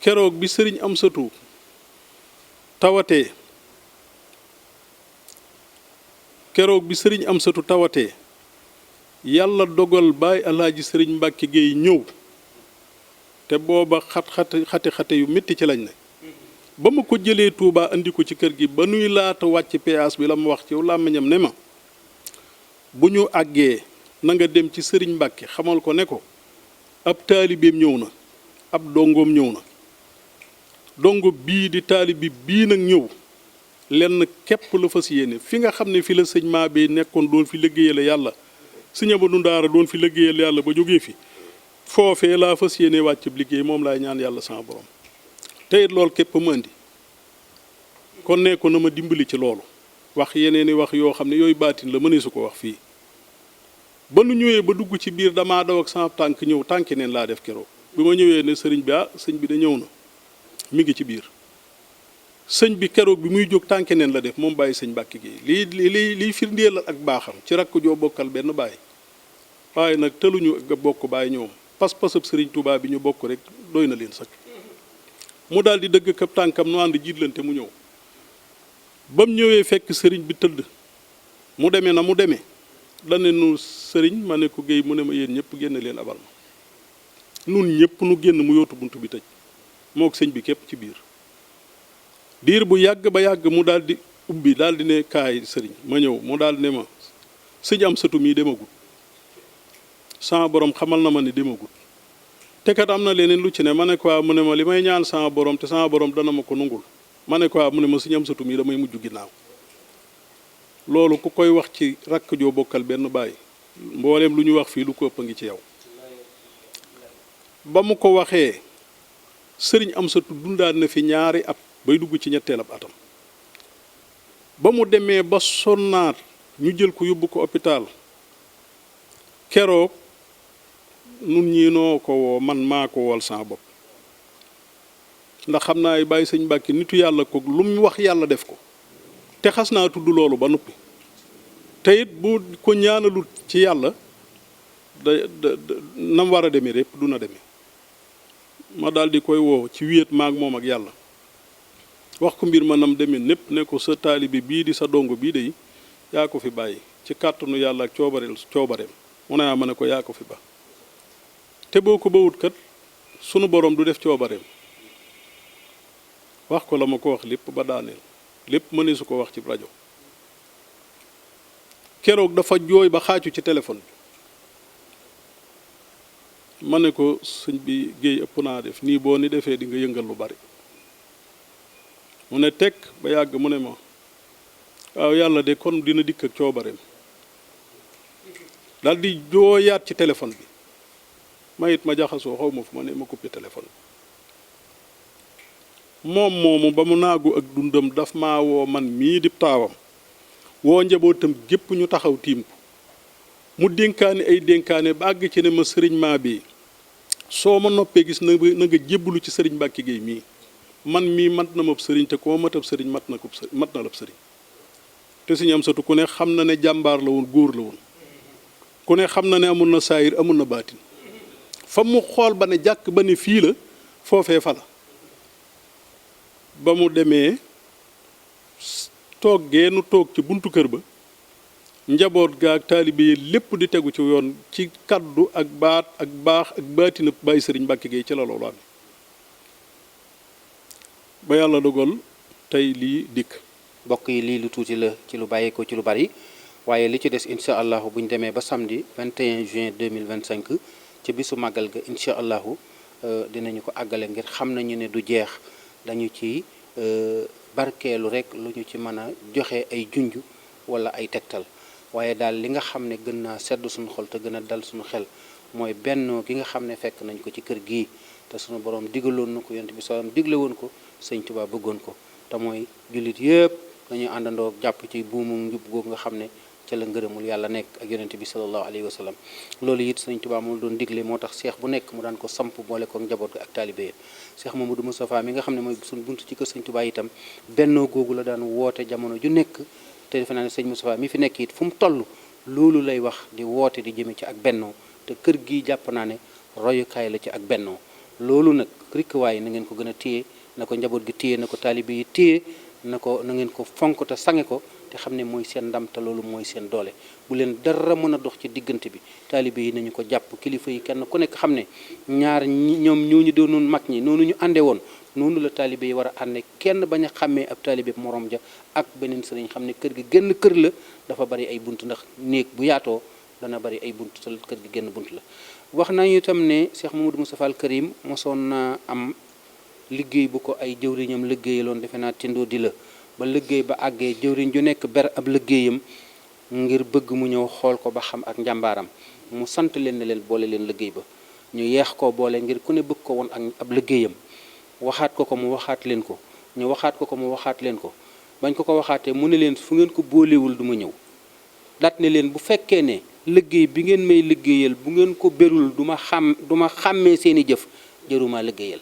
keroog bi Sëriñ Amsatu tawatee yàlla dogal Baye Alaaji Sëriñ Mbàkke Géey ñëw te booba xate yu métti ci lañ ne ba ma ko jëlee Tuubaa andi ko ci kër gi ba nuy laata wàcc péage bi la ma wax ci làmmiñam ne ma bu ñu àggee na nga dem ci Sëriñ Mbàkke xamal ko ne ko ab taalibeem ñëw na ab dongoom ñëw na dongo bii di taalibi bii nag ñëw lenn képp la fas yéene fi nga xam ne fi la sëñ maa bi nekkoon doon fi liggéeyale yàlla sëñ Abdu Ndaara doon fi liggéeyal yàlla ba jógee fi foofee laa fas yéene wàccub liggéey moom laay ñaan yàlla sama borom te it loolu képp ma indi kon ne ko na ma dimbali ci loolu wax yeneen i wax yoo xam ne yooyu baatin la mënee su ko wax fii ba nu ñëwee ba dugg ci biir damaa daw ak sama tànk ñëw tànki neen laa def keroog bi ma ñëwee ne sëriñ bi sëñ bi da ñëw na mi ngi ci biir sëñ bi keroog bi muy jóg tànki neen la def moom bàyyi sëñ Mbàkke Géey lii firndeel ak baaxam ci rakk joo bokkal benn bàyyi waaye nag tëluñu nga bokk bàyyi ñoom pas-pasab sëriñ Tuubaa bi ñu bokk rek doy na leen sax mu daal di dëgg kab tànkam nu ànd jiitlante mu ñëw ba mu ñëwee fekk sëriñ bi tëdd mu demee na mu demee dane nu sëriñ ma ne ko Géey mu ne ma yéen ñëpp génn leen abal ma nun ñëpp nu génn mu yootu bunt bi tëj mook sëñ bi képp ci biir diir bu yàgg ba yàgg mu daal di ubbi daal di ne kaay sëriñ ma ñëw mu daal di ne ma sëñ am satu mii demagul sama borom xamal na ma ne demagul te kat am na leneen lu ci ne ma ne ko mu ne ma li may ñaan sama borom te sama borom dana ma ko nungul ma ne ko mu ne ma sëñ am satu mii damay mujj ginnaaw loolu ku koy wax ci rakk joo bokkal benn baay mbooleem lu ñu wax fii lu ko ëpp a ngi ci yow ba mu ko waxee sëriñ am satu dundaat na fi ñaari at bay dugg ci ñetteelab atam ba mu demee ba sonnaat ñu jël ko yóbbu ko hôpital keroog nun ñii noo ko woo man maa ko wool sama bopp ndax xam naa ay bàyyi sëñ Mbàkke nitu yàlla ko lu mu wax yàlla def ko te xas naa tudd loolu ba noppi te it bu ko ñaanalut ci yàlla nam war a demee répp du na demee ma daal di koy woo ci wéet maag moom ak yàlla wax ko mbir ma nam demee népp ne ko sa taalibe bii di sa dongo bii de yaa ko fi bàyyi ci kàttanu yàlla ak coobareem mu ne ma ne ko yaa ko fi ba te boo ko bawut kat sunu borom du def coobareem wax ko la ma ko wax lépp ba daaneel lépp mëne su ko wax ci rajo keroog dafa jooy ba xaacu ci téléphone bi ma ne ko sëñ bi géey ëpp naa def nii boo ni defee di nga yëngal lu bari mu ne tekk ba yàgg mu ne ma waaw yàlla de kon dina dikk ak coobareem daal di jooyaat ci téléphone bi ma it ma jaxasoo xaw ma fu ma ne ma coupé téléphone moom moomu ba mu naagu ak dundam daf maa woo man mii di taawam woo njabootam gépp ñu taxaw tiim ko mu dénkaane ay dénkaane ba àgg ci ne ma sëriñ maa bi soo ma noppee gis na nga jébbalu ci sëriñ Mbàkke Géey mii man mii mat na ma sëriñ te koo matab sëriñ mat na la sëriñ te suñu am satu ku ne xam na ne jàmbaar la woon góor la woon ku ne xam na ne amul na saayir amul na baatin fa mu xool ba ne jàkk ba ne fii la foofee fa la ba mu demee toog geenu toog ci buntu kër ba njaboot ga ak taalibe yi lépp di tegu ci yoon ci kaddu ak baat ak baax ak baatina bàyyi sëriñ Mbàkke Géey ci la loolu am ba yàlla dogal tey lii dikk mbokk yi lii lu tuuti la ci lu bàyyeekoo ci lu bari waaye li ci des incha allahu bu ñu demee ba samedi 21 juin 2025 ci bisu màggal ga incha allahu dinañu ko àggale ngir xam nañu ne du jeex dañu ci barkeelu rek lu ñu ci mën a joxe ay junj wala ay tegtal waaye daal li nga xam ne gën naa sedd suñu xol te gën a dal suñu xel mooy bennoo gi nga xam ne fekk nañ ko ci kër gii te suñu borom digaloon na ko yonent bi salaam digle woon ko sëñ Tuubaa bëggoon ko te mooy jullit yëpp dañuy àndandoo jàpp ci buumu njub googu nga xam ne ca la ngërëmul yàlla nekk ak yonent bi sallallahu alayhi wa sallam loolu it sëñ Tuubaa moom doon digle moo tax seex bu nekk mu daan ko samp boole ko njaboot ga ak taalibe yi seex Mamadou Moustapha mi nga xam ne mooy suñu bunt ci kër sëñ Tuubaa itam bennoo googu la daan woote jamono ju nekk te defe naa ne sëñ Moustapha mi fi nekk it fu mu toll loolu lay wax di woote di jëme ci ak bennoo te kër gi jàpp naa ne royukaay la ci ak bennoo loolu nag rikkuwaay na ngeen ko gën a téye na ko njaboot gi téye na ko taalibe yi téye na ngeen ko fonk te sange ko te xam ne mooy seen ndam te loolu mooy seen doole bu leen dara mën a dox ci diggante bi taalibe yi nañu ko jàpp kilifa yi kenn ku nekk xam ne ñaar ñoom ñooñu doonoon mag ñi noonu ñu àndee woon noonu la taalibe yi war a àndee kenn bañ a xàmmee ab taalibe morom ja ak beneen sëriñ xam ne kër gi génn kër la dafa bari ay bunt ndax néeg bu yaatoo dana bari ay bunt te kër gi génn bunt la wax nañu itam ne Cheikh Mamadou Moustapha al Karim mosoon na am liggéey bu ko ay jëwriñam liggéeyaloon defe naa tindoo di la ba liggéey ba àggee jëwriñ ju nekk ber ab liggéeyam ngir bëgg mu ñëw xool ko ba xam ak njàmbaaram mu sant leen ne leen boole leen liggéey ba ñu yeex koo boole ngir ku ne bëgg ko woon ak ab liggéeyam waxaat ko mu waxaat leen ko ñu waxaat ko mu waxaat leen ko bañ ko waxaatee mu ne leen fu ngeen ko boolewul du ma ñëw daat ne leen bu fekkee ne liggéey bi ngeen may liggéeyal bu ngeen ko berul du ma xàmmee seeni jëf jëruma liggéeyal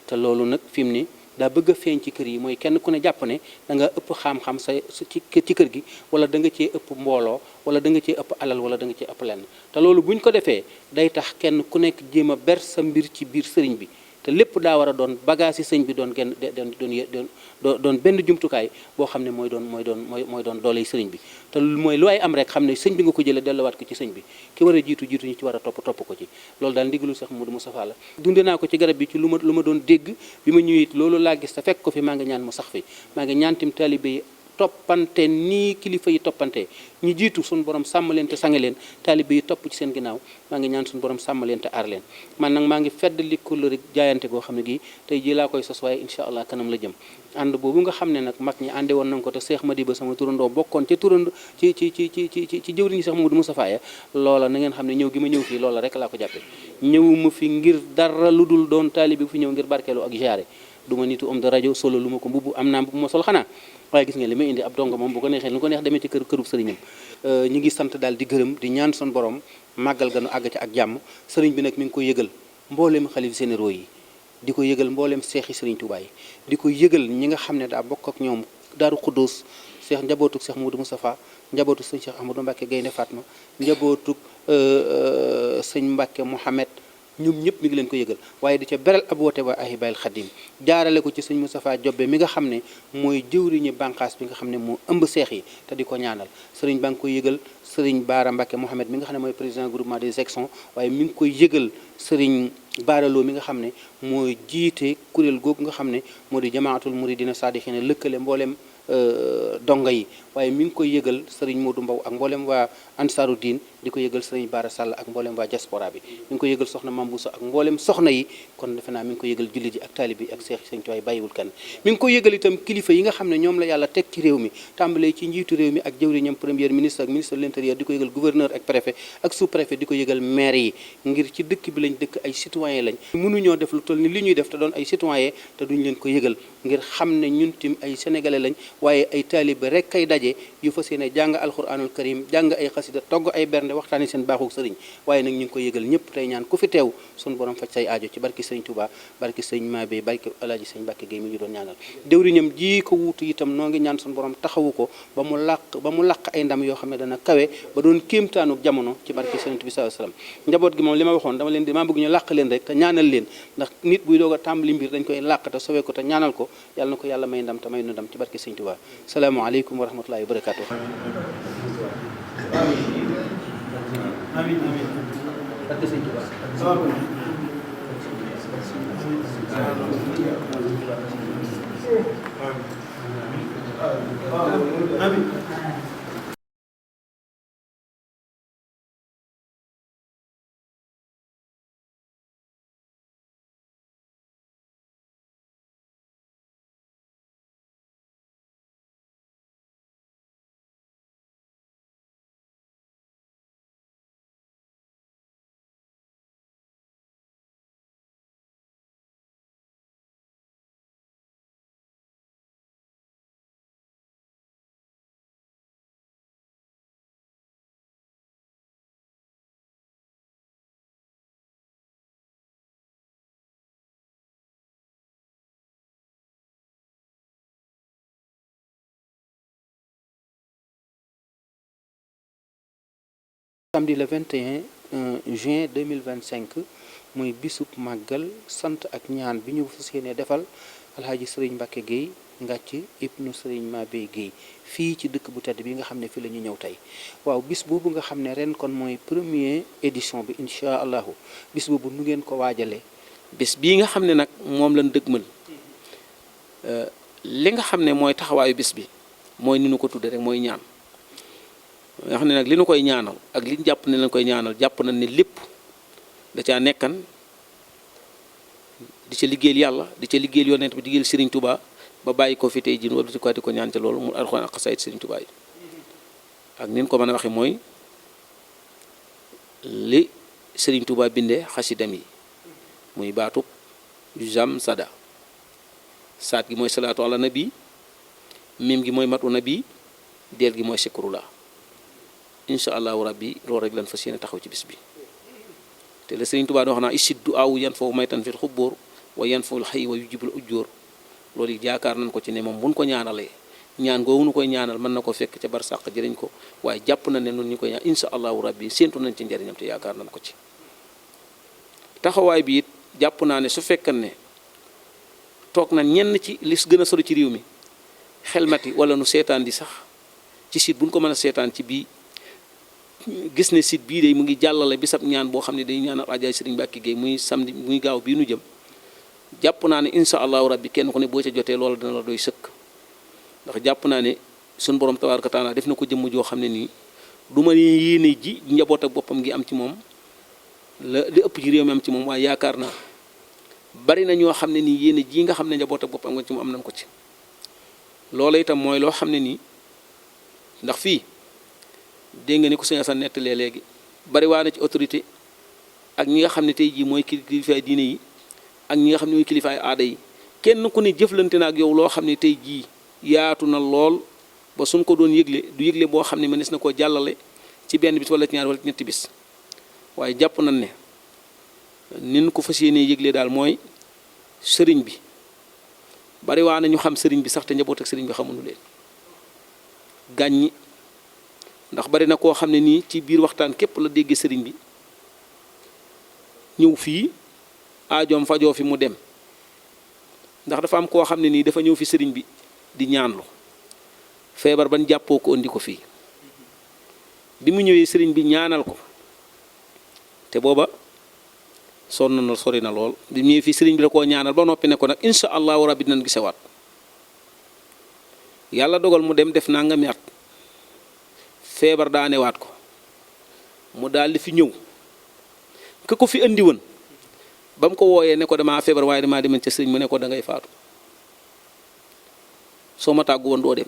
te loolu nag fi mu ne daa bëgg a feeñ ci kër yi mooy kenn ku ne jàpp ne da nga ëpp xam-xam ci kër gi wala da nga cee ëpp mbooloo wala da nga cee ëpp alal wala da nga cee ëpp lenn te loolu buñ ko defee day tax kenn ku nekk jéem a ber sa mbir ci biir sëriñ bi te lépp daa war a doon bagage yi sëñ bi doon genn doon benn jumtukaay boo xam ne mooy doon doole sëriñ bi te mooy lu ay am rek xam ne sëñ bi nga ko jëlee delluwaat ko ci sëñ bi ki war a jiitu ñu ci war a topp ko ci loolu daal ndigalul Cheikh Modou Moustapha la dunde naa ko ci garab bi ci lu ma doon dégg bi ma ñëwee loolu laa gis te fekk ko fi maa ngi ñaan mu sax fi maa ngi ñaan tim taalibe yi toppante nii kilifa yi toppante ñu jiitu suñu borom sàmm leen te sange leen taalibe yi topp ci seen ginnaaw maa ngi ñaan suñu borom sàmm leen te aar leen man nag maa ngi fedd li kóllëre jaayante goo xam ne gii tey jii laa koy sos waaye incha allah kanam la jëm ànd boobu nga xam ne nag mag ñi ànde woon nañ ko te Cheikh Madiba sama turandoo bokkoon ci turandoo ci jëwriñu Cheikh Modou Moustapha ya loola na ngeen xam ne ñëw gi ma ñëw fii loola rek laa ko jàppe ñëwuma fi ngir dara lu dul doon taalibe bu fi ñëw ngir barkeelu ak jaare du ma nitu am de rajo solo lu ma ko mbubb am naa mbubb ma sol xanaa waaye gis ngeen li may indi ab donga moom bu ko neexee lu ko neex demee ci kërub sëriñam ñi ngi sant daal di gërëm di ñaan son borom màggal ganu àgg ci ak jàmm sëriñ bi nag mi ngi koy yëgal mbooleem xalif généraux yi di ko yëgal mbooleem seexi sëriñ Tuubaa yi di ko yëgal ñi nga xam ne daa bokk ak ñoom Daaru Xuddoos seex njabootuk Cheikh Modou Moustapha njabootuk sëñ Cheikh Ahmadou Mbacke Gaynde Fatma njabootuk sëñ Mbacke Mohamed ñoom ñëpp mi ngi leen ko yëgal waaye di ca beral ab woote waa Ahibayil Khadim jaarale ko ci sëñ Moustapha Jobbe mi nga xam ne mooy jëwriñu bànqaas bi nga xam ne moo ëmb seex yi te di ko ñaanal sëriñ ba ngi koy yëgal sëriñ Baara Mbacke Mohamed mi nga xam ne mooy président groupement des sections waaye mi ngi koy yëgal sëriñ Baaraloo mi nga xam ne mooy jiite kuréel googu nga xam ne moo di jamaatul muridina saadixina lëkkale mboolem donga yi waaye mi ngi koy yëgal sëriñ Modou Mbow ak mboolem waa Ansaaru Diin di ko yëgal sëriñ Bara Sall ak mboolem waa diaspora bi mi ngi ko yëgal soxna Mambousa ak mboolem soxna yi kon defe naa mi ngi ko yëgal jullit yi ak taalib yi ak seex sëñ Tuubaa bàyyiwul kenn mi ngi ko yëgal itam kilifa yi nga xam ne ñoom la yàlla teg ci réew mi tàmbalee ci njiitu réew mi ak jëwriñam premier ministre ak ministre de l'intérieur di ko yëgal gouverneur ak préfet ak sous préfet di ko yëgal maire yi ngir ci dëkk bi lañ dëkk ay citoyen lañ mënuñoo def lu toll ni li ñuy def te doon ay citoyen te duñ leen ko yëgal ngir xam ne ñun tim ay sénégalais lañ waaye ay taalibe rek kay daje yu fas yéene jàng alquranul karim jàng ay xasida togg ay bernde waxtaani seen baaxu sëriñ waaye nag ñu ngi ko yëgal ñëpp tey ñaan ku fi teew suñu borom faj say aajo ci barki sëriñ Touba barki sëriñ Mabé barki alaaji sëriñ Mbàkke Géey mi ñu doon ñaanal déwriñam ji ko wuutu itam noo ngi ñaan suñu borom taxawu ko ba mu làq ay ndam yoo xam ne dana kawe ba doon kéemtaanu jamono ci barki sëriñ bi sallallahu alayhi wasallam njaboot gi moom li ma waxoon dama leen di maa bëgg ñu làq leen rek te ñaanal leen ndax nit buy doog a tàmbali mbir dañ koy làq te sowee ko te ñaanal ko yàlla na ko yàlla may ndam te may nu ndam ci barki sëriñ Touba salaamaaleykum wa rahmatullahi wa barakatuh samedi le 21 juin 2025 muy bisub màggal sant ak ñaan bi ñu fas yéene defal alhaaji sëriñ Mbàkke Géey ngàcc ibnu sëriñ Mabé Géey fii ci dëkk bu tedd bi nga xam ne fi la ñu ñëw tey waaw bis boobu nga xam ne ren kon mooy première édition bi incha allahu bis boobu nu ngeen ko waajalee. bis bii nga xam ne nag moom lañ dëgmal li nga xam ne mooy taxawaayu bis bi mooy ni nu ko tudde rek mooy ñaan nga xam ne nag li nu koy ñaanal ak li ñu jàpp ne lañ koy ñaanal jàpp nañ ne lépp da caa nekkan di ca liggéeyal yàlla di ca liggéeyal yonent bi di liggéeyal Serigne Touba ba bàyyi ko fi tey jii wala di ko ñaan ca loolu mu alxuraan ak xasaayid Serigne Touba yi ak ni ñu ko mën a waxee mooy li Serigne Touba bindee xasidam yi muy baatub jam sada saat gi mooy salaatu ala nabi mim gi mooy matu nabi deel gi mooy sikrullah incha allahu rabbi loolu rek lan fas yéene taxaw ci bis bi te la Sëriñ Tuubaa wax naa isid du aw yan foofu maytan fil xubboor wa yan foofu xëy wa yu jibul ujjóor loolu yi jaakaar nañ ko ci ne moom buñ ko ñaanalee ñaan googu nu koy ñaanal mën na ko fekk ca barsàq jëriñ ko waaye jàpp na ne noonu ñu koy ñaan incha allahu rabbi séentu nañ ci njëriñam te yaakaar nañ ko ci taxawaay bi it jàpp naa ne su fekkan ne toog na ñenn ci li gën a sori ci réew mi xelmati wala nu seetaan di sax ci site bu ñu ko mën a seetaan ci bii gis ne site bii de mu ngi jàllale bisab ñaan boo xam ne day ñaanal ajaay Sëriñ Mbàkke Géey muy samedi muy gaaw bii nu jëm jàpp naa ne incha allahu rabbi kenn ku ne boo ca jotee loolu dina la doy sëkk ndax jàpp naa ne suñu borom tabaaraka taala def na ko jëmm joo xam ne nii du ma yéene ji njaboot ak boppam gi am ci moom la li ëpp ci réew mi am ci moom waaye yaakaar naa bari na ñoo xam ne nii yéene ji nga xam ne njaboot ak boppam nga ci moom am nañ ko ci loola itam mooy loo xam ne nii ndax fii dégg nga ni ko sëñ Assane nettalee léegi bari waa na ci autorité ak ñi nga xam ne tey jii mooy kilifaay diine yi ak ñi nga xam ne mooy kilifaay aada yi kenn ku ne jëflante na ak yow loo xam ne tey jii yaatu na lool ba suñ ko doon yëgle du yëgle boo xam ne mënees na koo jàllale ci benn bis wala ci ñaar wala ci ñetti bis waaye jàpp nañ ne nin ko fas yéenee yëgle daal mooy sëriñ bi bari waa na ñu xam sëriñ bi sax te njaboot ak sëriñ bi xamuñu leen gàññi ndax bari na koo xam ne nii ci biir waxtaan képp la déggee sëriñ bi ñëw fii aajoom fajoo fi mu dem ndax dafa am koo xam ne nii dafa ñëw fi sëriñ bi di ñaanlu feebar ban jàppoo ko indi ko fii bi mu ñëwee sëriñ bi ñaanal ko te booba sonn na sori na lool bi mu ñëwee fii sëriñ bi da koo ñaanal ba noppi ne ko nag incha allahu rabbi dinañ gisewaat yàlla dogal mu dem def nangami at feebar daanewaat ko mu daal di fi ñëw ka ko fi andi woon ba mu ko wooyee ne ko damaa feebar waaye damaa demoon ca sëriñ mu ne ko da ngay faatu soo ma tàggu woon doo dem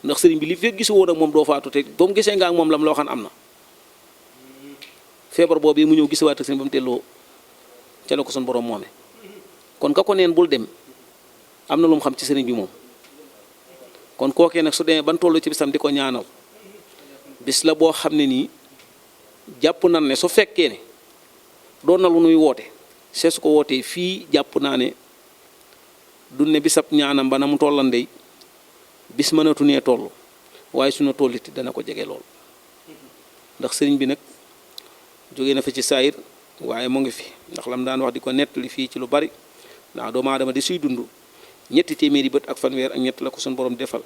ndax sëriñ bi li fekk gisu woon ak moom doo faatu te ba mu gisee nga ak moom lam la waxaan am na feebar boobu mu ñëw gisewaat ak sëriñ ba mu telloo ca la ko sun borom moome kon ka ko neen bul dem am na lu mu xam ci sëriñ bi moom kon kookee nag su demee ban tollu ci bisam di ko ñaanal bis la boo xam ne nii jàpp nan ne su fekkee ne doon na lu nuy woote see su ko wootee fii jàpp naa ne du ne bisab ñaanam ba na mu tollandey bis mënatu nee toll waaye suna tolliti dana ko jege lool ndax sëriñ bi nag jóge na fi ci saayir waaye mu ngi fi ndax lam daan wax di ko nettali fii ci lu bari ndax doomu aadama di suy dund ñetti téeméeri bët ak fanweer ak ñett la ko suñu borom defal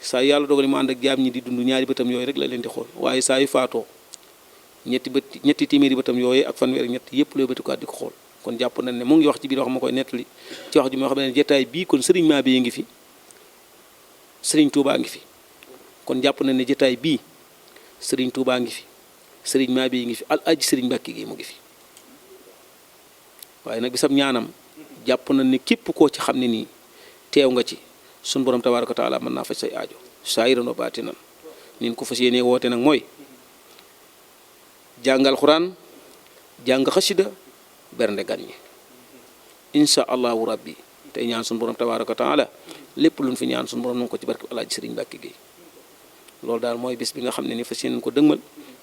saa yàlla dogal mu ànd ak jaam ñi di dund ñaari bëtam yooyu rek la leen di xool waaye saa yu faatoo ñetti téeméeri bëtam yooyu ak fanweer ak ñett yëpp looy bëtikuwaat di ko xool kon jàpp nañ ne mu ngi wax ci biir wax ma koy nettali ci wax ju moo xam ne jataay bii kon sëriñ Mabéye ngi fi sëriñ Touba ngi fi kon jàpp nañ ne jataay bii sëriñ Touba ngi fi sëriñ Mabéye ngi fi al aji sëriñ Mbàkke gi mu ngi fi waaye nag bisam ñaanam jàpp nañ ne képp koo ci xam ne nii teew nga ci sun borom tabaaraka wa taala mën naa faj say aajo saahiran wa baatinan nin ko fas yéenee woote nag mooy jàngal xuraan jàng xasida bernde gan ñi insha allahu rabbi tey ñaan sun borom tabaaraka wa taala lépp luñ fi ñaan sun borom nanga ko ci barke alaaji sëriñ Mbàkke Géey loolu daal mooy bis bi nga xam ne ni fas yéeneen ko dëgmal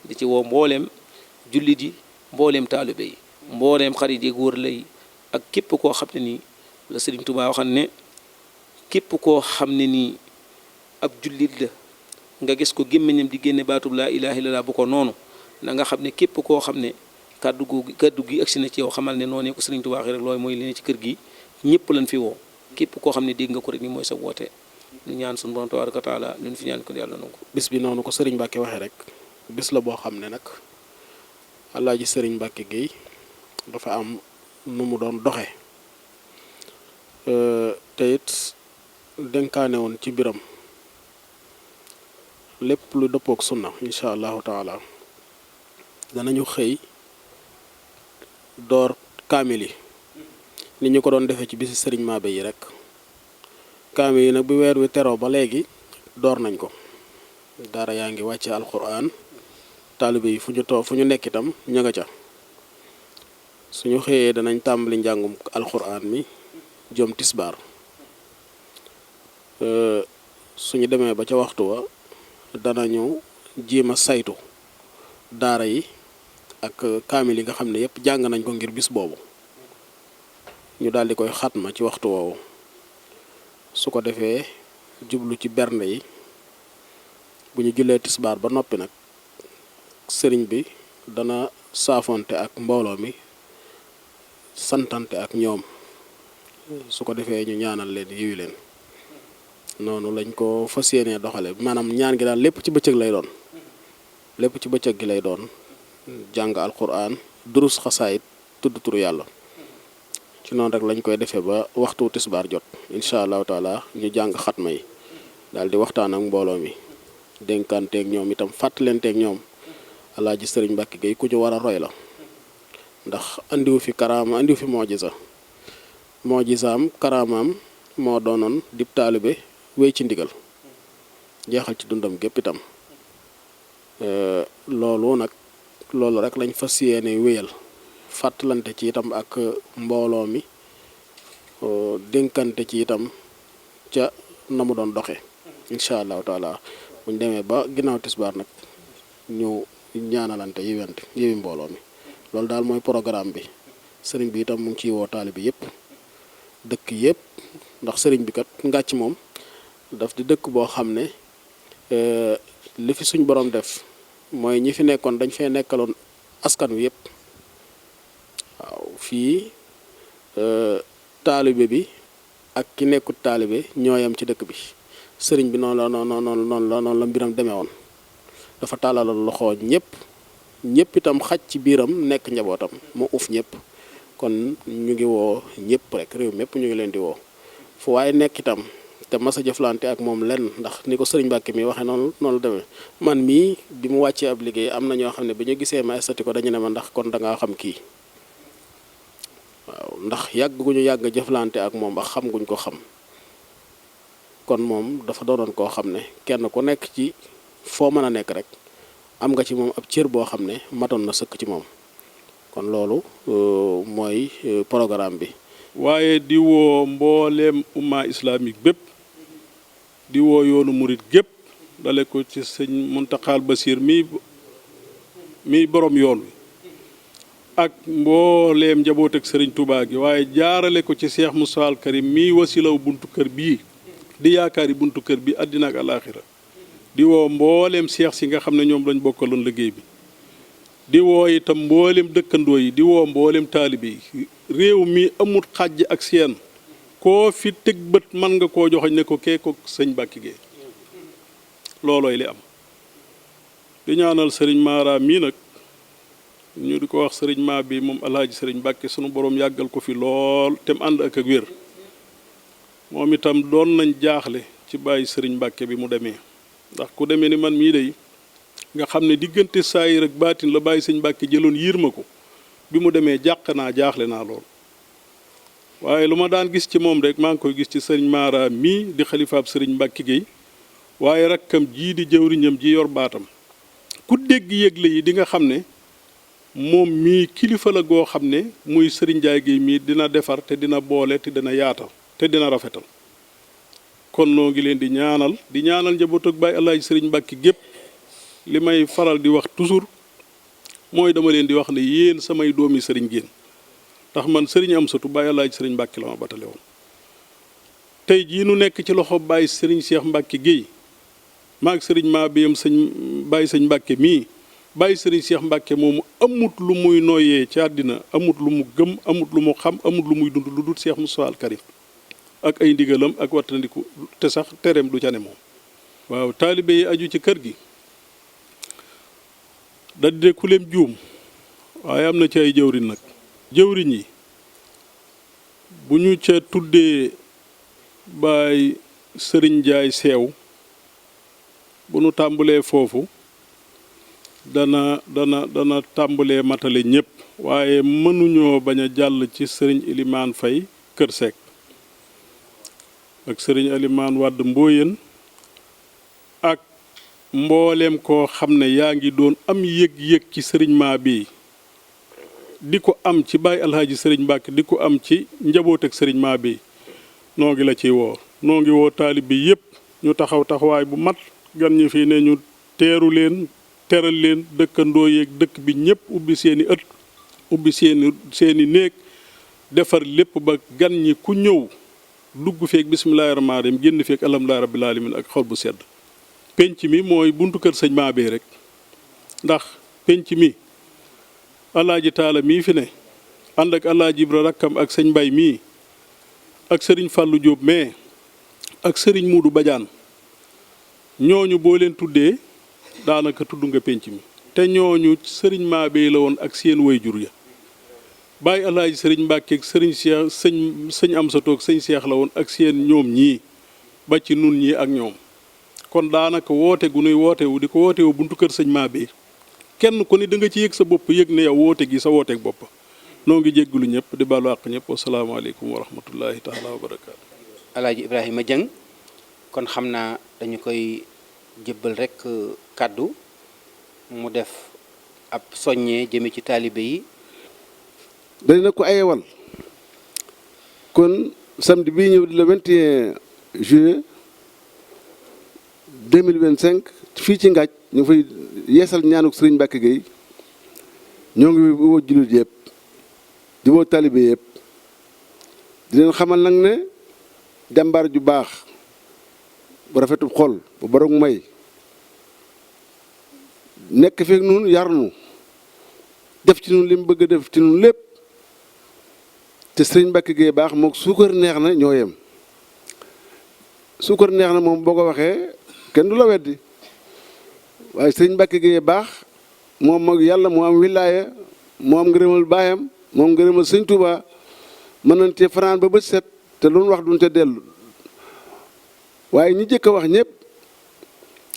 di ci woo mbooleem jullit yi mbooleem taalibe yi mbooleem xarit yi wër lay ak képp koo xam ne nii la sëriñ Tuubaa waxam ne képp koo xam ne nii ab jullit la nga gis ko gémmiñam di génne baatub laa ilaaha illallaah bu ko noonu na nga xam ne képp koo xam ne kàddu gi agsi na ci yow xamal ne noonu ko sëriñ Tuubaa waxee rek loolu mooy li ne ci kër gi ñëpp lañ fi woo képp koo xam ne dégg nga ko rek ni mooy sa woote ñu ñaan suñu borom tabaaraka wa taala lu ñu fi ñaan ko yàlla nangu bis bi noonu ko sëriñ Mbàkke waxee rek bis la boo xam ne nag Alaaji sëriñ Mbàkke Géey dafa am nu mu doon doxe te it dénkaane woon ci biram lépp lu dëppook sunna incha allahu taala danañu xëy door kaamil yi ni ñu ko doon defee ci bisi sëriñ Mabéye yi rek kaamil yi nag bi weer wi teroo ba léegi door nañ ko dara yaa ngi wàcce alquran taalibe yi fu ñu nekk itam ña nga ca suñu xëyee danañ tàmbali njàngum alquran mi jëm tisbaar suñu demee ba ca waxtu wa danañu jéem a saytu daara yi ak kaamil yi nga xam ne yëpp jàng nañ ko ngir bis boobu ñu daal di koy xatma ci waxtu woowu su ko defee jublu ci bernde yi bu ñu jullee tisbaar ba noppi nag sëriñ bi dana saafonte ak mbooloo mi santante ak ñoom su ko defee ñu ñaanal leen yiwi leen noonu lañ ko fas yéenee doxale maanaam ñaan gi daal lépp ci bëccëg lay doon lépp ci bëccëg gi lay doon jàng alquran durus xasaayit tudd turu yàlla ci noonu rek lañ koy defee ba waxtu tisbaar jot incha allahu taala ñu jàng xatma yi daal di waxtaan ak mbooloo mi dénkanteeg ñoom itam fàttalenteeg ñoom alaaji sëriñ Mbàkke Géey ku ñu war a roy la ndax andiwu fi karaama andiwu fi moojisaam karaamaam moo doonoon dib taalibe wéy ci ndigal jeexal ci dundam gépp itam loolu rek lañ fas yéene wéyal fàttalante ci itam ak mbooloo mi dénkante ci itam ca na mu doon doxe incha allahu taala buñ demee ba ginnaaw tisbaar nag ñu ñaanalante yiwi mbooloo mi loolu daal mooy programme bi sëriñ bi itam mu ngi ciy woo taalibe yëpp dëkk yëpp ndax sëriñ bi kat ngàcc moom daf di dëkk boo xam ne li fi suñ borom def mooy ñi fi nekkoon dañ fee nekkaloon askan wi yëpp waaw fii taalibe bi ak ki nekkut taalibe ñooyam ci dëkk bi sëriñ bi noonu la mbiram demee woon dafa tàllalal loxo ñëpp itam xaj ci biiram nekk njabootam mu uf ñëpp kon ñu ngi woo ñëpp rek réew mépp ñu ngi leen di woo fu waaye nekk itam te mas a jëflante ak moom lenn ndax ni ko sëriñ Mbàkke mi waxee noonu la demee man mii bi mu wàccee ab liggéey am na ñoo xam ne bi ñu gisee ma estati ko dañu ne ma ndax kon da ngaa xam kii waaw ndax yàgg gu ñu yàgg jëflante ak moom ak xam guñ ko xam kon moom dafa doonoon koo xam ne kenn ku nekk ci foo mën a nekk rek am nga ci moom ab cër boo xam ne matoon na sëkk ci moom kon loolu mooy programme bi. waaye di woo mbooleem umma islamique bépp di woo yoonu murit gépp dale ko ci sëñ Muntaxal Basiir mi borom yoon wi ak mbooleem njaboot ak sëriñ Touba gi waaye jaarale ko ci Cheikh Moussa al Karim mi wasilaw buntu kër bii di yaakaari buntu kër bi àddina ak alaaxira di woo mbooleem seex si nga xam ne ñoom lañ bokkaloon liggéey bi di woo itam mbooleem dëkkandoo yi di woo mbooleem taalibe yi réew mi amul xàjj ak seen koo fi teg bët mën nga koo joxoñ ne ko kee ko sëñ Mbàkke Géey loolooy li am di ñaanal sëriñ Mara mii nag ñu di ko wax sëriñ maa bi moom alhaaji sëriñ Mbàkke sunu borom yàggal ko fi lool te mu ànd ak wér moom itam doon nañ jaaxle ci bàyyi sëriñ Mbàkke bi mu demee ndax ku demee ni man mii day nga xam ne diggante saayir ak baatin la bàyyi sëñ Mbàkke jëloon yiir ma ko bi mu demee jaaxle naa lool waaye lu ma daan gis ci moom rek maa ngi koy gis ci sëriñ Mara mii di xalifaab sëriñ Mbàkke Géey waaye rakkam jii di jëwriñam ji yor baatam ku dégg yëgle yi di nga xam ne moom mii kilifa la goo xam ne muy sëriñ Njaay Géey mii dina defar te dina boole te dina yaatal te dina rafetal kon noo ngi leen di ñaanal njaboot ak Baay Alaaji sëriñ Mbàkke gépp li may faral di wax toujours mooy dama leen di wax ne yéen samay doomi sëriñ génn ndax man sëriñ Amsatu Baay Alaaji sëriñ Mbàkke la ma batale woon tey jii nu nekk ci loxo Baay sëriñ Cheikh Mbàkke Géey maag sëriñ maa biyam Baay sëñ Mbàkke mii Baay sëriñ Cheikh Mbàkke moomu amut lu muy noyyee ci àddina amut lu mu gëm amut lu mu xam amut lu muy dund lu dul Cheikh Moussa al Karim ak ay ndigalam ak wattandiku te sax tereem du ca ne moom waaw taalibe yi aju ci kër gi da di ku leen juum waaye am na ci ay jëwriñ nag jëwriñ yi bu ñu ca tuddee Baay sëriñ Njaay seew bu nu tàmbalee foofu dana tàmbalee matale ñëpp waaye mënuñoo bañ a jàll ci sëriñ Ilimaan Fay Kër Seck ak sëriñ Alimaan Wàdd Mbóoyeen ak mbooleem koo xam ne yaa ngi doon am yëg-yëg ci sëriñ maa bi di ko am ci Baay Alhaaji sëriñ Mbàkke di ko am ci njaboot ak sëriñ maa bi noo ngi la ciy woo noo ngi woo taalib bi yëpp ñu taxawaay bu mat gan ñi fii ne ñu teeru leen teral leen dëkkandoo yeeg dëkk bi ñëpp ubbi seeni ëtt ubbi seeni néeg defar lépp ba gan ñi ku ñëw dugg feek bismillaahi rahmaani rahiim génn feek alhamdulillaahi rabbil aalamiin ak xol bu sedd penc mi mooy buntu kër sëñ Maabee rek ndax penc mi alaaji taala mii fi ne ànd ak Alaaji Ibra rakkam ak sëñ Mbay mii ak sëriñ Fàllu Jóob mais ak sëriñ Muudu Bajaan ñooñu boo leen tuddee daanaka tudd nga pénc mi te ñooñu sëriñ Mabéye la woon ak seen wayjur ya bàyyi Alaaji sëriñ Mbàkke ak sëriñ Cheikh sëñ Amsatu ak sëñ Cheikh la woon ak seen ñoom ñii ba ci nun ñii ak ñoom kon daanaka woote gu nuy wootewu di ko wootewu buntu kër sëñ Mabéye kenn ku ni da nga ci yëg sa bopp yëg ne yow woote gi sa wooteeg bopp noo ngi jéggulu ñëpp di baalu àq ñëpp wasalaamaaleykum wa rahmatullahi taala wa barakaatu. Alaaji Ibrahima Dieng kon xam naa dañu koy jébbal rek kàddu mu def ab soññee jëme ci taalibe yi. dañ na ko ayewal kon samedi bii ñëw di le 21 juillet 2025 fii ci Ngathie ñu ngi fay yeesal ñaanuk Serigne Mbacke Gueye ñoo ngi woo jullit yëpp di woo taalibe yëpp di leen xamal nag ne jàmbaar ju baax bu rafetu xol bu borom may nekk feek nun yar nu def ci nun li mu bëgg a def ci nun lépp te Serigne Mbacke Gueye baax mook suukar neex na ñoo yem suukar neex na moom boo ko waxee kenn du la weddi waaye Serigne Mbacke Gueye baax moom mag yàlla moo am wilaaya moo am ngërëmal baayam moom ngërëmal sëñ Touba mën nañ cee fanaan ba bët set te lu nu wax duñ te dellu waaye ñi jëkk a wax ñëpp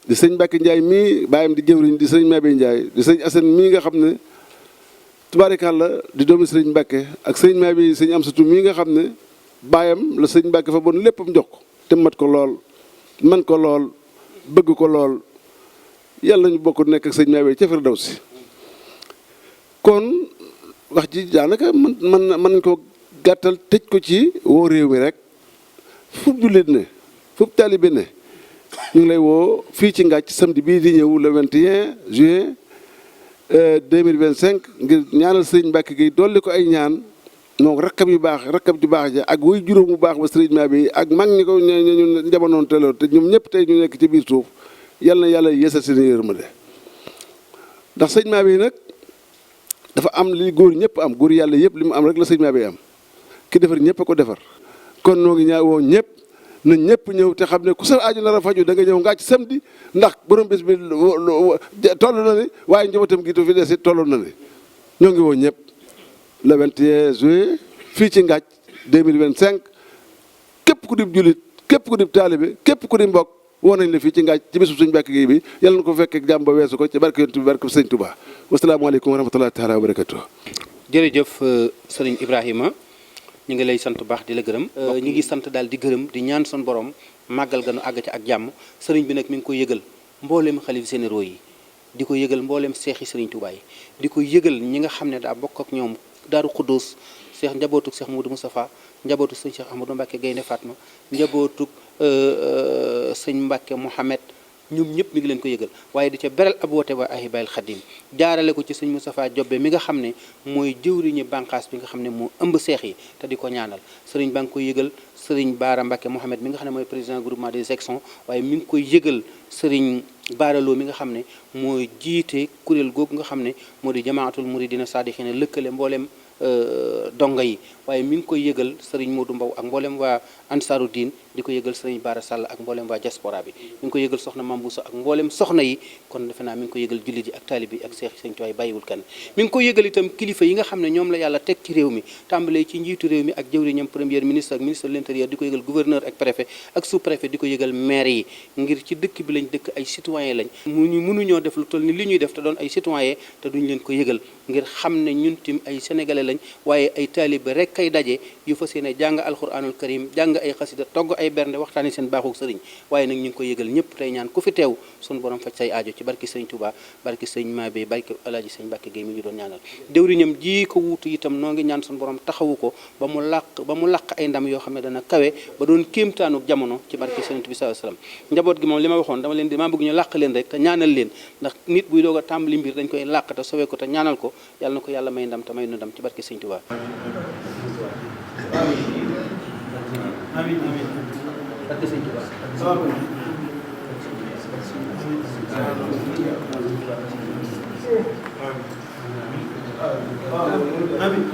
di sëñ Mbacke Ndiaye mii baayam di jëwriñ di sëñ Mabéye Ndiaye di sëñ Assane mii nga xam ne tubaarikàlla di doomi sëriñ Mbacke ak sëñ Mabéye sëñ Amsatu mii nga xam ne baayam la sëñ Mbacke fa bon léppam jox ko te mat ko lool man ko lool bëgg ko lool yàlla ñu bokk nekk ak sëñ Mabéye ca Firdawsi kon wax ji daanaka mën nañ ko gàttal tëj ko ci woo réew mi rek fu jullit ne fu taalibe ne ñu ngi lay woo fii ci Ngathie samedi bii di ñëw le 21 juin 2025 ngir ñaanal sëriñ Mbacke Gueye dolli ko ay ñaan moom rakkam yu baax rakkam ju baax ja ak wuy juróom bu baax ba sëriñ Mabéye ak mag ñi ko ñu jamonoon teeloon te ñoom ñëpp tey ñu nekk ci biir suuf yal na yàlla yeesal seen yërmande ndax sëñ Mabéye nag dafa am li góor ñëpp am góor yàlla yëpp li mu am rek la sëñ Mabéye am ki defar ñëpp a ko defar kon noo ngi ñaa woo ñëpp na ñëpp ñëw te xam ne ku sa aju nar a faju da nga ñëw Ngathie samedi ndax borom bés bi toll na ni waaye njabootam gi tu fi des toll na ni ñoo ngi woo ñëpp le 21 juillet fii ci Ngathie 2025 képp ku dib jullit képp ku dib taalibe képp ku di mbokk woo nañ la fii ci Ngathie ci bésu Sëñ Mbacke Gueye bi yàlla na ko fekk jàmm ba weesu ko ci barke yonent bi barke Sëñ Touba wasalaamaaleykum wa rahmatullahi taala wa barakatuh. jërëjëf sëriñ Ibrahima ñu ngi lay sant bu baax di la gërëm ñu ngi sant daal di gërëm di ñaan son borom màggal ga nu àgg ci ak jàmm sëriñ bi nag mi ngi koy yëgal mboolem xalif généraux yi di ko yëgal mboolem seexi sëriñ Touba yi di ko yëgal ñi nga xam ne daa bokk ak ñoom Daaru Xuddoos seex njabootuk seex Modou Moustapha njabootu sëñ Cheikh Ahmadou Mbacke Gaynde Fatma njabootuk sëñ Mbacke Mohamed ñoom ñëpp mi ngi leen ko yëgal waaye di ca beral ab woote waa Ahibayil Khadim jaarale ko ci sëñ Moustapha Jobbe mi nga xam ne mooy jëwriñu bànqaas bi nga xam ne moo ëmb seex yi te di ko ñaanal sëriñ ba ngi koy yëgal sëriñ Baara Mbacke Mohamed mi nga xam ne mooy président groupement des sections waaye mi ngi koy yëgal sëriñ Baaraloo mi nga xam ne mooy jiite kuréel googu nga xam ne moo di jamaatul muridina saadixina lëkkale mboolem donga yi waaye mi ngi koy yëgal sëriñ Modou Mbow ak mboolem waa Ansaaru Diin di ko yëgal sëriñ Bara Sall ak mboolem waa diaspora bi mi ngi ko yëgal soxna Mambousa ak mboolem soxna yi kon defe naa mi ngi ko yëgal jullit yi ak taalib yi ak seex sëñ Tuwaay bàyyiwul kenn mi ngi ko yëgal itam kilifa yi nga xam ne ñoom la yàlla teg ci réew mi tàmbalee ci njiitu réew mi ak jëwriñam premier ministre ak ministre de l'intérieur di ko yëgal gouverneur ak préfet ak sous préfet di ko yëgal maire yi ngir ci dëkk bi lañ dëkk ay citoyen lañ mënuñoo def lu toll ni li ñuy def te doon ay citoyen te duñ leen ko yëgal ngir xam ne ñun tim ay sénégalais lañ waaye ay taalibe rek kay daje yu fas yéene jàng alquranul karim jàng ay xasida togg ay bernde waxtaani seen baaxu sëriñ waaye nag ñu ngi koy yëgal ñëpp tey ñaan ku fi teew suñu borom faj say aajo ci barki sëriñ Touba barki sëriñ Mabéye barki alaaji sëriñ Mbacke Gueye mi ñu doon ñaanal déwriñam ji ko wuutu itam noo ngi ñaan suñu borom taxawu ko ba mu làq ay ndam yoo xam ne dana kawe ba doon kéemtaanuk jamono ci barki sëriñ bi sallallahu alayhi wasallam njaboot gi moom li ma waxoon dama leen di maa bëgg ñu làq leen rek te ñaanal leen ndax nit buy doog a tàmbali mbir dañ koy làq te sowee ko te ñaanal ko yàlla na ko yàlla may ndam te may nu ndam ci barki sëriñ Touba amiin amiin barke sëñ Tuubaa amiin